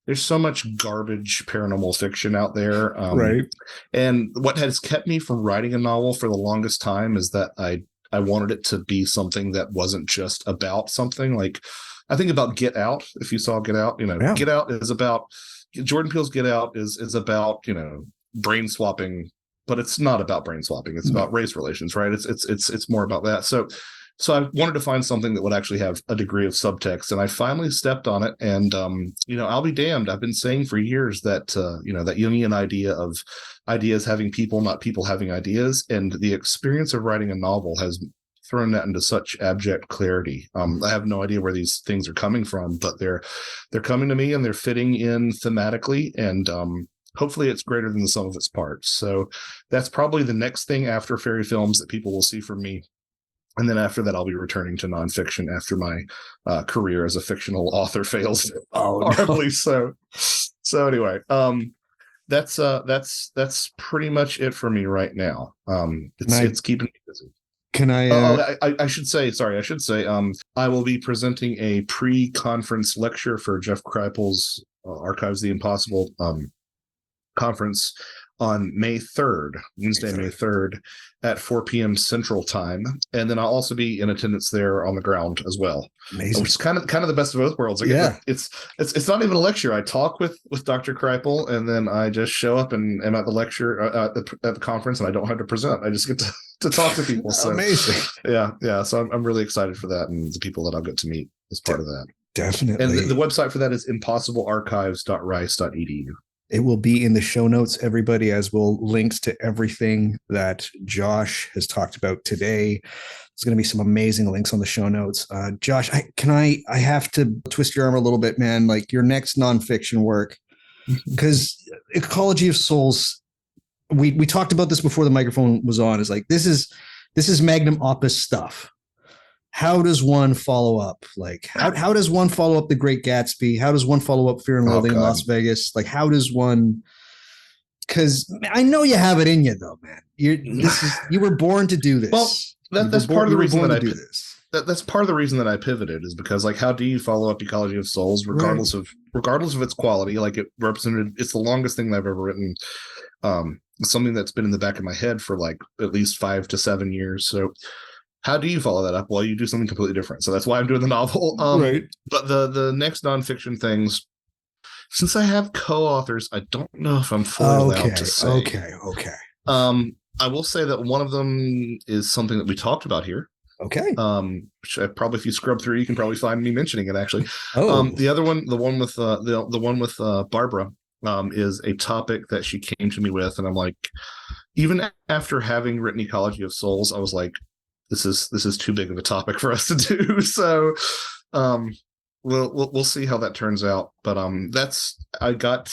There's so much garbage paranormal fiction out there. Right. And what has kept me from writing a novel for the longest time is that I wanted it to be something that wasn't just about something. Like, I think about Get Out. If you saw Get Out, Get Out is about, Jordan Peele's Get Out is about, brain swapping, but it's not about brain swapping. It's about race relations, right? It's more about that. So I wanted to find something that would actually have a degree of subtext, and I finally stepped on it. And I'll be damned. I've been saying for years that that Jungian idea of ideas having people, not people having ideas, and the experience of writing a novel has thrown that into such abject clarity. I have no idea where these things are coming from, but they're coming to me, and they're fitting in thematically, and hopefully it's greater than the sum of its parts. So that's probably the next thing after fairy films that people will see from me. And then after that, I'll be returning to nonfiction after my career as a fictional author fails horribly. No. So anyway, that's pretty much it for me right now. It's keeping me busy. Can I? I should say. I will be presenting a pre-conference lecture for Jeff Kripal's Archives of the Impossible conference on May 3rd, Wednesday, May 3rd at 4 p.m. Central Time. And then I'll also be in attendance there on the ground as well. Amazing. Which is kind of the best of both worlds. It's not even a lecture. I talk with Dr. Kripal, and then I just show up and am at the lecture at the conference, and I don't have to present. I just get to talk to people. So amazing. Yeah. So I'm really excited for that, and the people that I'll get to meet as part of that. Definitely. And the website for that is impossiblearchives.rice.edu. It will be in the show notes, everybody, as will links to everything that Josh has talked about today. There's going to be some amazing links on the show notes. Josh, I have to twist your arm a little bit, man. Like, your next nonfiction work, because Ecology of Souls, we talked about this before the microphone was on, is like, this is magnum opus stuff. How does one follow up? Like, how does one follow up The Great Gatsby? How does one follow up Fear and Loathing in Las Vegas? Like, how does one? Because I know you have it in you, though, man. You were born to do this. Well, that's part of the reason that I do this. That's part of the reason that I pivoted, is because, like, how do you follow up Ecology of Souls, regardless of its quality? Like, it's the longest thing I've ever written. Something that's been in the back of my head for like at least 5 to 7 years. So how do you follow that up? Well, you do something completely different. So that's why I'm doing the novel. Right. But the next nonfiction things, since I have co-authors, I don't know if I'm fully allowed to say. Okay. I will say that one of them is something that we talked about here. Okay. Which probably, if you scrub through, you can probably find me mentioning it, actually. The other one, the one with Barbara, is a topic that she came to me with, and I'm like, even after having written Ecology of Souls, I was like, this is too big of a topic for us to do. So we'll see how that turns out. But I got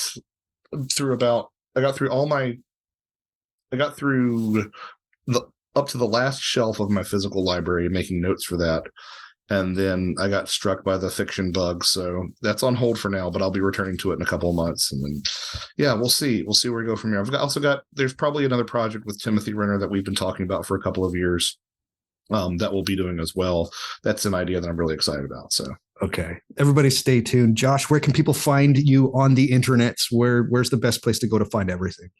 through up to the last shelf of my physical library, making notes for that. And then I got struck by the fiction bug. So that's on hold for now, but I'll be returning to it in a couple of months. And then, yeah, we'll see. We'll see where we go from here. There's probably another project with Timothy Renner that we've been talking about for a couple of years that we'll be doing as well. That's an idea that I'm really excited about. So, okay. Everybody stay tuned. Josh, where can people find you on the internets? Where's the best place to go to find everything?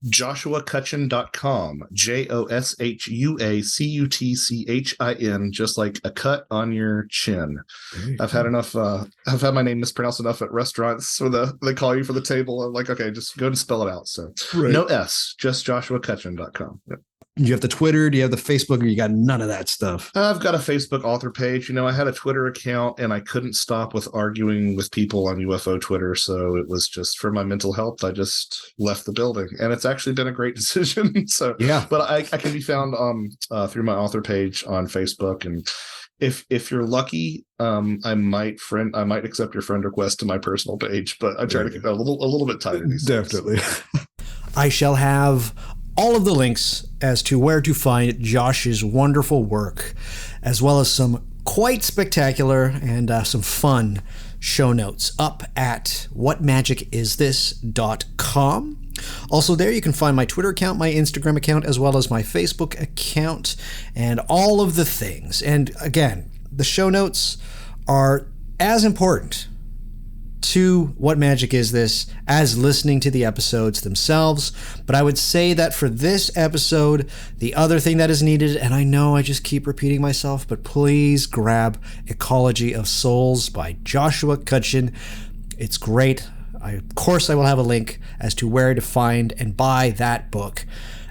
JoshuaCutchin.com, JOSHUACUTCHIN, just like a cut on your chin. I've had enough. I've had my name mispronounced enough at restaurants, so they call you for the table. I'm like, okay, just go and spell it out. So no S, just JoshuaCutchin.com. Yep. Do you have the Twitter? Do you have the Facebook? Or you got none of that stuff? I've got a Facebook author page. I had a Twitter account, and I couldn't stop with arguing with people on UFO Twitter. So it was just for my mental health. I just left the building, and it's actually been a great decision. So yeah, but I can be found through my author page on Facebook, and if you're lucky, I might accept your friend request to my personal page. But I try to keep that a little bit tighter. Definitely. I shall have all of the links as to where to find Josh's wonderful work, as well as some quite spectacular and some fun show notes up at whatmagicisthis.com. Also there you can find my Twitter account, my Instagram account, as well as my Facebook account, and all of the things. And again, the show notes are as important to What Magic Is This as listening to the episodes themselves. But I would say that for this episode, the other thing that is needed, and I know I just keep repeating myself, but please grab Ecology of Souls by Joshua Cutchin. It's great. Of course, I will have a link as to where to find and buy that book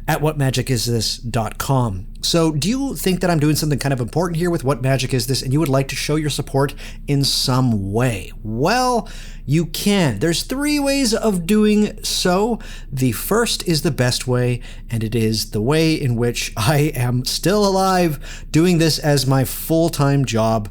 at whatmagicisthis.com. So do you think that I'm doing something kind of important here with What Magic Is This, and you would like to show your support in some way? Well, you can. There's 3 ways of doing so. The first is the best way, and it is the way in which I am still alive doing this as my full-time job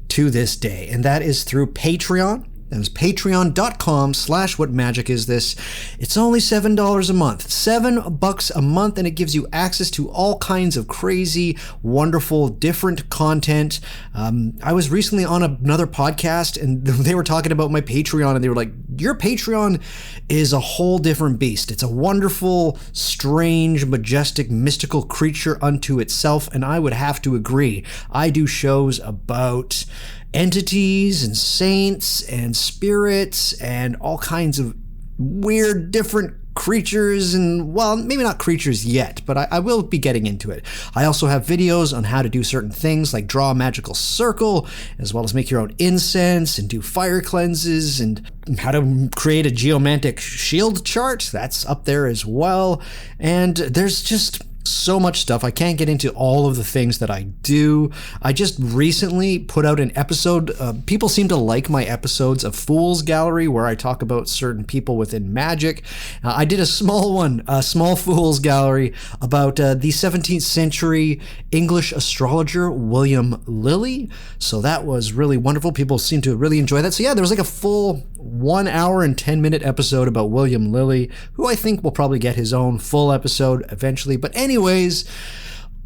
to this day, and that is through Patreon. That is patreon.com/whatmagicisthis. It's only $7 a month, $7 a month, and it gives you access to all kinds of crazy, wonderful, different content. I was recently on another podcast, and they were talking about my Patreon, and they were like, your Patreon is a whole different beast. It's a wonderful, strange, majestic, mystical creature unto itself, and I would have to agree. I do shows about entities and saints and spirits and all kinds of weird different creatures, and well, maybe not creatures yet, but I will be getting into it. I also have videos on how to do certain things like draw a magical circle, as well as make your own incense and do fire cleanses, and how to create a geomantic shield chart. That's up there as well. And there's just So much stuff. I can't get into all of the things that I do. I just recently put out an episode. People seem to like my episodes of Fool's Gallery, where I talk about certain people within magic. I did a small one, a small Fool's Gallery, about the 17th century English astrologer William Lilly. So that was really wonderful. People seem to really enjoy that. So yeah, there was like a full 1 hour and 10-minute episode about William Lilly, who I think will probably get his own full episode eventually. But anyways,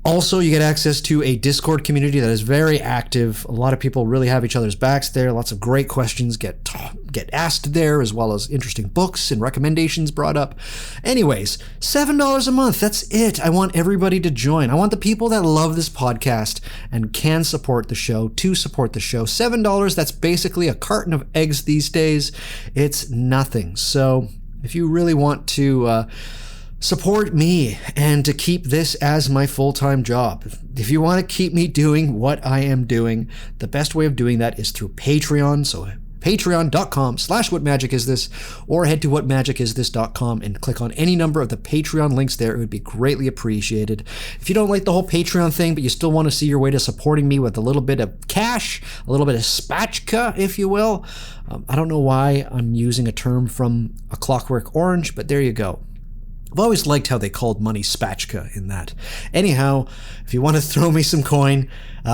also you get access to a Discord community that is very active. A lot of people really have each other's backs there. Lots of great questions get asked there, as well as interesting books and recommendations brought up. Anyways, $7 a month. That's it. I want everybody to join. I want the people that love this podcast and can support the show to support the show. $7, that's basically a carton of eggs these days. It's nothing. So if you really want to support me and to keep this as my full-time job, if you want to keep me doing what I am doing, the best way of doing that is through Patreon. So patreon.com/whatmagicisthis, or head to whatmagicisthis.com and click on any number of the Patreon links there. It would be greatly appreciated. If you don't like the whole Patreon thing, but you still want to see your way to supporting me with a little bit of cash, a little bit of spatchka, if you will. I don't know why I'm using a term from A Clockwork Orange, but there you go. I've always liked how they called money spatchka in that. Anyhow, if you want to throw me some coin,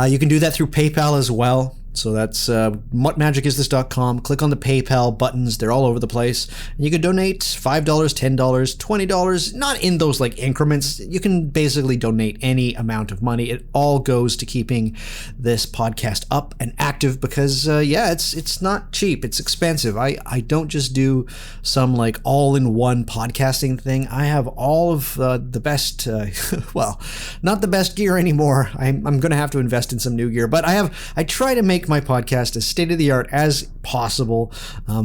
you can do that through PayPal as well. So that's whatmagicisthis.com. Click on the PayPal buttons. They're all over the place. And you can donate $5, $10, $20, not in those like increments. You can basically donate any amount of money. It all goes to keeping this podcast up and active because, it's not cheap. It's expensive. I don't just do some like all-in-one podcasting thing. I have all of the best, well, not the best gear anymore. I'm going to have to invest in some new gear, but I try to make my podcast as state-of-the-art as possible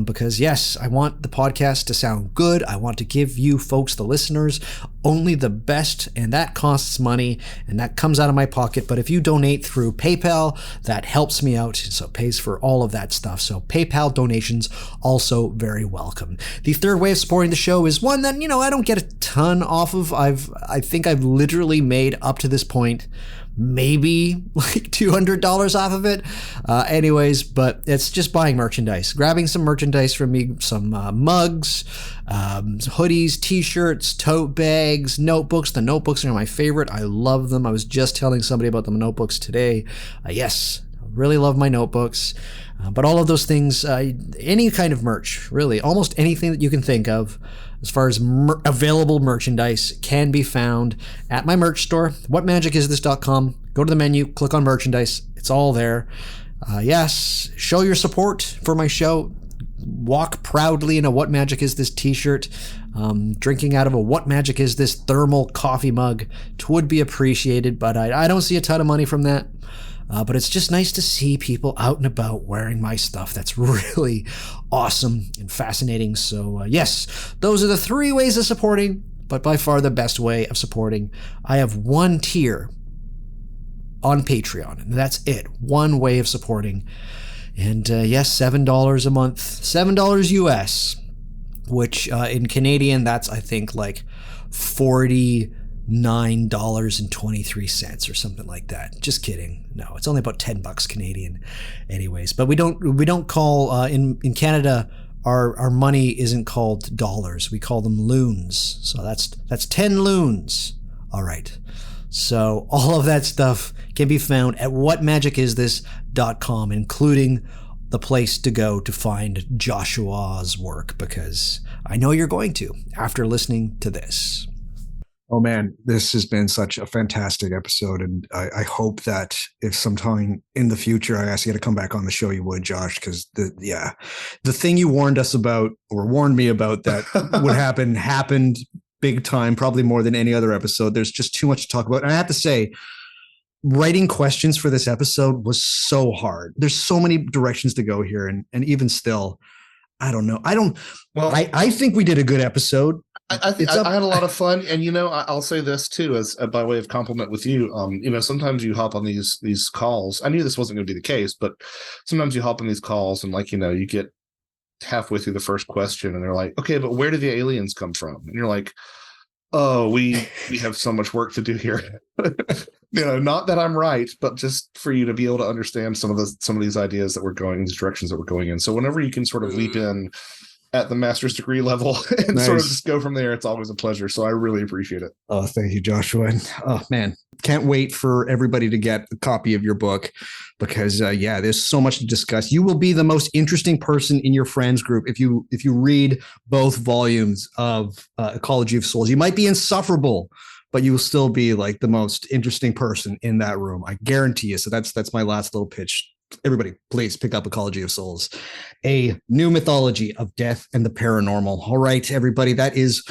because yes, I want the podcast to sound good. I want to give you folks, the listeners, only the best, and that costs money and that comes out of my pocket. But if you donate through PayPal, that helps me out, so it pays for all of that stuff. So PayPal donations also very welcome. The third way of supporting the show is one that I don't get a ton off of. I think I've literally made up to this point maybe like $200 off of it. Anyways, but it's just buying merchandise, grabbing some merchandise from me, some mugs, hoodies, t-shirts, tote bags, notebooks. The notebooks are my favorite. I love them. I was just telling somebody about the notebooks today. Yes, I really love my notebooks. But all of those things, any kind of merch, really, almost anything that you can think of as far as available merchandise can be found at my merch store, whatmagicisthis.com. Go to the menu, click on merchandise. It's all there. Yes, show your support for my show. Walk proudly in a What Magic Is This t-shirt, drinking out of a What Magic Is This thermal coffee mug. It would be appreciated, but I don't see a ton of money from that. But it's just nice to see people out and about wearing my stuff. That's really awesome and fascinating. So yes, those are the three ways of supporting, but by far the best way of supporting. I have one tier on Patreon, and that's it. One way of supporting. And yes, $7 a month, $7 US, which in Canadian, that's I think like $49.23 or something like that. Just kidding. No, it's only about $10 Canadian anyways. But we don't call in Canada our money isn't called dollars. We call them loons. So that's 10 loons. All right. So all of that stuff can be found at whatmagicisthis.com, including the place to go to find Joshua's work, because I know you're going to after listening to this. Oh man, this has been such a fantastic episode, and I hope that if sometime in the future I ask you to come back on the show, you would, Josh, because the thing you warned us about, or warned me about, that would happen happened big time, probably more than any other episode. There's just too much to talk about, and I have to say, writing questions for this episode was so hard. There's so many directions to go here, and even still, I don't know. I think we did a good episode. I had a lot of fun, and I'll say this too, as by way of compliment with you. Sometimes you hop on these calls. I knew this wasn't going to be the case, but sometimes you hop on these calls, and you get halfway through the first question, and they're like, "Okay, but where do the aliens come from?" And you're like, Oh, we have so much work to do here. Not that I'm right, but just for you to be able to understand some of these ideas that we're going, these directions that we're going in. So whenever you can sort of leap in at the master's degree level and sort of just go from there, it's always a pleasure. So I really appreciate it. Oh, thank you, Joshua. And, oh man, can't wait for everybody to get a copy of your book because there's so much to discuss. You will be the most interesting person in your friends group if you read both volumes of Ecology of Souls. You might be insufferable, but you will still be like the most interesting person in that room. I guarantee you. So that's my last little pitch. Everybody, please pick up Ecology of Souls, a new mythology of death and the paranormal. All right, everybody, that is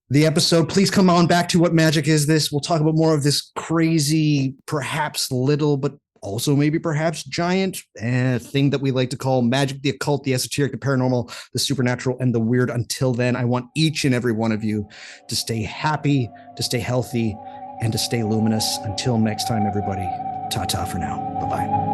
the episode. Please come on back to What Magic Is This? We'll talk about more of this crazy, perhaps little, but also maybe perhaps giant thing that we like to call magic, the occult, the esoteric, the paranormal, the supernatural, and the weird. Until then, I want each and every one of you to stay happy, to stay healthy, and to stay luminous. Until next time, everybody, ta-ta for now. Bye-bye.